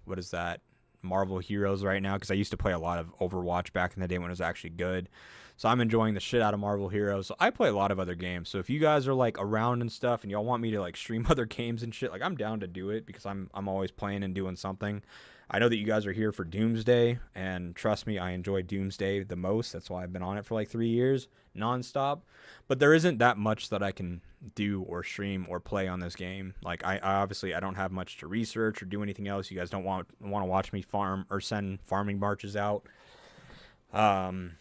what is that? Marvel Heroes right now, because I used to play a lot of Overwatch back in the day when it was actually good. So I'm enjoying the shit out of Marvel Heroes. So I play a lot of other games. So if you guys are like around and stuff and y'all want me to like stream other games and shit, like I'm down to do it, because I'm always playing and doing something. I know that you guys are here for Doomsday, and trust me, I enjoy Doomsday the most. That's why I've been on it for like 3 years nonstop. But there isn't that much that I can do or stream or play on this game. Like I obviously I don't have much to research or do anything else. You guys don't want to watch me farm or send farming marches out. And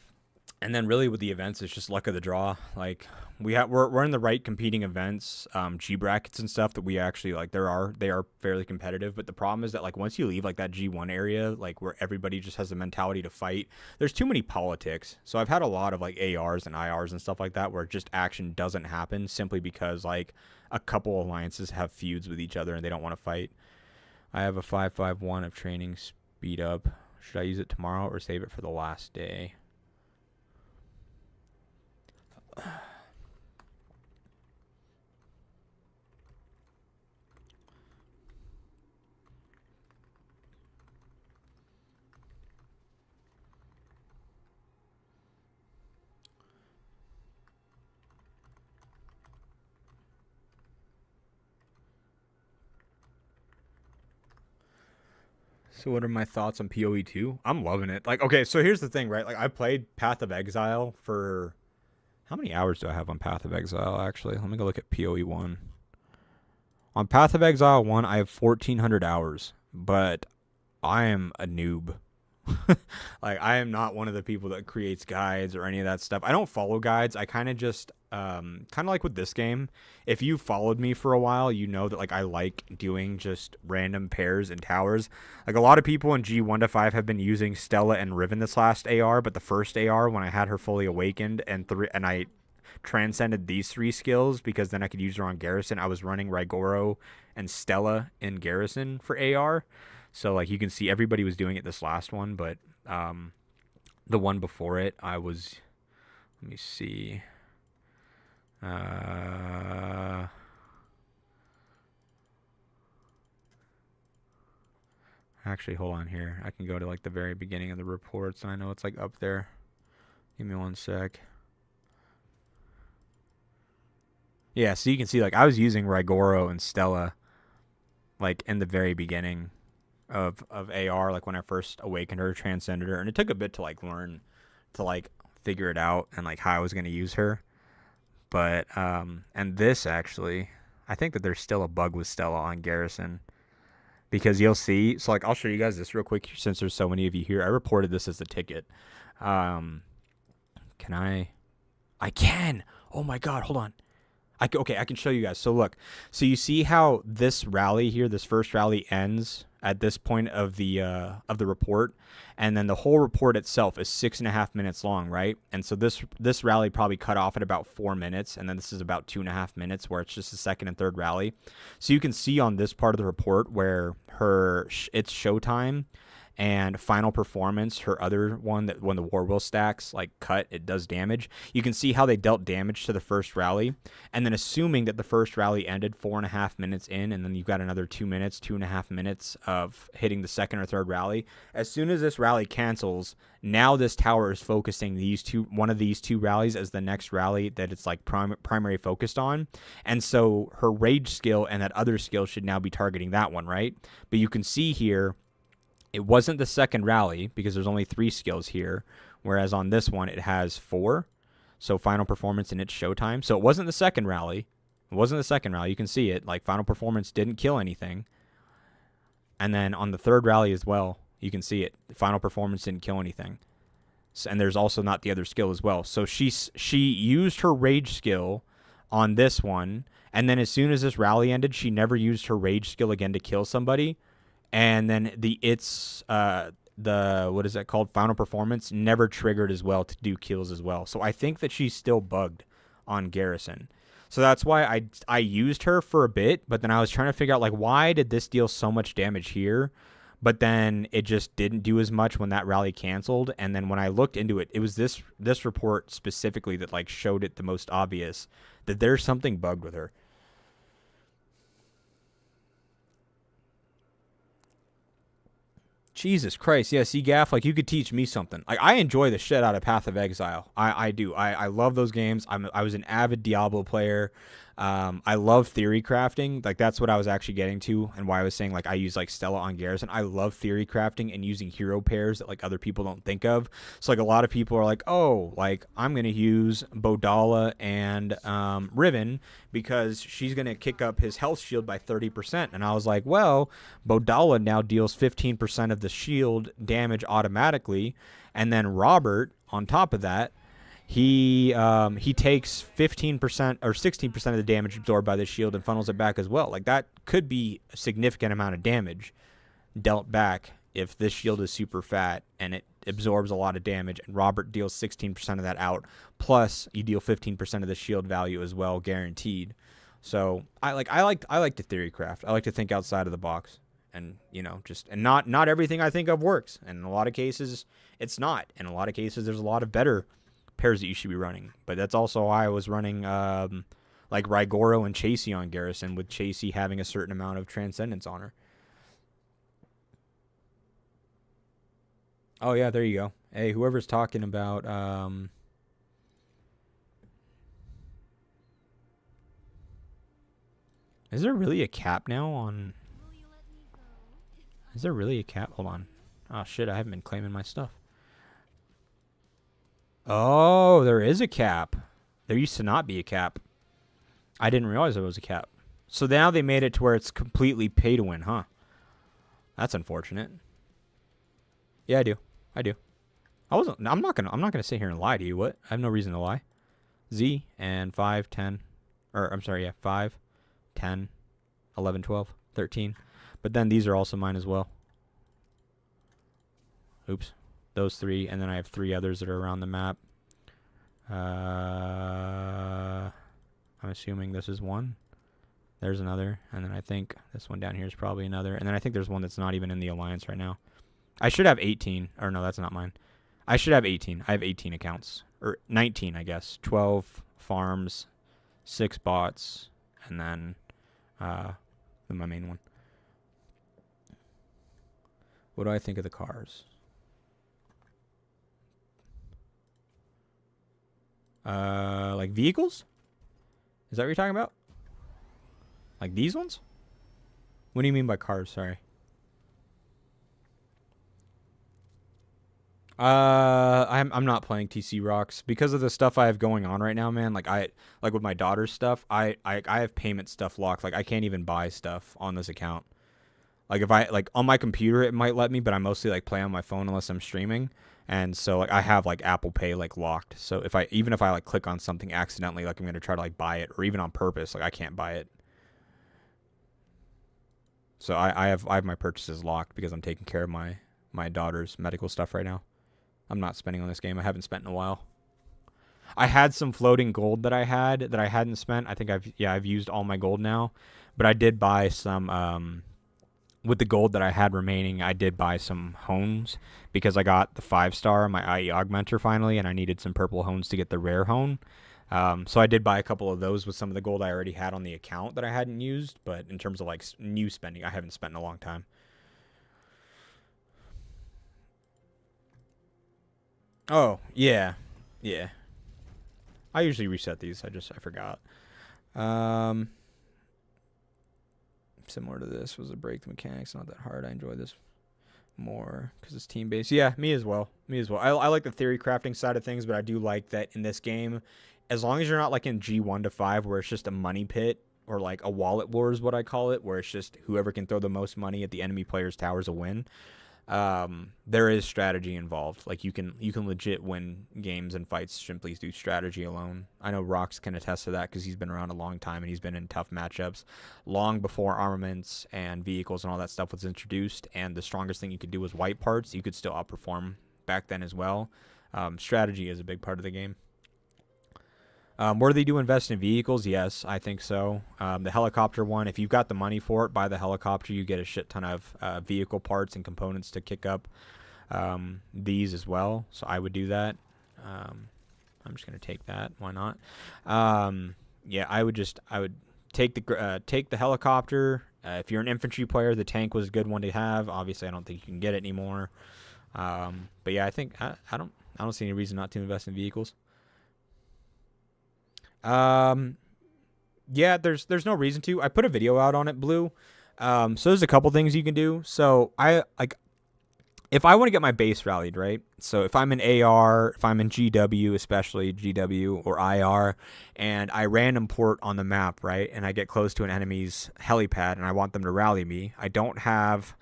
And then really with the events, it's just luck of the draw. Like we're in the right competing events, G brackets and stuff that we actually like. They are fairly competitive, but the problem is that like once you leave like that G1 area, like where everybody just has the mentality to fight, there's too many politics. So I've had a lot of like ARs and IRs and stuff like that where just action doesn't happen simply because like a couple alliances have feuds with each other and they don't want to fight. I have a 551 of training speed up. Should I use it tomorrow or save it for the last day? So what are my thoughts on PoE 2? I'm loving it. Like, okay, so here's the thing, right? Like I played Path of Exile for how many hours do I have on Path of Exile actually? Let me go look at PoE 1. On Path of Exile 1, I have 1,400 hours, but I am a noob. Like, I am not one of the people that creates guides or any of that stuff. I don't follow guides. I kind of just, kind of like with this game, if you followed me for a while, you know that, like, I like doing just random pairs and towers. Like, a lot of people in G1 to 5 have been using Stella and Riven this last AR, but the first AR, when I had her fully awakened and I transcended these 3 skills because then I could use her on Garrison, I was running Rigoro and Stella in Garrison for AR. So, like, you can see everybody was doing it this last one, but the one before it, I was, let me see. Actually, hold on here. I can go to, like, the very beginning of the reports, and I know it's, like, up there. Give me one sec. Yeah, so you can see, like, I was using Rigoro and Stella, like, in the very beginning of AR, like when I first awakened her, transcended her, and it took a bit to like learn to like figure it out and like how I was going to use her. But and this actually, I think that there's still a bug with Stella on Garrison, because you'll see, so like I'll show you guys this real quick since there's so many of you here. I reported this as a ticket. Can I can. Oh my god, hold on. Okay, I can show you guys. So look, so you see how this rally here, this first rally ends at this point of the report, and then the whole report itself is 6.5 minutes long, right? And so this rally probably cut off at about 4 minutes, and then this is about 2.5 minutes where it's just the second and third rally. So you can see on this part of the report where it's showtime and final performance, her other one, that when the war wheel stacks like cut, it does damage. You can see how they dealt damage to the first rally, and then assuming that the first rally ended 4.5 minutes in, and then you've got another 2 minutes, 2.5 minutes of hitting the second or third rally. As soon as this rally cancels, now this tower is focusing one of these two rallies as the next rally that it's like primary focused on, and so her rage skill and that other skill should now be targeting that one, right? But you can see here, it wasn't the second rally because there's only 3 skills here, whereas on this one it has 4. So final performance and it's showtime. So it wasn't the second rally. It wasn't the second rally. You can see it. Like, final performance didn't kill anything. And then on the third rally as well, you can see it. Final performance didn't kill anything. So, and there's also not the other skill as well. So she used her rage skill on this one, and then as soon as this rally ended, she never used her rage skill again to kill somebody. And then the what is that called? Final performance never triggered as well to do kills as well. So I think that she's still bugged on Garrison. So that's why I used her for a bit, but then I was trying to figure out, like, why did this deal so much damage here? But then it just didn't do as much when that rally canceled. And then when I looked into it, it was this report specifically that like showed it the most obvious that there's something bugged with her. Jesus Christ, yeah, see, Gaff, like, you could teach me something. Like, I enjoy the shit out of Path of Exile. I do. I love those games. I was an avid Diablo player. I love theory crafting. Like, that's what I was actually getting to, and why I was saying, like, I use, like, Stella on Garrison. I love theory crafting and using hero pairs that, like, other people don't think of. So, like, a lot of people are like, oh, like, I'm going to use Bodala and Riven because she's going to kick up his health shield by 30%. And I was like, well, Bodala now deals 15% of the shield damage automatically, and then Robert, on top of that, he takes 15% or 16% of the damage absorbed by the shield and funnels it back as well. Like, that could be a significant amount of damage dealt back if this shield is super fat and it absorbs a lot of damage, and Robert deals 16% of that out, plus you deal 15% of the shield value as well, guaranteed. So I like to theory craft. I like to think outside of the box, and not everything I think of works. And in a lot of cases, it's not. In a lot of cases, there's a lot of better pairs that you should be running. But that's also why I was running like Rigoro and Chasey on Garrison, with Chasey having a certain amount of transcendence on her. Oh yeah, there you go. Hey, whoever's talking about is there really a cap now on... Is there really a cap? Hold on. Oh, shit, I haven't been claiming my stuff. Oh, there is a cap. There used to not be a cap. I didn't realize there was a cap. So now they made it to where it's completely pay to win, huh? That's unfortunate. Yeah, I do. I'm not gonna sit here and lie to you. What? I have no reason to lie. Z and 5, 10, or I'm sorry, yeah, 5, 10, 11, 12, 13. But then these are also mine as well. Oops. Those 3, and then I have 3 others that are around the map. I'm assuming this is one. There's another, and then I think this one down here is probably another. And then I think there's one that's not even in the alliance right now. I should have 18. Or no, that's not mine. I should have 18. I have 18 accounts. Or 19, I guess. 12 farms, 6 bots, and then my main one. What do I think of the cars? Like vehicles? Is that what you're talking about? Like these ones? What do you mean by cars? Sorry. I'm not playing TC Rocks because of the stuff I have going on right now, man. Like with my daughter's stuff, I have payment stuff locked. Like I can't even buy stuff on this account. Like if I on my computer it might let me, but I mostly like play on my phone unless I'm streaming. And so like I have like Apple Pay like locked. So if I like click on something accidentally, like I'm gonna try to like buy it, or even on purpose, like I can't buy it. So I have my purchases locked because I'm taking care of my daughter's medical stuff right now. I'm not spending on this game. I haven't spent in a while. I had some floating gold that I hadn't spent. I think I've used all my gold now, but I did buy some with the gold that I had remaining. I did buy some hones because I got the 5-star my IE augmenter finally, and I needed some purple hones to get the rare hone. So I did buy a couple of those with some of the gold I already had on the account that I hadn't used, but in terms of like new spending, I haven't spent in a long time. Oh, yeah. Yeah. I usually reset these. I forgot. Similar to this was a break the mechanics. Not that hard. I enjoy this more because it's team based. Yeah, me as well. I like the theory crafting side of things, but I do like that in this game, as long as you're not like in G1 to 5 where it's just a money pit, or like a wallet war is what I call it, where it's just whoever can throw the most money at the enemy player's towers will win. There is strategy involved. Like you can legit win games and fights simply through strategy alone. I know Rox can attest to that because he's been around a long time and he's been in tough matchups long before armaments and vehicles and all that stuff was introduced. And the strongest thing you could do was white parts. You could still outperform back then as well. Strategy is a big part of the game. Where they do invest in vehicles, yes, I think so. The helicopter one, if you've got the money for it, buy the helicopter. You get a shit ton of vehicle parts and components to kick up these as well. So I would do that. I'm just gonna take that. Why not? Yeah, I would take the helicopter. If you're an infantry player, the tank was a good one to have. Obviously, I don't think you can get it anymore. But yeah, I think I don't see any reason not to invest in vehicles. Yeah, there's no reason to. I put a video out on it, Blue. So there's a couple things you can do. So if I want to get my base rallied, right? So if I'm in AR, if I'm in GW, especially GW or IR, and I random port on the map, right? And I get close to an enemy's helipad and I want them to rally me. I don't have,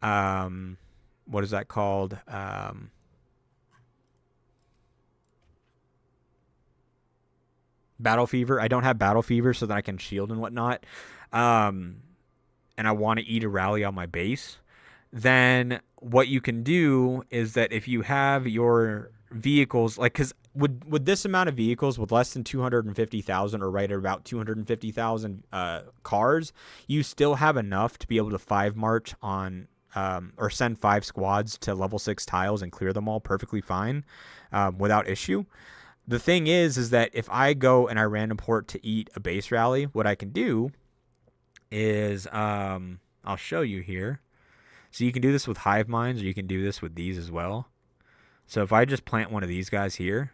what is that called? battle fever. I don't have battle fever so that I can shield and whatnot. And I want to eat a rally on my base. Then what you can do is that if you have your vehicles, like, because with this amount of vehicles, with less than 250,000 or right at about 250,000 cars, you still have enough to be able to 5 march on or send 5 squads to level 6 tiles and clear them all perfectly fine without issue. The thing is that if I go and I random port to eat a base rally, what I can do is I'll show you here. So you can do this with hive minds, or you can do this with these as well. So if I just plant one of these guys here,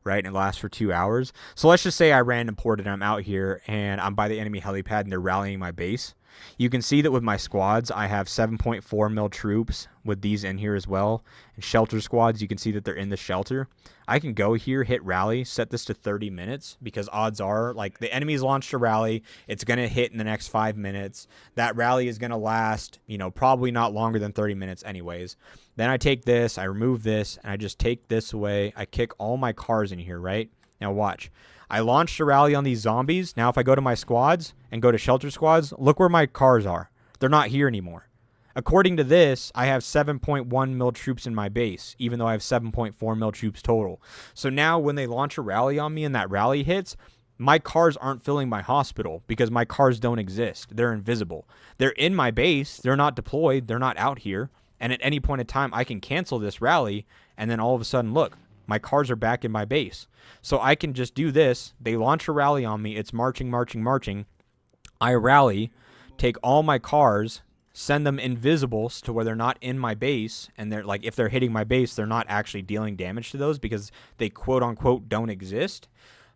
right, and it lasts for 2 hours. So let's just say I random ported and I'm out here and I'm by the enemy helipad and they're rallying my base. You can see that with my squads, I have 7.4 mil troops with these in here as well. And shelter squads, you can see that they're in the shelter. I can go here, hit rally, set this to 30 minutes because odds are, like, the enemy's launched a rally. It's going to hit in the next 5 minutes. That rally is going to last, you know, probably not longer than 30 minutes anyways. Then I take this, I remove this, and I just take this away. I kick all my cars in here, right? Now watch. I launched a rally on these zombies. Now if I go to my squads and go to shelter squads, look where my cars are. They're not here anymore. According to this, I have 7.1 mil troops in my base, even though I have 7.4 mil troops total. So now when they launch a rally on me and that rally hits, my cars aren't filling my hospital because my cars don't exist. They're invisible. They're in my base. They're not deployed. They're not out here. And at any point in time, I can cancel this rally, and then all of a sudden, look, my cars are back in my base. So I can just do this. They launch a rally on me. It's marching, marching, marching. I rally, take all my cars, send them invisibles to where they're not in my base, and they're like, if they're hitting my base, they're not actually dealing damage to those because they quote unquote don't exist.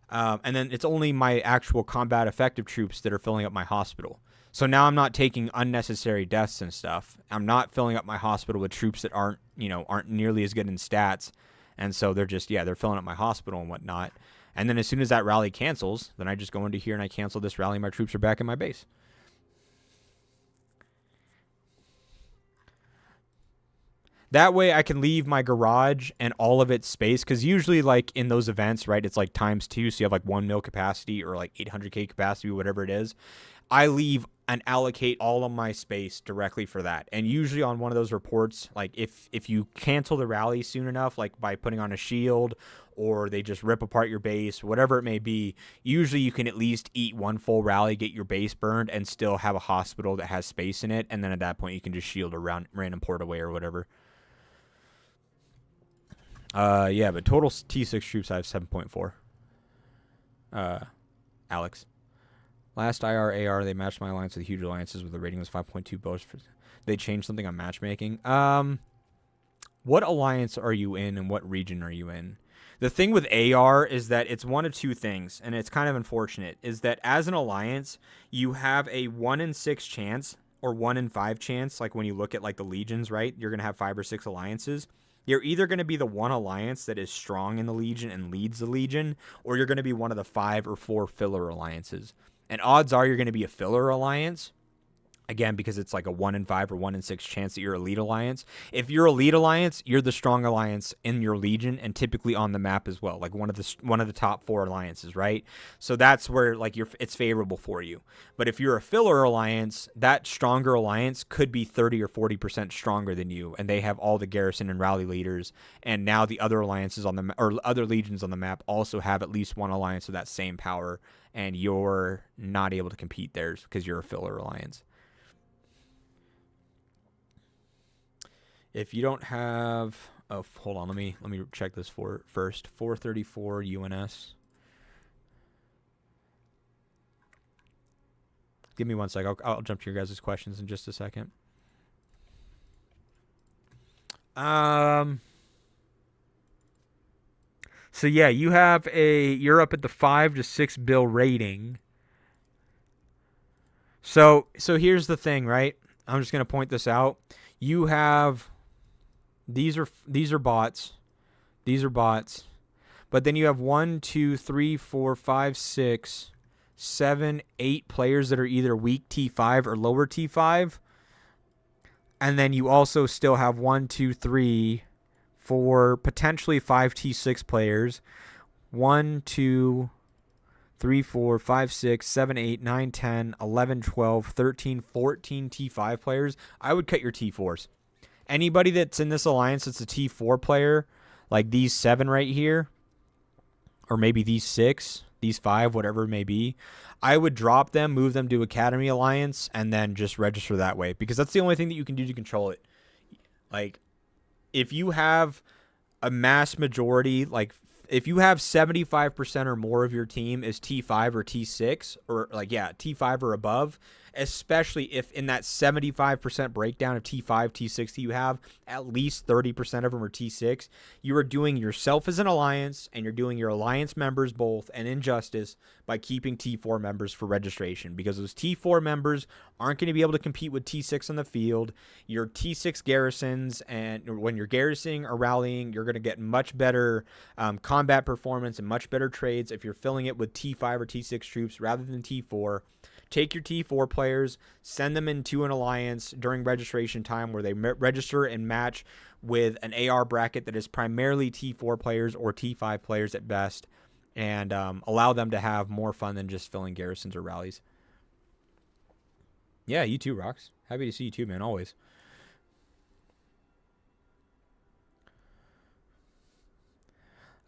And then it's only my actual combat effective troops that are filling up my hospital. So now I'm not taking unnecessary deaths and stuff. I'm not filling up my hospital with troops that aren't nearly as good in stats. And so they're just, they're filling up my hospital and whatnot. And then as soon as that rally cancels, then I just go into here and I cancel this rally. My troops are back in my base. That way I can leave my garage and all of its space. Because usually, like, in those events, right, it's like ×2. So you have like 1 mil capacity or like 800K capacity, whatever it is. I leave and allocate all of my space directly for that. And usually on one of those reports, like if you cancel the rally soon enough, like by putting on a shield or they just rip apart your base, whatever it may be, usually you can at least eat 1 full rally, get your base burned, and still have a hospital that has space in it. And then at that point, you can just shield around random port away or whatever. But total T6 troops, I have 7.4. Alex. Last IR/AR, they matched my alliance with huge alliances with the rating was 5.2 bonus. They changed something on matchmaking. What alliance are you in and what region are you in? The thing with AR is that it's one of two things, and it's kind of unfortunate, is that as an alliance, you have a 1 in 6 chance or 1 in 5 chance, like when you look at like the legions, right? You're going to have 5 or 6 alliances. You're either going to be the one alliance that is strong in the legion and leads the legion, or you're going to be one of the 5 or 4 filler alliances. And odds are you're going to be a filler alliance, again, because it's like a 1 in 5 or 1 in 6 chance that you're a lead alliance. If you're a lead alliance, you're the strong alliance in your legion and typically on the map as well, like one of the top 4 alliances, right? So that's where like it's favorable for you. But if you're a filler alliance, that stronger alliance could be 30 or 40% stronger than you, and they have all the garrison and rally leaders. And now the other alliances on the or other legions on the map also have at least one alliance of that same power, and you're not able to compete theirs because you're a filler alliance. If you don't have, hold on, let me check this first. 434 UNS. Give me 1 sec. I'll jump to your guys' questions in just a second. So yeah, you're up at the 5 to 6 bill rating. So here's the thing, right? I'm just gonna point this out. You have these are bots. These are bots. But then you have 1, 2, 3, 4, 5, 6, 7, 8 players that are either weak T5 or lower T5. And then you also still have 1, 2, 3, 4, potentially 5 T6 players. 1, 2, 3, 4, 5, 6, 7, 8, 9, 10, 11, 12, 13, 14 T5 players, I would cut your T4s. Anybody that's in this alliance that's a T4 player, like these 7 right here, or maybe these 6, these 5, whatever it may be, I would drop them, move them to Academy Alliance, and then just register that way. Because that's the only thing that you can do to control it. Like, if you have a mass majority, like, if you have 75% or more of your team is T5 or T6, or like, yeah, T5 or above, especially if in that 75% breakdown of T5, T6 that you have, at least 30% of them are T6, you are doing yourself as an alliance, and you're doing your alliance members both an injustice by keeping T4 members for registration, because those T4 members aren't going to be able to compete with T6 on the field. Your T6 garrisons, and when you're garrisoning or rallying, you're going to get much better combat performance and much better trades if you're filling it with T5 or T6 troops rather than T4. Take your T4 players, send them into an alliance during registration time where they register and match with an AR bracket that is primarily T4 players or T5 players at best, and allow them to have more fun than just filling garrisons or rallies. Yeah, you too, Rox. Happy to see you too, man, always.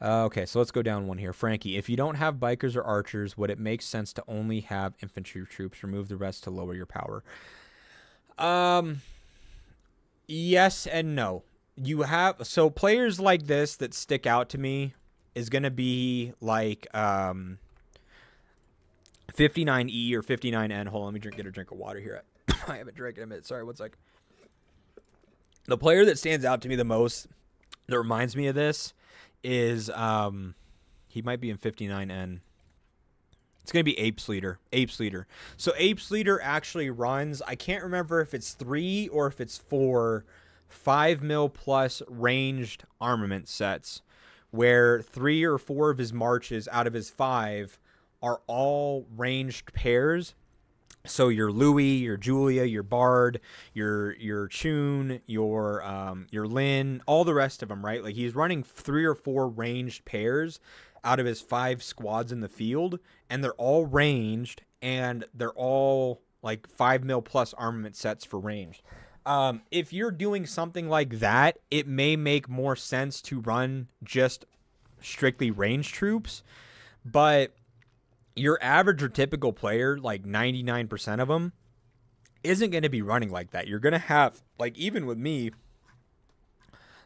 Okay, so let's go down one here. Frankie, if you don't have bikers or archers, would it make sense to only have infantry troops? Remove the rest to lower your power. Yes and no. You have, so players like this that stick out to me is going to be like 59E or 59N. Hold on, let me get a drink of water here. I haven't drank in a minute. Sorry, one sec. The player that stands out to me the most that reminds me of this is he might be in 59N. It's going to be Apes Leader. So Apes Leader actually runs, I can't remember if it's 3 or if it's 4 5 mil plus ranged armament sets, where 3 or 4 of his marches out of his 5 are all ranged pairs. So your Louis, your Julia, your Bard, your Chun, your Lin, all the rest of them, right? Like, he's running 3 or 4 ranged pairs out of his 5 squads in the field, and they're all ranged, and they're all like 5 mil plus armament sets for ranged. If you're doing something like that, it may make more sense to run just strictly ranged troops, but your average or typical player, like 99% of them, isn't going to be running like that. You're going to have, like, even with me,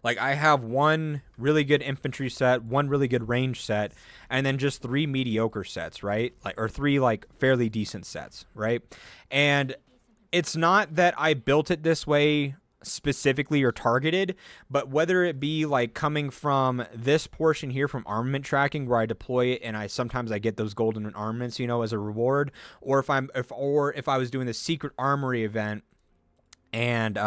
like, I have 1 really good infantry set, 1 really good range set, and then just 3 mediocre sets, right? Like, or 3, like, fairly decent sets, right? And it's not that I built it this way specifically or targeted, but whether it be like coming from this portion here from armament tracking where I deploy it and sometimes I get those golden armaments, you know, as a reward, or if I was doing the secret armory event and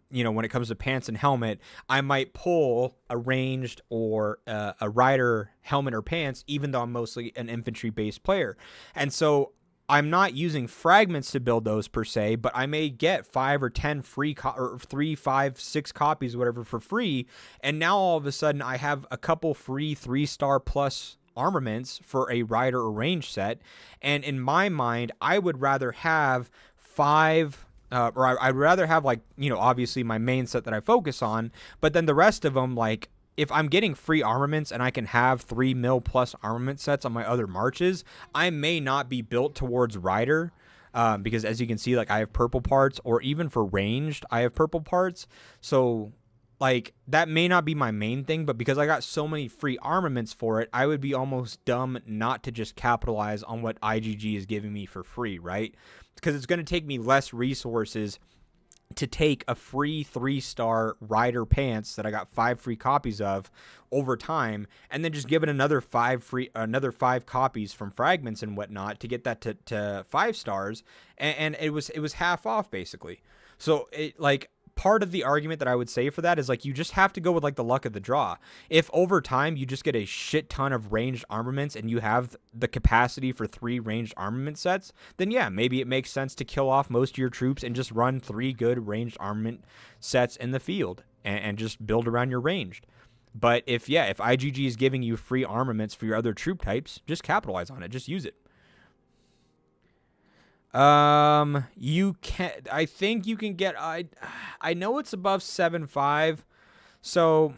you know, when it comes to pants and helmet, I might pull a ranged or a rider helmet or pants, even though I'm mostly an infantry based player. And so I'm not using fragments to build those per se, but I may get 5 or 10 free or 3, 5, 6 copies, whatever, for free. And now all of a sudden I have a couple free 3-star plus armaments for a rider or range set. And in my mind, I would rather have 5, or I'd rather have, like, you know, obviously my main set that I focus on, but then the rest of them, like, if I'm getting free armaments and I can have 3 mil plus armament sets on my other marches, I may not be built towards rider, because as you can see, like, I have purple parts, or even for ranged, I have purple parts. So, like, that may not be my main thing, but because I got so many free armaments for it, I would be almost dumb not to just capitalize on what IGG is giving me for free, right? Because it's going to take me less resources to take a free 3-star rider pants that I got 5 free copies of over time, and then just give it another 5 copies from fragments and whatnot to get that to 5 stars, and it was half off basically. So it, like, part of the argument that I would say for that is, like, you just have to go with, like, the luck of the draw. If over time you just get a shit ton of ranged armaments and you have the capacity for 3 ranged armament sets, then yeah, maybe it makes sense to kill off most of your troops and just run 3 good ranged armament sets in the field and just build around your ranged. But if IGG is giving you free armaments for your other troop types, just capitalize on it. Just use it. You can. I think you can get. I know it's above 7.5. So,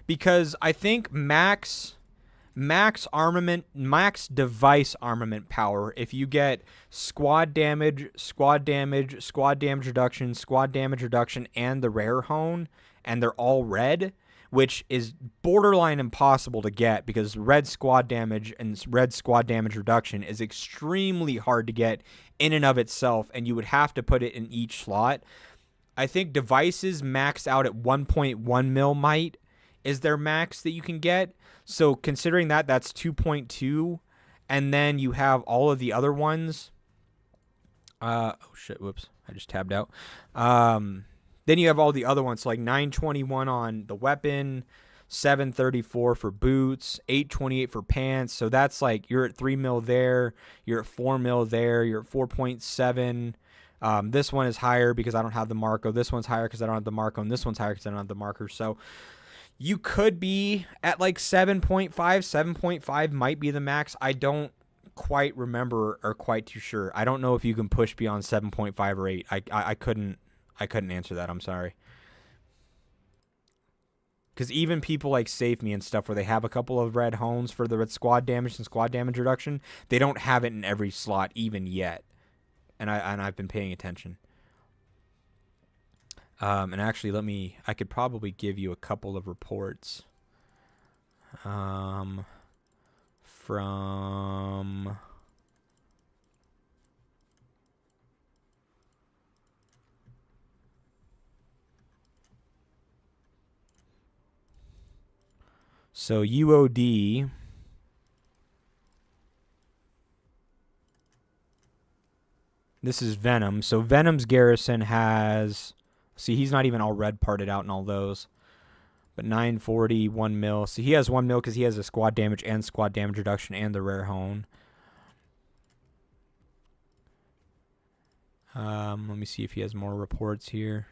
because I think max armament, max device armament power, if you get squad damage, squad damage, squad damage reduction, and the rare hone, and they're all red, which is borderline impossible to get because red squad damage and red squad damage reduction is extremely hard to get in and of itself, and you would have to put it in each slot. I think devices max out at 1.1 mil might is their max that you can get. So considering that, that's 2.2, and then you have all of the other ones. Oh shit! Whoops! I just tabbed out. Then you have all the other ones, so like 921 on the weapon, 734 for boots, 828 for pants. So that's like you're at 3 mil there, you're at 4 mil there, you're at 4.7. This one is higher because I don't have the Marco. This one's higher because I don't have the Marco, and this one's higher because I don't have the marker. So you could be at like 7.5. 7.5 might be the max. I don't quite remember or quite too sure. I don't know if you can push beyond 7.5 or 8. I couldn't answer that. I'm sorry. Because even people like Safe Me and stuff where they have a couple of red hones for the red squad damage and squad damage reduction, they don't have it in every slot even yet. And I've been paying attention. And actually, I could probably give you a couple of reports. From so UOD. This is Venom. So Venom's Garrison has, see, he's not even all red parted out in all those. But 940, 1 mil. So he has 1 mil because he has a squad damage and squad damage reduction and the rare hone. Let me see if he has more reports here.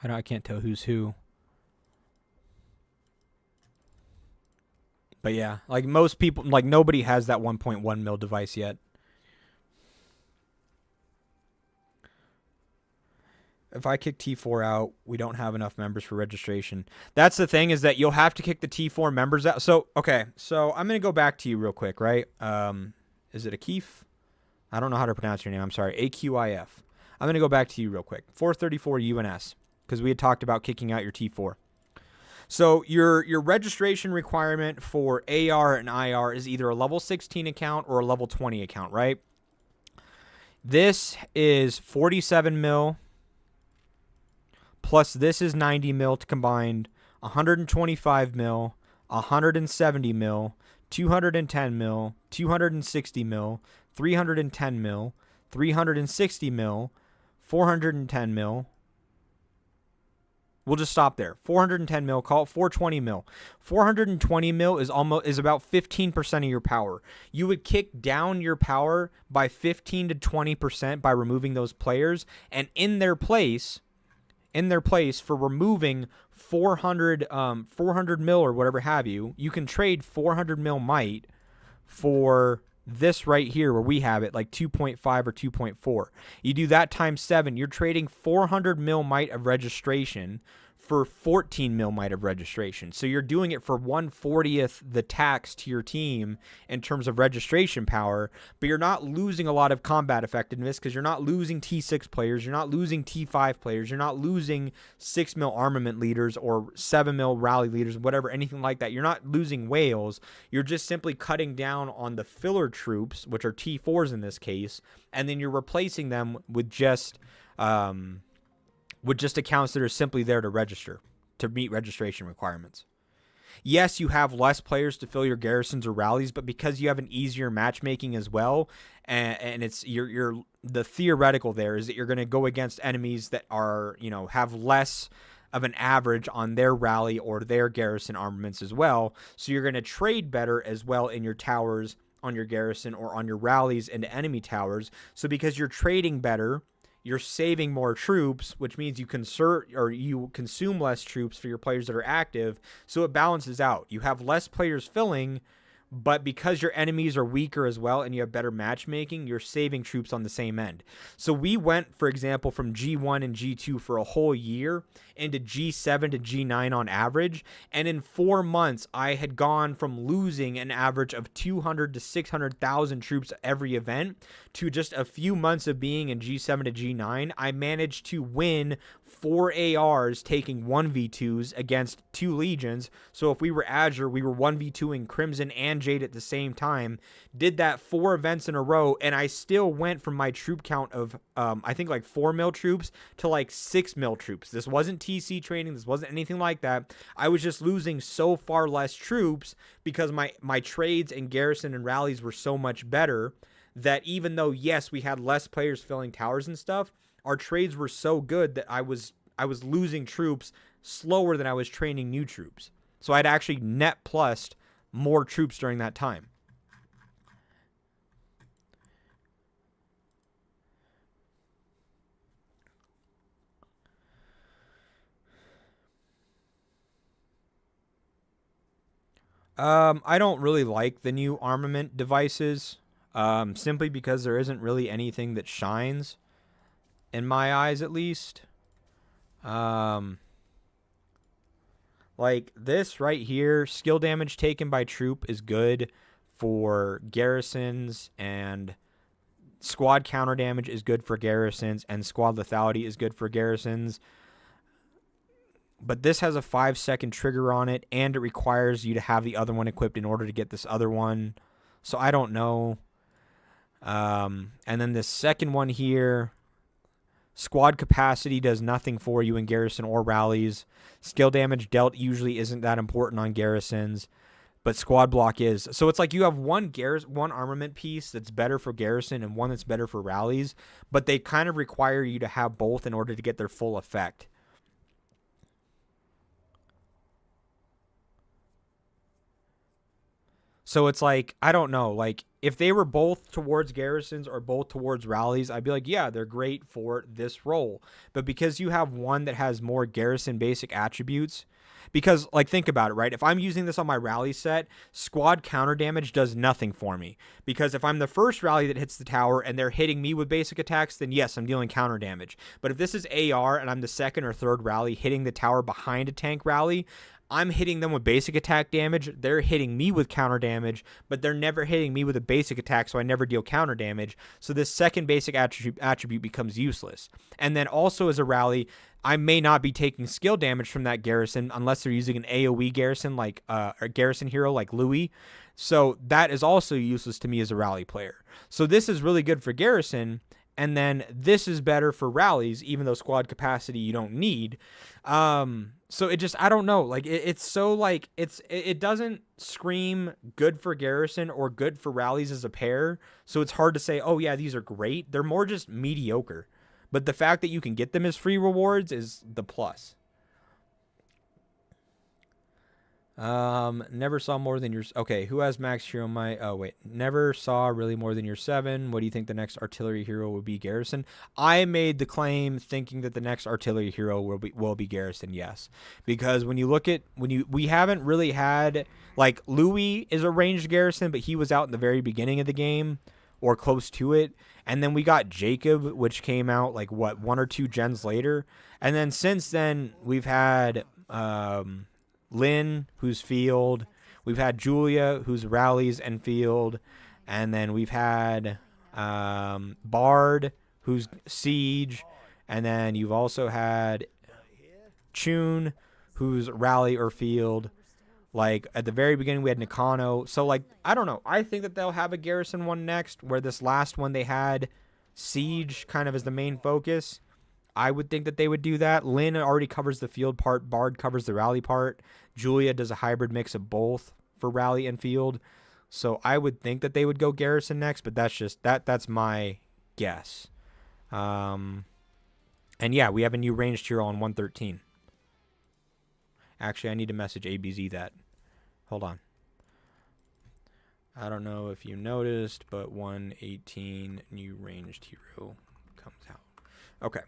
I can't tell who's who. But yeah, like most people, like nobody has that 1.1 mil device yet. If I kick T4 out, we don't have enough members for registration. That's the thing, is that you'll have to kick the T4 members out. So, okay, so I'm going to go back to you real quick, right? Is it Akif? I don't know how to pronounce your name. I'm sorry. AQIF. I'm going to go back to you real quick. 434 UNS, because we had talked about kicking out your T4. So your registration requirement for AR and IR is either a level 16 account or a level 20 account, right? This is 47 mil, plus this is 90 mil to combined 125 mil, 170 mil, 210 mil, 260 mil, 310 mil, 360 mil, 410 mil. We'll just stop there. 410 mil, call it 420 mil. 420 mil is about 15% of your power. You would kick down your power by 15 to 20% by removing those players, and in their place for removing 400 mil or whatever have you, you can trade 400 mil might for this right here where we have it, like 2.5 or 2.4. You do that times 7, you're trading 400 mil might of registration for 14 mil might of registration. So you're doing it for 1/40th the tax to your team in terms of registration power, but you're not losing a lot of combat effectiveness because you're not losing T6 players, you're not losing T5 players, you're not losing 6 mil armament leaders or 7 mil rally leaders, whatever, anything like that. You're not losing whales. You're just simply cutting down on the filler troops, which are T4s in this case, and then you're replacing them with just accounts that are simply there to register, to meet registration requirements. Yes, you have less players to fill your garrisons or rallies, but because you have an easier matchmaking as well, and it's the theoretical there is that you're going to go against enemies that are, have less of an average on their rally or their garrison armaments as well. So you're going to trade better as well in your towers on your garrison or on your rallies into enemy towers. So because you're trading better, you're saving more troops, which means you consume less troops for your players that are active, so it balances out. You have less players filling, but because your enemies are weaker as well and you have better matchmaking, you're saving troops on the same end. So we went, for example, from G1 and G2 for a whole year into G7 to G9 on average, and in 4 months I had gone from losing an average of 200 to 600,000 troops every event to just a few months of being in G7 to G9. I managed to win 4 ARs taking 1v2s against 2 legions. So if we were Azure, we were 1v2ing Crimson and Jade at the same time. Did that 4 events in a row, and I still went from my troop count of I think like 4 mil troops to like 6 mil troops. This wasn't TC training, this wasn't anything like that. I was just losing so far less troops because my trades and garrison and rallies were so much better that even though, yes, we had less players filling towers and stuff, our trades were so good that I was losing troops slower than I was training new troops. So I'd actually net plussed more troops during that time. I don't really like the new armament devices, simply because there isn't really anything that shines, in my eyes at least. Like this right here, skill damage taken by troop is good for garrisons, and squad counter damage is good for garrisons, and squad lethality is good for garrisons. But this has a 5-second trigger on it, and it requires you to have the other one equipped in order to get this other one. So I don't know. And then this second one here, squad capacity does nothing for you in garrison or rallies. Skill damage dealt usually isn't that important on garrisons, but squad block is. So it's like you have one armament piece that's better for garrison and one that's better for rallies, but they kind of require you to have both in order to get their full effect. So it's like, I don't know, like if they were both towards garrisons or both towards rallies, I'd be like, yeah, they're great for this role. But because you have one that has more garrison basic attributes, because like think about it, right? If I'm using this on my rally set, squad counter damage does nothing for me. Because if I'm the first rally that hits the tower and they're hitting me with basic attacks, then yes, I'm dealing counter damage. But if this is AR and I'm the second or third rally hitting the tower behind a tank rally, I'm hitting them with basic attack damage. They're hitting me with counter damage, but they're never hitting me with a basic attack, so I never deal counter damage. So this second basic attribute becomes useless. And then also as a rally, I may not be taking skill damage from that garrison unless they're using an AoE garrison like a garrison hero like Louis. So that is also useless to me as a rally player. So this is really good for garrison. And then this is better for rallies, even though squad capacity you don't need. So it just, I don't know. Like it's so like it doesn't scream good for garrison or good for rallies as a pair. So it's hard to say, oh yeah, these are great. They're more just mediocre. But the fact that you can get them as free rewards is the plus. Never saw more than your... Okay, who has max hero? Never saw really more than your 7. What do you think the next artillery hero will be? Garrison. I made the claim thinking that the next artillery hero will be Garrison, yes. Because when you look at... we haven't really had... Like, Louis is a ranged Garrison, but he was out in the very beginning of the game, or close to it. And then we got Jacob, which came out, like, what, 1 or 2 gens later? And then since then, we've had... Lynn, who's field. We've had Julia, who's rallies and field. And then we've had Bard, who's siege. And then you've also had Chun, who's rally or field. Like, at the very beginning, we had Nakano. So, like, I don't know. I think that they'll have a Garrison one next, where this last one they had siege kind of as the main focus. I would think that they would do that. Lynn already covers the field part. Bard covers the rally part. Julia does a hybrid mix of both for rally and field. So I would think that they would go Garrison next, but that's just that's my guess. And yeah, we have a new ranged hero on 113. Actually, I need to message ABZ that. Hold on. I don't know if you noticed, but 118 new ranged hero comes out. Okay.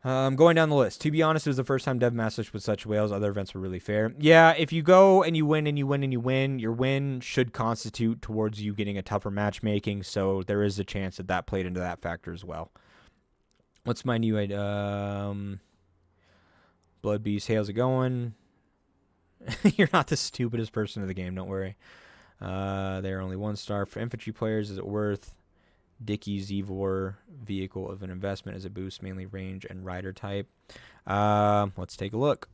Going down the list. To be honest, it was the first time Dev Masters with such whales. Other events were really fair. Yeah, if you go and you win and you win and you win, your win should constitute towards you getting a tougher matchmaking. So there is a chance that that played into that factor as well. What's my new item? Blood Beast. Hey, how's it going? You're not the stupidest person in the game. Don't worry. They're only 1 star for infantry players. Is it worth? Dickey Zevor vehicle of an investment as a boost, mainly range and rider type. Let's take a look.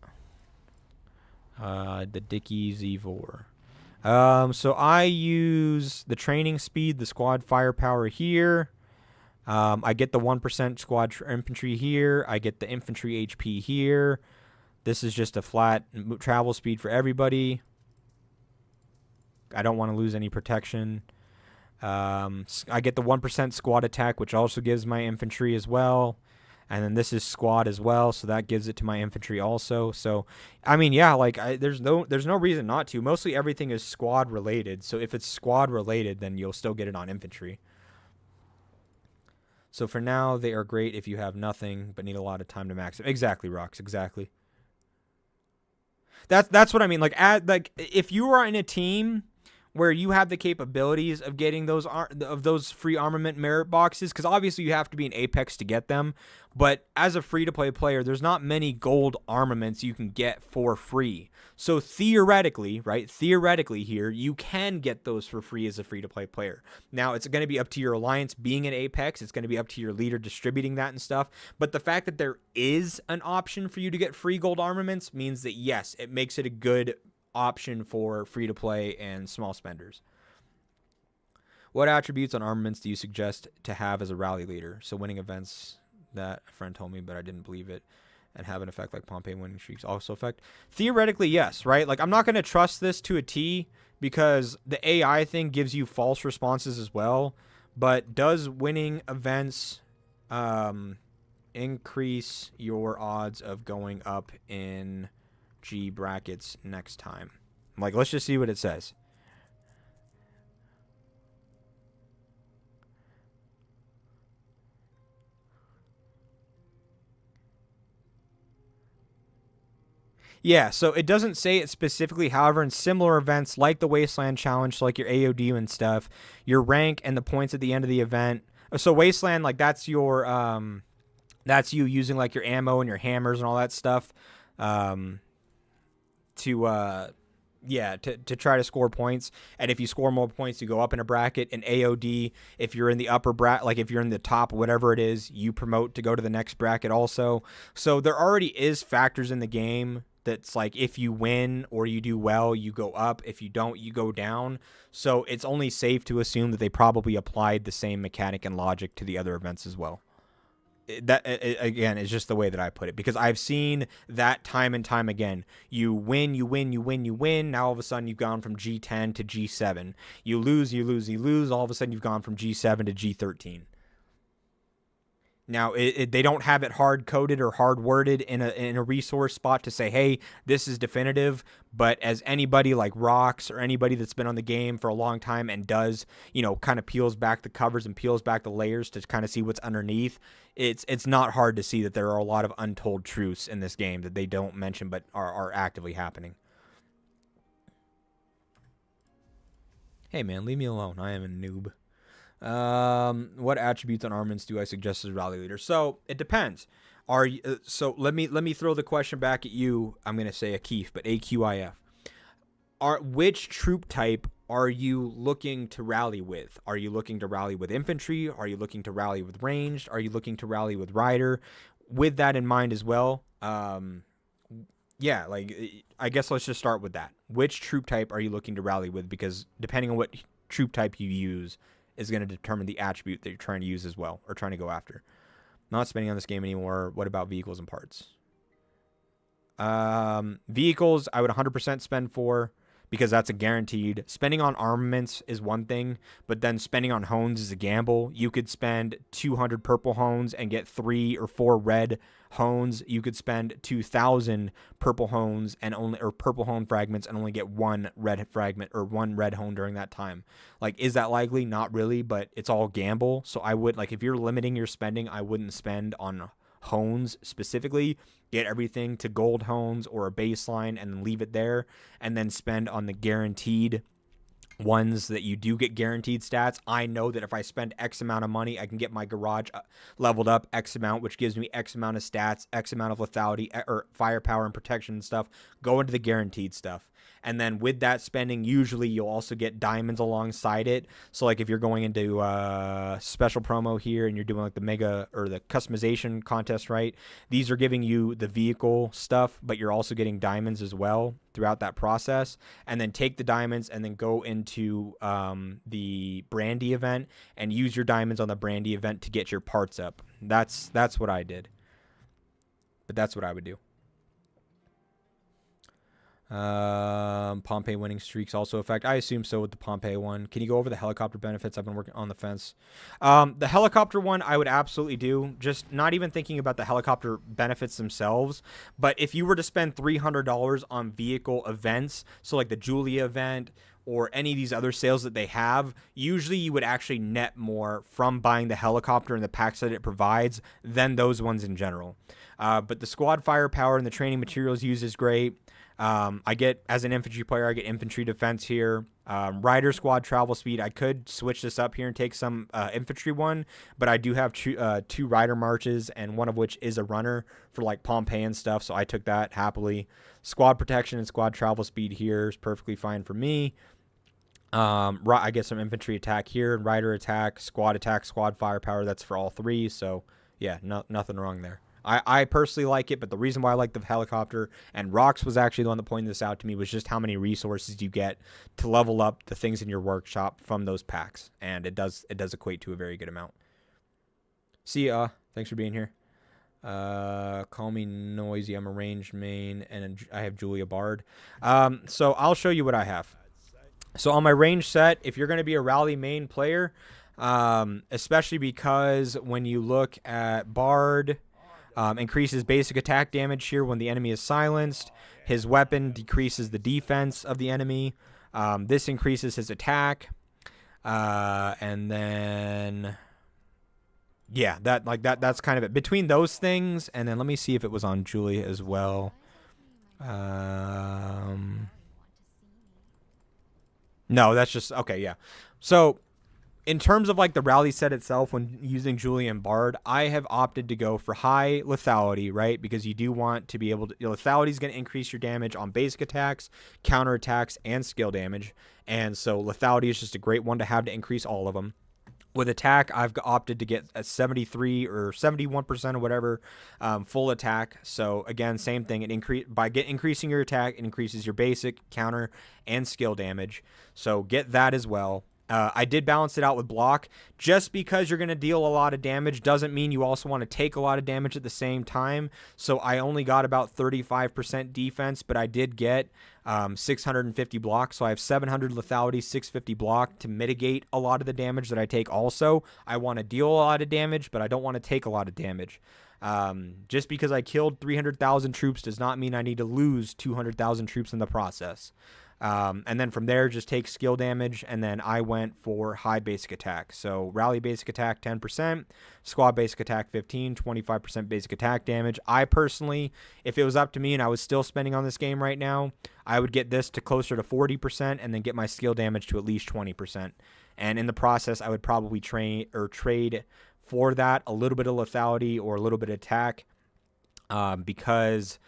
The Dickey Zevor. So I use the training speed, the squad firepower here. I get the 1% squad infantry here. I get the infantry HP here. This is just a flat travel speed for everybody. I don't want to lose any protection. I get the 1% squad attack, which also gives my infantry as well. And then this is squad as well, so that gives it to my infantry also. So, I mean, yeah, like there's no reason not to. Mostly everything is squad related. So if it's squad related, then you'll still get it on infantry. So for now, they are great if you have nothing but need a lot of time to max it. Exactly, Rox. Exactly. That's what I mean. Like if you are in a team where you have the capabilities of getting those free armament merit boxes, because obviously you have to be in Apex to get them, but as a free-to-play player, there's not many gold armaments you can get for free. So theoretically, right, here, you can get those for free as a free-to-play player. Now, it's going to be up to your alliance being in Apex. It's going to be up to your leader distributing that and stuff, but the fact that there is an option for you to get free gold armaments means that, yes, it makes it a good option for free-to-play and small spenders. What attributes on armaments do you suggest to have as a rally leader? So winning events, that a friend told me, but I didn't believe it, and have an effect like Pompeii winning streaks also affect? Theoretically, yes, right? Like, I'm not going to trust this to a T because the AI thing gives you false responses as well, but does winning events increase your odds of going up in G brackets next time? Like, let's just see what it says. Yeah, so it doesn't say it specifically. However, in similar events like the Wasteland Challenge, so like your AOD and stuff, your rank and the points at the end of the event. So Wasteland, like that's your that's you using like your ammo and your hammers and all that stuff. To try to score points, and if you score more points, you go up in a bracket. In AOD, if you're in the upper bracket, like if you're in the top, whatever it is, you promote to go to the next bracket also. So there already is factors in the game that's like if you win or you do well, you go up. If you don't, you go down. So it's only safe to assume that they probably applied the same mechanic and logic to the other events as well. That again is just the way that I put it, because I've seen that time and time again. You win. Now all of a sudden you've gone from G10 to G7. You lose. All of a sudden you've gone from G7 to G13. Now, they don't have it hard-coded or hard-worded in a resource spot to say, hey, this is definitive, but as anybody like Rox or anybody that's been on the game for a long time and does, kind of peels back the covers and peels back the layers to kind of see what's underneath, it's not hard to see that there are a lot of untold truths in this game that they don't mention but are actively happening. Hey, man, leave me alone. I am a noob. What attributes on armaments do I suggest as rally leader? So it depends. So let me throw the question back at you. I'm gonna say Akif, but AQIF. Which troop type are you looking to rally with? Are you looking to rally with infantry? Are you looking to rally with ranged? Are you looking to rally with rider? With that in mind as well, yeah, like I guess let's just start with that. Which troop type are you looking to rally with? Because depending on what troop type you use is going to determine the attribute that you're trying to use as well, or trying to go after. Not spending on this game anymore. What about vehicles and parts? Vehicles, I would 100% spend for, because that's a guaranteed. Spending on armaments is one thing, but then spending on hones is a gamble. You could spend 200 purple hones and get 3 or 4 red hones. You could spend 2,000 purple hones and only, or purple hone fragments, and only get 1 red fragment or 1 red hone during that time. Like, is that likely? Not really, but it's all gamble. So I would, like, if you're limiting your spending, I wouldn't spend on hones specifically. Get everything to gold hones or a baseline and leave it there, and then spend on the guaranteed ones that you do get guaranteed stats. I know that if I spend X amount of money, I can get my garage leveled up X amount, which gives me X amount of stats, X amount of lethality or firepower and protection and stuff. Go into the guaranteed stuff. And then with that spending, usually you'll also get diamonds alongside it. So like if you're going into special promo here and you're doing like the mega or the customization contest, right? These are giving you the vehicle stuff, but you're also getting diamonds as well throughout that process. And then take the diamonds and then go into the brandy event and use your diamonds on the brandy event to get your parts up. That's what I did. But that's what I would do. Pompeii winning streaks also affect. I assume so with the Pompeii one. Can you go over the helicopter benefits? I've been working on the fence. The helicopter one I would absolutely do. Just not even thinking about the helicopter benefits themselves. But if you were to spend $300 on vehicle events, so like the Julia event or any of these other sales that they have, usually you would actually net more from buying the helicopter and the packs that it provides than those ones in general. But the squad firepower and the training materials used is great. I get, as an infantry player, I get infantry defense here. Rider squad travel speed. I could switch this up here and take some infantry one, but I do have 2 rider marches, and one of which is a runner for like Pompeii and stuff, so I took that happily. Squad protection and squad travel speed here is perfectly fine for me. I get some infantry attack here, and rider attack, squad firepower. That's for all 3, so yeah, nothing wrong there. I personally like it, but the reason why I like the helicopter, and Rox was actually the one that pointed this out to me, was just how many resources you get to level up the things in your workshop from those packs, and it does equate to a very good amount. See ya. Thanks for being here. Call me noisy. I'm a ranged main, and I have Julia Bard. So I'll show you what I have. So on my range set, if you're going to be a rally main player, especially because when you look at Bard, increases basic attack damage here when the enemy is silenced. His weapon decreases the defense of the enemy. This increases his attack. And then, yeah, that's kind of it. Between those things, and then let me see if it was on Julia as well. No, that's just, okay, yeah. So in terms of like the rally set itself, when using Julia and Bard, I have opted to go for high lethality, right? Because you do want to be able to, lethality is going to increase your damage on basic attacks, counter attacks, and skill damage. And so lethality is just a great one to have to increase all of them. With attack, I've opted to get a 73 or 71% or whatever full attack. So again, same thing. It increasing your attack, it increases your basic, counter, and skill damage. So get that as well. I did balance it out with block. Just because you're going to deal a lot of damage doesn't mean you also want to take a lot of damage at the same time. So I only got about 35% defense, but I did get 650 block. So I have 700 lethality, 650 block to mitigate a lot of the damage that I take also. I want to deal a lot of damage, but I don't want to take a lot of damage. Just because I killed 300,000 troops does not mean I need to lose 200,000 troops in the process. And then from there, just take skill damage, and then I went for high basic attack. So rally basic attack 10%, squad basic attack 15, 25% basic attack damage. I personally, if it was up to me and I was still spending on this game right now, I would get this to closer to 40% and then get my skill damage to at least 20%. And in the process, I would probably trade for that a little bit of lethality or a little bit of attack, because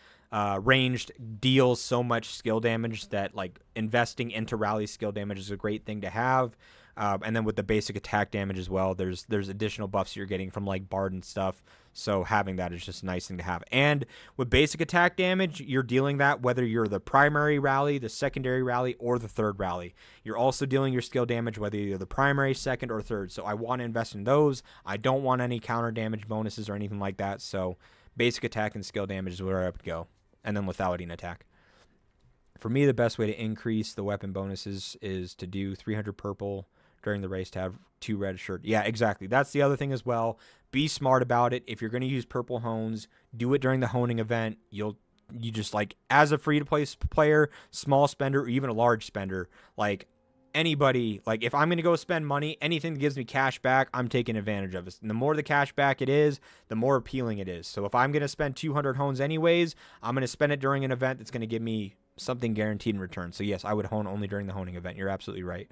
ranged deals so much skill damage that like investing into rally skill damage is a great thing to have. And then with the basic attack damage as well, there's additional buffs you're getting from like Bard and stuff. So having that is just a nice thing to have. And with basic attack damage, you're dealing that whether you're the primary rally, the secondary rally, or the third rally. You're also dealing your skill damage whether you're the primary, second, or third. So I want to invest in those. I don't want any counter damage bonuses or anything like that. So basic attack and skill damage is where I would go. And then lethality and attack. For me, the best way to increase the weapon bonuses is to do 300 purple during the race to have 2 red shirt. Yeah, exactly. That's the other thing as well. Be smart about it. If you're going to use purple hones, do it during the honing event. You just, like, as a free-to-play player, small spender, or even a large spender, like, anybody, like, if I'm going to go spend money, anything that gives me cash back, I'm taking advantage of it. And the more the cash back it is, the more appealing it is. So if I'm going to spend 200 hones anyways, I'm going to spend it during an event that's going to give me something guaranteed in return. So yes, I would hone only during the honing event. You're absolutely right.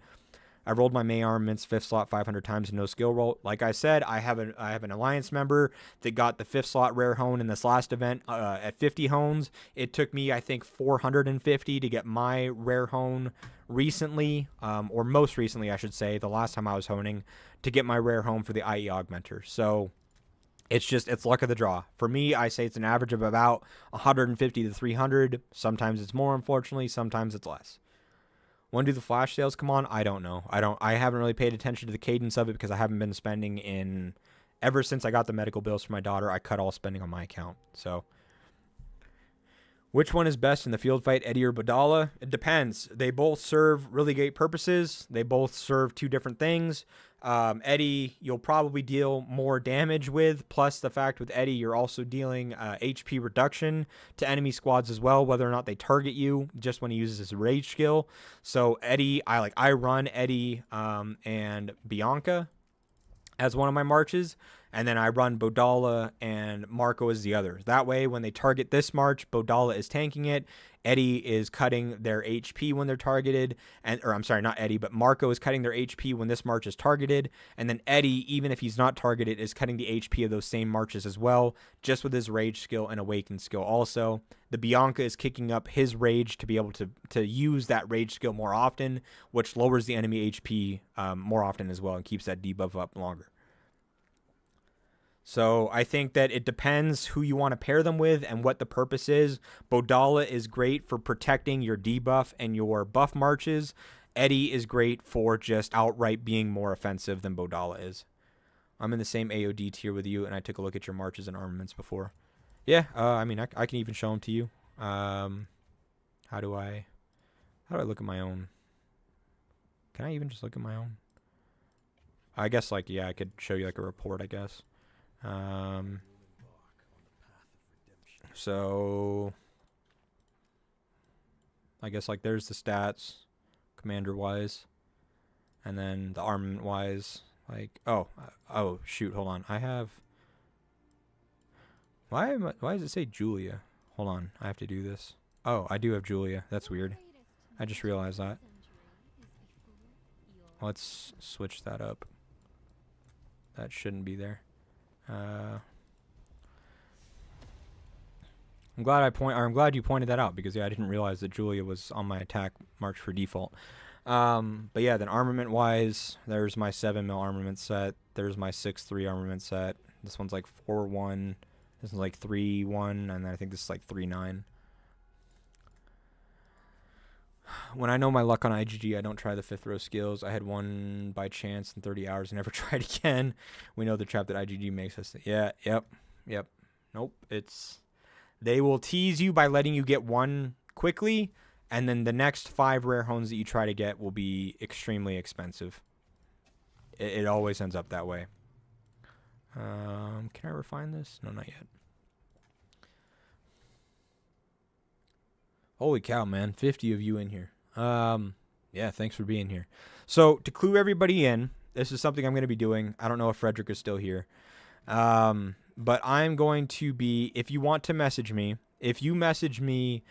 I rolled my May armaments 5th slot 500 times and no skill roll. Like I said, I have an alliance member that got the 5th slot rare hone in this last event at 50 hones. It took me, I think, 450 to get my rare hone recently, or most recently, I should say, the last time I was honing, to get my rare hone for the IE augmenter. So it's luck of the draw. For me, I say it's an average of about 150 to 300. Sometimes it's more, unfortunately. Sometimes it's less. When do the flash sales come on? I don't know. I haven't really paid attention to the cadence of it because I haven't been spending ever since I got the medical bills for my daughter. I cut all spending on my account. So, which one is best in the field fight, Eddie or Bodala? It depends. They both serve really great purposes. They both serve 2 different things. Eddie, you'll probably deal more damage with, plus the fact with Eddie, you're also dealing HP reduction to enemy squads as well, whether or not they target you, just when he uses his rage skill. So Eddie, I run Eddie and Bianca as one of my marches, and then I run Bodala and Marco as the other. That way, when they target this march, Bodala is tanking it. Eddie is cutting their HP when they're targeted, or I'm sorry, not Eddie, but Marco is cutting their HP when this march is targeted, and then Eddie, even if he's not targeted, is cutting the HP of those same marches as well, just with his rage skill and awaken skill also. The Bianca is kicking up his rage to be able to use that rage skill more often, which lowers the enemy HP more often as well and keeps that debuff up longer. So I think that it depends who you want to pair them with and what the purpose is. Bodala is great for protecting your debuff and your buff marches. Eddie is great for just outright being more offensive than Bodala is. I'm in the same AOD tier with you, and I took a look at your marches and armaments before. Yeah, I mean, I can even show them to you. How do I look at my own? Can I even just look at my own? I guess, like, yeah, I could show you, like, a report, I guess. So I guess, like, there's the stats commander wise, and then the armament wise, like, oh shoot, hold on, I have, why does it say Julia? Hold on, I have to do this. Oh, I do have Julia. That's weird. I just realized that. Let's switch that up. That shouldn't be there. I'm glad you pointed that out, because yeah, I didn't realize that Julia was on my attack march for default. But yeah, then armament wise, there's my 7mm armament set. There's my 6.3 armament set. This one's like 4.1. This one's like 3.1, and then I think this is like 3.9. When I know my luck on IGG, I don't try the 5th row skills. I had one by chance in 30 hours and never tried again. We know the trap that IGG makes us. Yeah, yep. Nope, they will tease you by letting you get one quickly, and then the next 5 rare hones that you try to get will be extremely expensive. It always ends up that way. Can I refine this? No, not yet. Holy cow, man. 50 of you in here. Yeah, thanks for being here. So, to clue everybody in, this is something I'm going to be doing. I don't know if Frederick is still here. But I'm going to be, if you want to message me, if you message me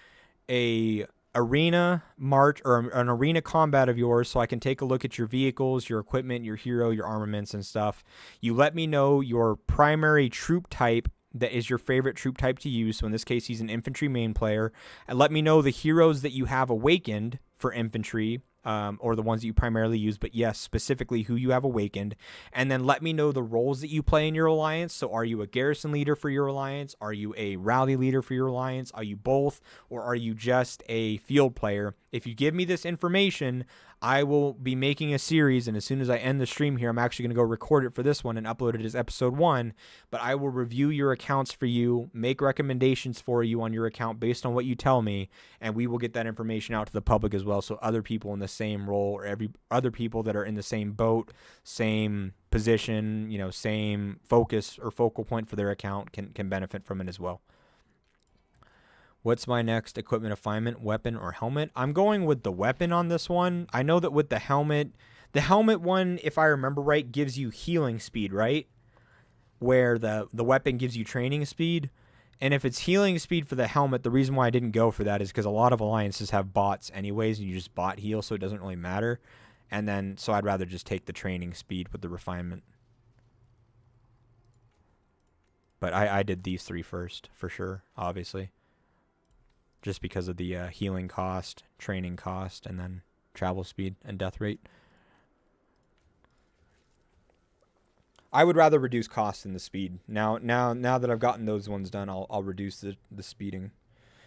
a arena march or an arena combat of yours so I can take a look at your vehicles, your equipment, your hero, your armaments and stuff, you let me know your primary troop type that is your favorite troop type to use. So in this case, he's an infantry main player. And let me know the heroes that you have awakened for infantry, or the ones that you primarily use, but yes, specifically who you have awakened. And then let me know the roles that you play in your alliance. So are you a garrison leader for your alliance? Are you a rally leader for your alliance? Are you both? Or are you just a field player? If you give me this information, I will be making a series, and as soon as I end the stream here, I'm actually going to go record it for this one and upload it as episode 1. But I will review your accounts for you, make recommendations for you on your account based on what you tell me, and we will get that information out to the public as well, so other people in the same role or other people that are in the same boat, same position, you know, same focus or focal point for their account can benefit from it as well. What's my next equipment assignment, weapon or helmet? I'm going with the weapon on this one. I know that with the helmet one, if I remember right, gives you healing speed, right? Where the weapon gives you training speed. And if it's healing speed for the helmet, the reason why I didn't go for that is because a lot of alliances have bots anyways, and you just bot heal, so it doesn't really matter. And then, so I'd rather just take the training speed with the refinement. But I did these 3 first, for sure, obviously. Just because of the healing cost, training cost, and then travel speed and death rate. I would rather reduce cost than the speed. Now that I've gotten those ones done, I'll reduce the speeding.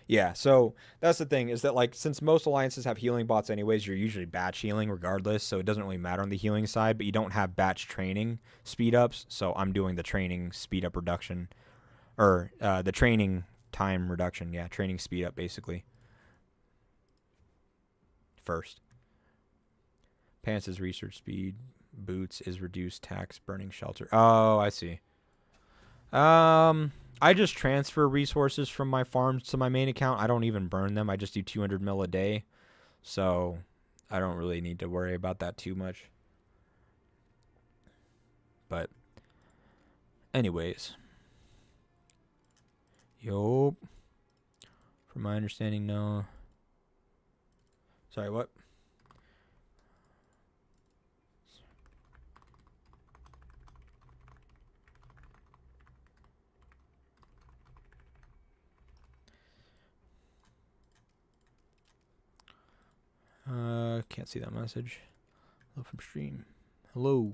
Yeah, so that's the thing, is that like since most alliances have healing bots anyways, you're usually batch healing regardless, so it doesn't really matter on the healing side, but you don't have batch training speed ups, so I'm doing the training speed up reduction, or the training time reduction, yeah, training speed up basically. First. Pants is research speed, boots is reduced tax, burning shelter. Oh, I see. I just transfer resources from my farms to my main account. I don't even burn them. I just do 200 mil a day. So I don't really need to worry about that too much. But anyways. Yup. From my understanding, no. Sorry, what? Can't see that message. Hello from stream. Hello.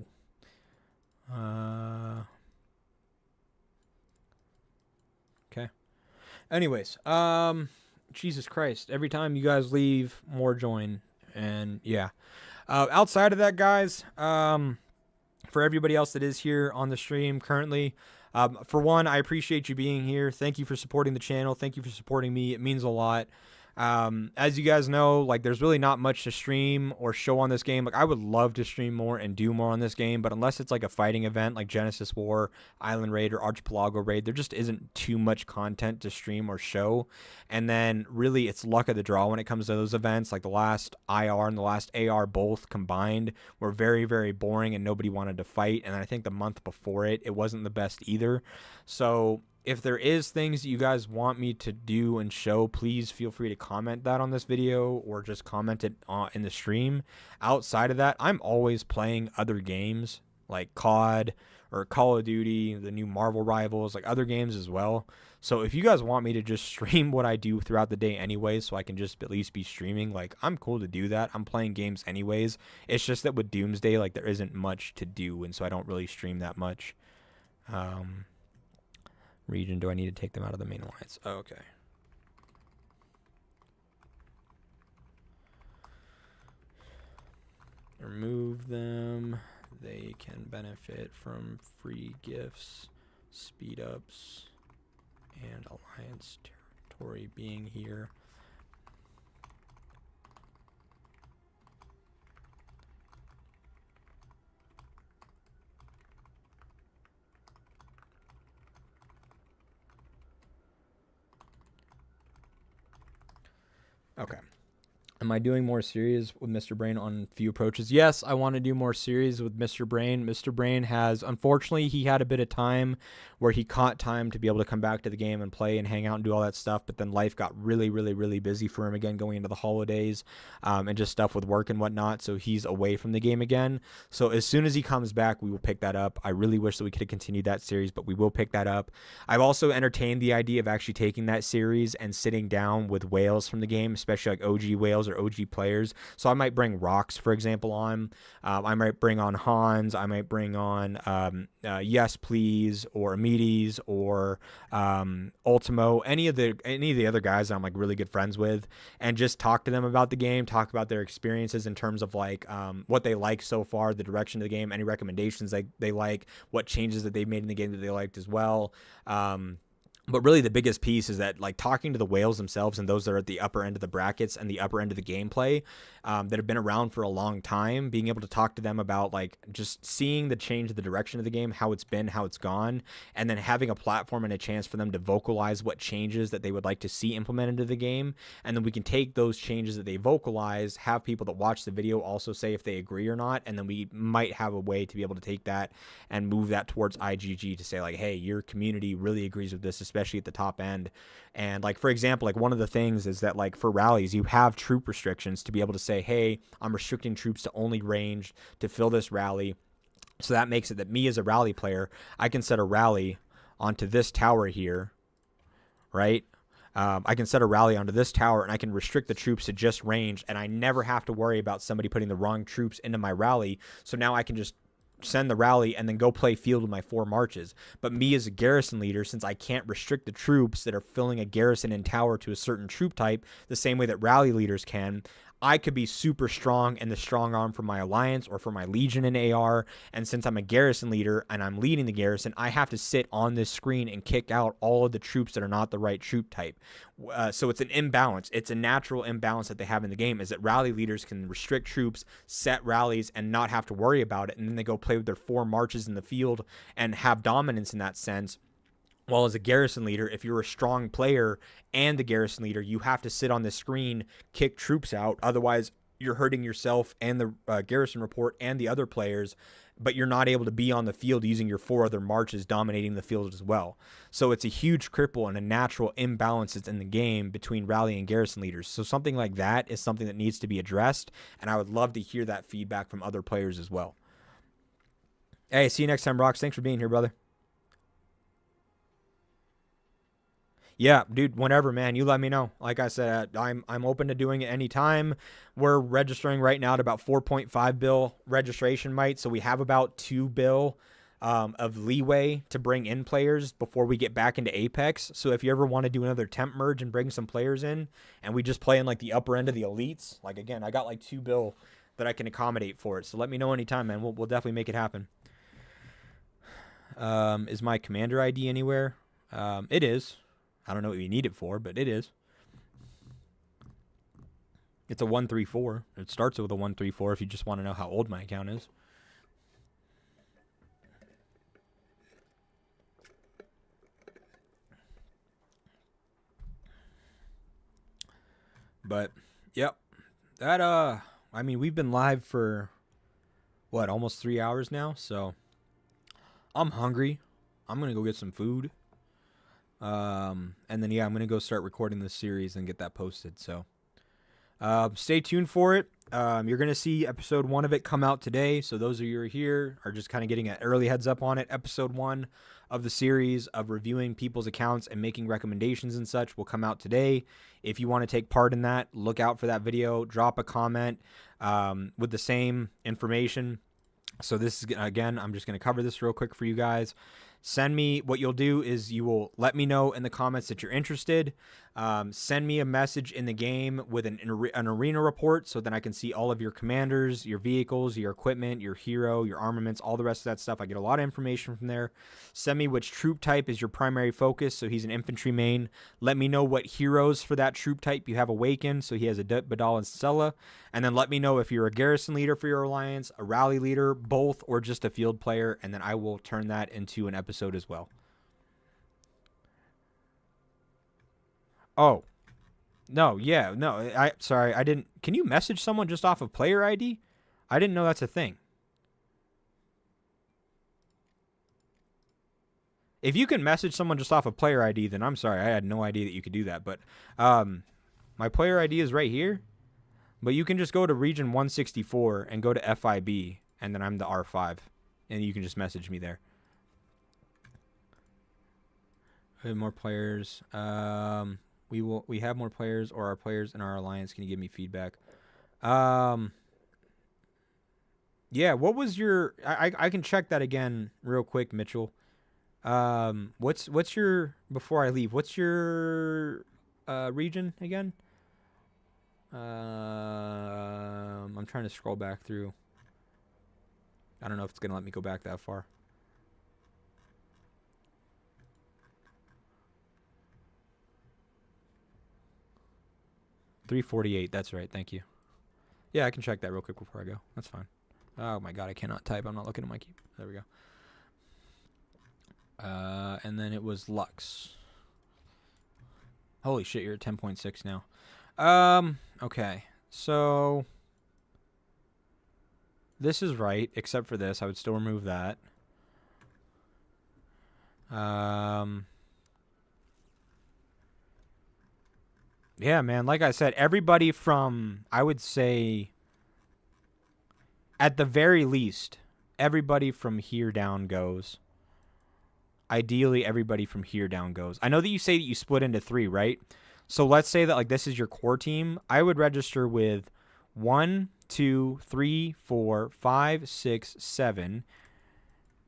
Okay. Anyways, Jesus Christ. Every time you guys leave, more join. And yeah. Outside of that, guys, for everybody else that is here on the stream currently, for one, I appreciate you being here. Thank you for supporting the channel. Thank you for supporting me. It means a lot. As you guys know, like there's really not much to stream or show on this game. Like I would love to stream more and do more on this game, but unless it's like a fighting event like Genesis War, Island Raid, or Archipelago Raid, there just isn't too much content to stream or show. And then really it's luck of the draw when it comes to those events. Like the last IR and the last AR both combined were very, very boring and nobody wanted to fight. And I think the month before it wasn't the best either. So if there is things that you guys want me to do and show, please feel free to comment that on this video or just comment it in the stream. Outside of that, I'm always playing other games like COD or Call of Duty, the new Marvel Rivals, like other games as well. So if you guys want me to just stream what I do throughout the day anyways, so I can just at least be streaming, like I'm cool to do that. I'm playing games anyways. It's just that with Doomsday, like there isn't much to do, and so I don't really stream that much. Region, do I need to take them out of the main alliance? Oh, okay. Remove them. They can benefit from free gifts, speed ups, and alliance territory being here. Okay. Am I doing more series with Mr. Brain on few approaches? Yes, I want to do more series with Mr. Brain. Mr. Brain has, unfortunately, he had a bit of time where he caught time to be able to come back to the game and play and hang out and do all that stuff, but then life got really, really, really busy for him again going into the holidays and just stuff with work and whatnot, so he's away from the game again. So as soon as he comes back, we will pick that up. I really wish that we could have continued that series, but we will pick that up. I've also entertained the idea of actually taking that series and sitting down with whales from the game, especially like OG whales or other OG players. So I might bring Rocks, for example, on. I might bring on Hans. I might bring on Yes Please or Amides or Ultimo, any of the other guys that I'm like really good friends with, and just talk to them about the game, talk about their experiences in terms of like what they like so far, the direction of the game, any recommendations they like, what changes that they've made in the game that they liked as well. But really the biggest piece is that like talking to the whales themselves and those that are at the upper end of the brackets and the upper end of the gameplay that have been around for a long time, being able to talk to them about like just seeing the change of the direction of the game, how it's been, how it's gone, and then having a platform and a chance for them to vocalize what changes that they would like to see implemented into the game. And then we can take those changes that they vocalize, have people that watch the video also say if they agree or not, and then we might have a way to be able to take that and move that towards IGG to say like, hey, your community really agrees with this, especially at the top end. And like, for example, like one of the things is that like for rallies, you have troop restrictions to be able to say, hey, I'm restricting troops to only range to fill this rally. So that makes it that me as a rally player, I can set a rally onto this tower here, right? I can set a rally onto this tower and I can restrict the troops to just range, and I never have to worry about somebody putting the wrong troops into my rally. So now I can just send the rally and then go play field with my 4 marches. But me as a garrison leader, since I can't restrict the troops that are filling a garrison and tower to a certain troop type the same way that rally leaders can, I could be super strong and the strong arm for my alliance or for my legion in AR. And since I'm a garrison leader and I'm leading the garrison, I have to sit on this screen and kick out all of the troops that are not the right troop type. So it's an imbalance. It's a natural imbalance that they have in the game, is that rally leaders can restrict troops, set rallies, and not have to worry about it. And then they go play with their 4 marches in the field and have dominance in that sense. Well, as a garrison leader, if you're a strong player and the garrison leader, you have to sit on the screen, kick troops out. Otherwise, you're hurting yourself and the garrison report and the other players, but you're not able to be on the field using your 4 other marches dominating the field as well. So it's a huge cripple and a natural imbalance in the game between rally and garrison leaders. So something like that is something that needs to be addressed, and I would love to hear that feedback from other players as well. Hey, see you next time, Rocks. Thanks for being here, brother. Yeah, dude, whenever, man, you let me know. Like I said, I'm open to doing it anytime. We're registering right now at about 4.5 bill registration might, so we have about 2 bill of leeway to bring in players before we get back into Apex. So if you ever want to do another temp merge and bring some players in, and we just play in like the upper end of the elites, like again, I got like 2 bill that I can accommodate for it. So let me know anytime, man. We'll definitely make it happen. Is my commander ID anywhere? It is. I don't know what you need it for, but it is. It's a 134. It starts with a 134 if you just want to know how old my account is. But, yep. That, I mean, we've been live for, what, almost 3 hours now? So, I'm hungry. I'm going to go get some food. And then, yeah, I'm going to go start recording this series and get that posted. So, stay tuned for it. You're going to see episode 1 of it come out today. So those of you who are here are just kind of getting an early heads up on it. Episode 1 of the series of reviewing people's accounts and making recommendations and such will come out today. If you want to take part in that, look out for that video. Drop a comment, with the same information. So this is, again, I'm just going to cover this real quick for you guys. Send me, what you'll do is you will let me know in the comments that you're interested. Send me a message in the game with an arena report so that I can see all of your commanders, your vehicles, your equipment, your hero, your armaments, all the rest of that stuff. I get a lot of information from there. Send me which troop type is your primary focus. So he's an infantry main. Let me know what heroes for that troop type you have awakened. So he has a Badal and Stella. And then let me know if you're a garrison leader for your alliance, a rally leader, both, or just a field player. And then I will turn that into an episode as well. Oh, no, yeah, no, sorry, I didn't. Can you message someone just off of player ID? I didn't know that's a thing. If you can message someone just off of player ID, then I'm sorry, I had no idea that you could do that. But my player ID is right here. But you can just go to region 164 and go to FIB, and then I'm the R5, and you can just message me there. We have more players. We have more players, or our players in our alliance. Can you give me feedback? Yeah, what was your I can check that again real quick, Mitchell. What's your before I leave, what's your region again? I'm trying to scroll back through. I don't know if it's gonna let me go back that far. $348. That's right. Thank you. Yeah, I can check that real quick before I go. That's fine. Oh my god, I cannot type. I'm not looking at my key. There we go. And then it was Lux. Holy shit, you're at 10.6 now. Okay. So this is right, except for this. I would still remove that. Yeah, man, like I said, everybody from, I would say, at the very least, everybody from here down goes. Ideally, everybody from here down goes. I know that you say that you split into 3, right? So let's say that like this is your core team. I would register with 1, 2, 3, 4, 5, 6, 7,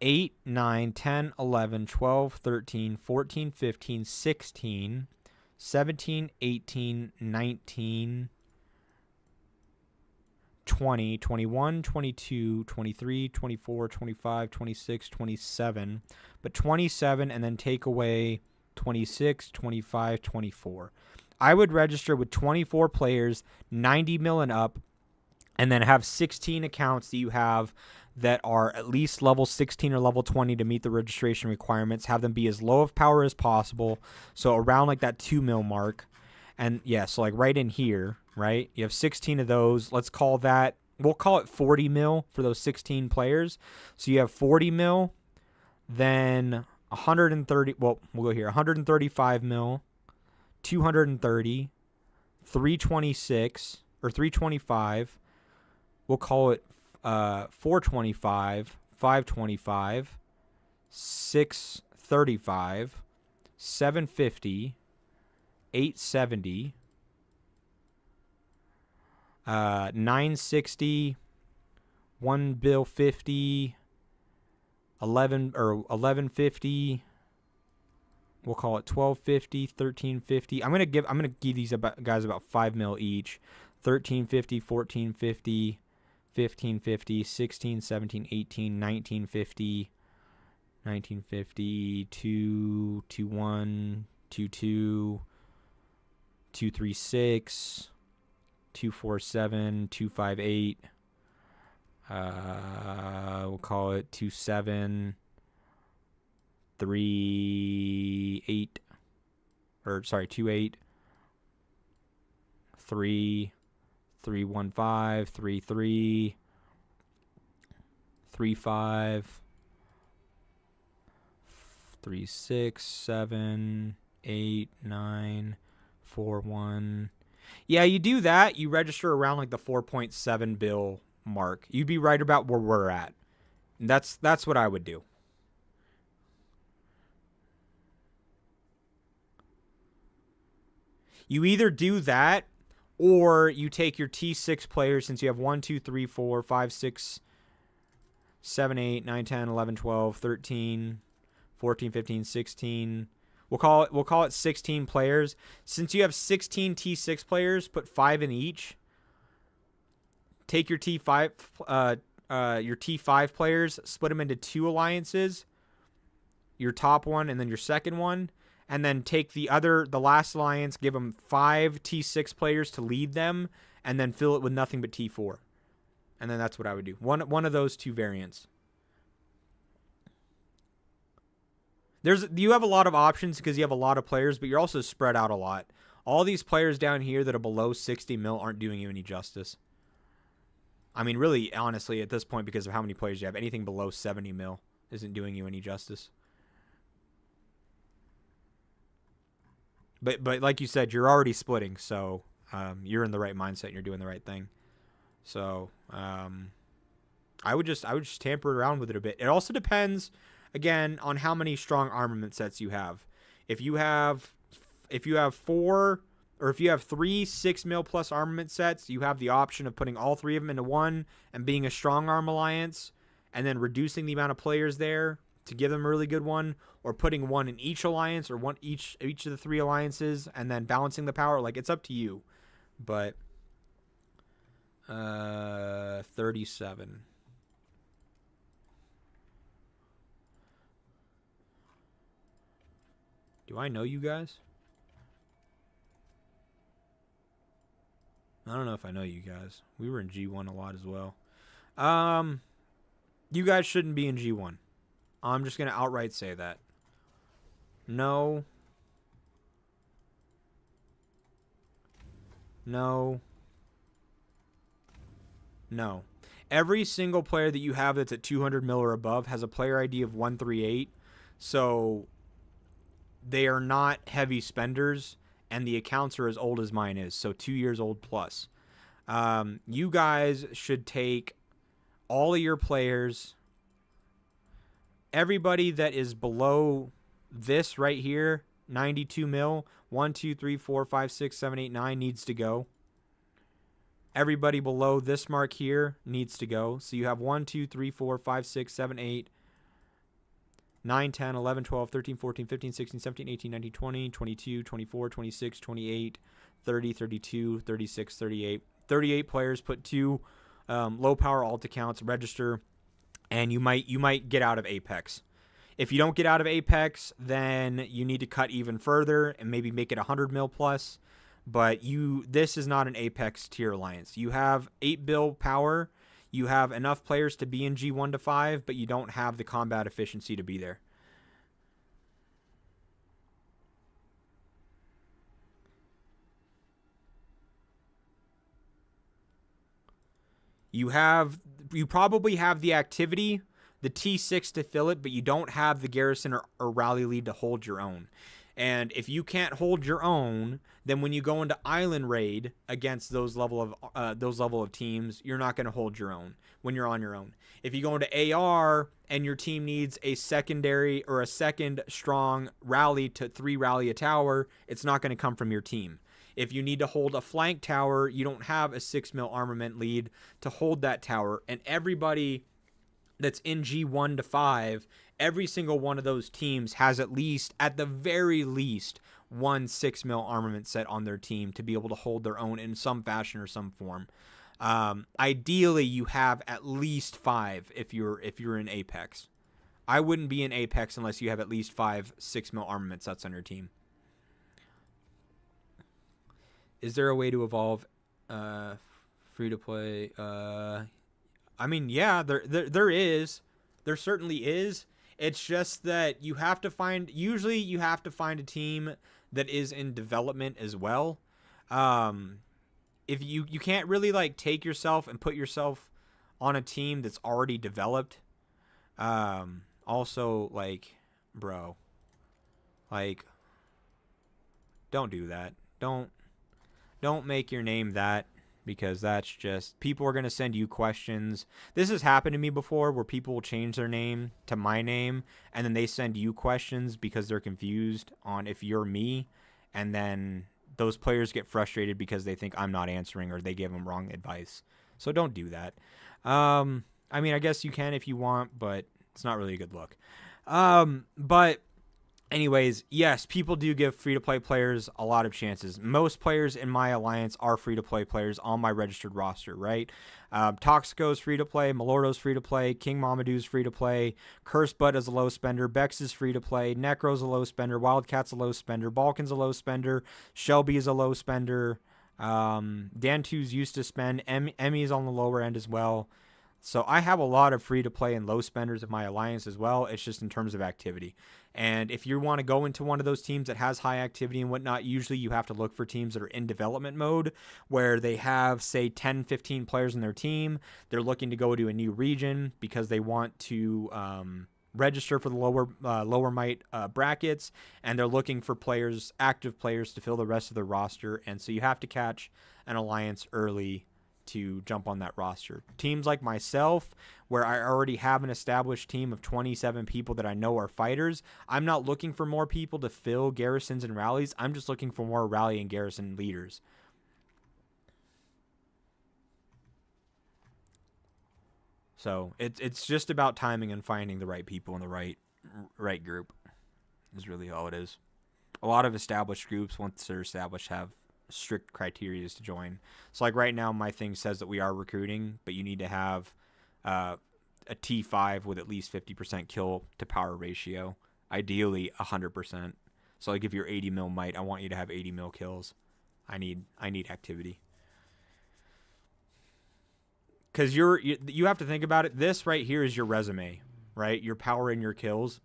8, 9, 10, 11, 12, 13, 14, 15, 16, 17, 18, 19, 20, 21, 22, 23, 24, 25, 26, 27, but 27 and then take away 26, 25, 24. I would register with 24 players, 90 mil and up, and then have 16 accounts that you have that are at least level 16 or level 20 to meet the registration requirements. Have them be as low of power as possible, so around like that 2 mil mark. And yeah, so like right in here, right? You have 16 of those. Let's call that, we'll call it 40 mil for those 16 players. So you have 40 mil, then 130, well, we'll go here, 135 mil, 230, 326, or 325. We'll call it 425, 525, 635, 750, 870, 960, 1 bill 50, 11 or 1150. We'll call it 1250, 1350. I'm gonna give these guys about 5 mil each. 1350, 1450, 1550, 16, 17, 18, 1950, 1950, 221, 22, 236, 247, 258. We'll call it 27, 38, or sorry, 28, 3, 315, 33, 35, 36, 7, 8, 9, 4, 1. Yeah, you do that, you register around like the 4.7 bill mark. You'd be right about where we're at. And that's what I would do. You either do that or you take your T6 players, since you have 1, 2, 3, 4, 5, 6, 7, 8, 9, 10, 11, 12, 13, 14, 15, 16. We'll call it 16 players. Since you have 16 T6 players, put 5 in each. Take your T5 players, split them into 2 alliances. Your top one and then your second one. And then take the last alliance, give them 5 T6 players to lead them, and then fill it with nothing but T4. And then that's what I would do. One of those 2 variants. You have a lot of options because you have a lot of players, but you're also spread out a lot. All these players down here that are below 60 mil aren't doing you any justice. I mean, really, honestly, at this point, because of how many players you have, anything below 70 mil isn't doing you any justice. But like you said, you're already splitting, so you're in the right mindset and you're doing the right thing. So I would just tamper around with it a bit. It also depends, again, on how many strong armament sets you have. If you have 4 or if you have 3 6 mil plus armament sets, you have the option of putting all 3 of them into one and being a strong arm alliance, and then reducing the amount of players there to give them a really good one, or putting one in each alliance or one each of the 3 alliances and then balancing the power. Like, it's up to you. But 37. Do I know you guys? I don't know if I know you guys. We were in G1 a lot as well. You guys shouldn't be in G1. I'm just going to outright say that. No. No. No. Every single player that you have that's at 200 mil or above has a player ID of 138. So they are not heavy spenders, and the accounts are as old as mine is, so 2 years old plus. You guys should take all of your players, everybody that is below this right here, 92 mil, 1, 2, 3, 4, 5, 6, 7, 8, 9 needs to go. Everybody below this mark here needs to go. So you have 1, 2, 3, 4, 5, 6, 7, 8, 9, 10, 11, 12, 13, 14, 15, 16, 17, 18, 19, 20, 22, 24, 26, 28, 30, 32, 36, 38. 38 players, put 2 low power alt accounts, register, and you might get out of Apex. If you don't get out of Apex, then you need to cut even further and maybe make it 100 mil plus. But this is not an Apex tier alliance. You have 8 bill power. You have enough players to be in G1 to 5, but you don't have the combat efficiency to be there. You probably have the activity, the T6 to fill it, but you don't have the Garrison or Rally Lead to hold your own. And if you can't hold your own, then when you go into Island Raid against those level of teams, you're not going to hold your own when you're on your own. If you go into AR and your team needs a secondary or a second strong rally to 3 rally a tower, it's not going to come from your team. If you need to hold a flank tower, you don't have a 6 mil armament lead to hold that tower. And everybody that's in G1 to 5, every single one of those teams has at the very least, 1 6 mil armament set on their team to be able to hold their own in some fashion or some form. Ideally, you have at least 5 if you're in Apex. I wouldn't be in Apex unless you have at least 5 6 mil armament sets on your team. Is there a way to evolve free to play? I mean, yeah, there is. There certainly is. It's just that you have to find a team that is in development as well. If you can't really like take yourself and put yourself on a team that's already developed. Also, like, bro, like, don't do that. Don't make your name that, because that's just, people are going to send you questions. This has happened to me before where people will change their name to my name and then they send you questions because they're confused on if you're me, and then those players get frustrated because they think I'm not answering or they give them wrong advice. So don't do that. I mean, I guess you can if you want, but it's not really a good look. But anyways, yes, people do give free-to-play players a lot of chances. Most players in my alliance are free-to-play players on my registered roster, right? Toxico's free-to-play, Malordo's free-to-play, King Mamadou's free-to-play, Curse Bud is a low spender, Bex is free-to-play, Necro's a low spender, Wildcat's a low spender, Balkan's a low spender, Shelby is a low spender, Dan2's used to spend, Emmy's on the lower end as well. So I have a lot of free-to-play and low spenders in my alliance as well. It's just in terms of activity. And if you want to go into one of those teams that has high activity and whatnot, usually you have to look for teams that are in development mode where they have, say, 10, 15 players in their team. They're looking to go to a new region because they want to register for the lower might brackets, and they're looking for active players to fill the rest of the roster. And so you have to catch an alliance early to jump on that roster. Teams like myself, where I already have an established team of 27 people that I know are fighters, I'm not looking for more people to fill garrisons and rallies. I'm just looking for more rally and garrison leaders. So it's just about timing and finding the right people in the right group is really all it is. A lot of established groups, once they're established, have strict criteria to join. So like right now, my thing says that we are recruiting, but you need to have a T5 with at least 50% kill to power ratio, ideally 100%. So like if you're 80 mil might, I want you to have 80 mil kills. I need activity. Because you have to think about it. This right here is your resume, right? Your power and your kills.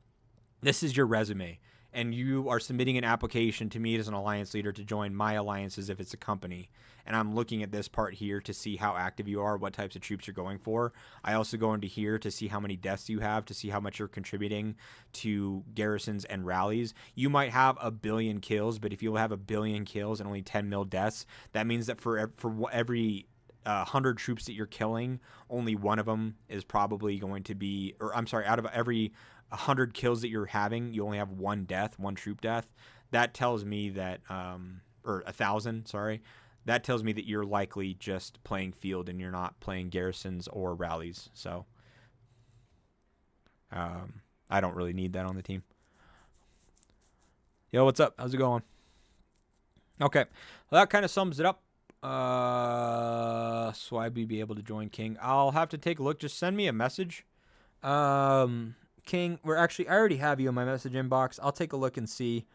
This is your resume. And you are submitting an application to me as an alliance leader to join my alliances if it's a company. And I'm looking at this part here to see how active you are, what types of troops you're going for. I also go into here to see how many deaths you have, to see how much you're contributing to garrisons and rallies. You might have 1 billion kills, but if you have 1 billion kills and only 10 mil deaths, that means that for every 100 troops that you're killing, only one of them is probably going to be, or I'm sorry, out of every 100 kills that you're having, you only have 1 death, 1 troop death. That tells me that, or 1,000, sorry. That tells me that you're likely just playing field and you're not playing garrisons or rallies. So, I don't really need that on the team. Yo, what's up? How's it going? Okay. Well, that kind of sums it up. So I'd be able to join King. I'll have to take a look. Just send me a message. King, I already have you in my message inbox. I'll take a look and see,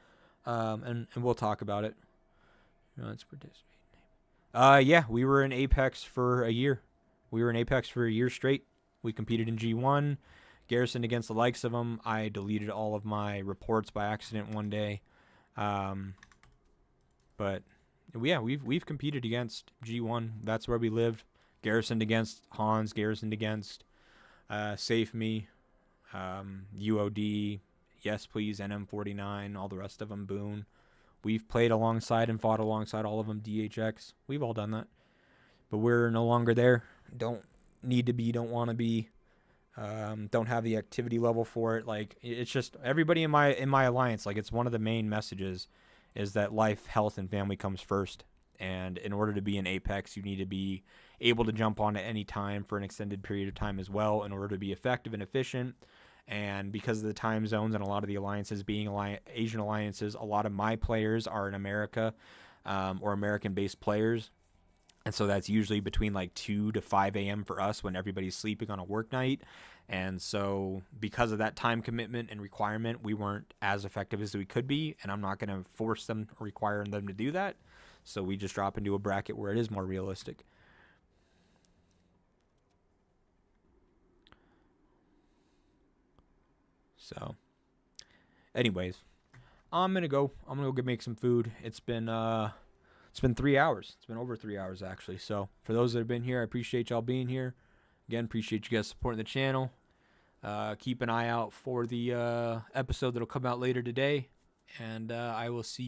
and we'll talk about it. Let's participate. Yeah, we were in Apex for a year. We were in Apex for a year straight. We competed in G1, Garrison against the likes of them. I deleted all of my reports by accident one day, but yeah, we've competed against G1. That's where we lived. Garrisoned against Hans. Garrisoned against Safe Me. UOD, Yes Please, NM49, all the rest of them, Boone. We've played alongside and fought alongside all of them, DHX. We've all done that. But we're no longer there. Don't need to be, don't want to be. Don't have the activity level for it. Like, it's just everybody in my alliance, like, it's one of the main messages is that life, health, and family comes first. And in order to be in Apex, you need to be able to jump on at any time for an extended period of time as well in order to be effective and efficient. And because of the time zones and a lot of the alliances being Asian alliances, a lot of my players are in America or American-based players. And so that's usually between like 2 to 5 a.m. for us when everybody's sleeping on a work night. And so because of that time commitment and requirement, we weren't as effective as we could be. And I'm not going to force them or require them to do that. So we just drop into a bracket where it is more realistic. So, anyways, I'm gonna go make some food. It's been 3 hours. It's been over 3 hours actually. So for those that have been here, I appreciate y'all being here. Again, appreciate you guys supporting the channel. Keep an eye out for the episode that'll come out later today, and I will see you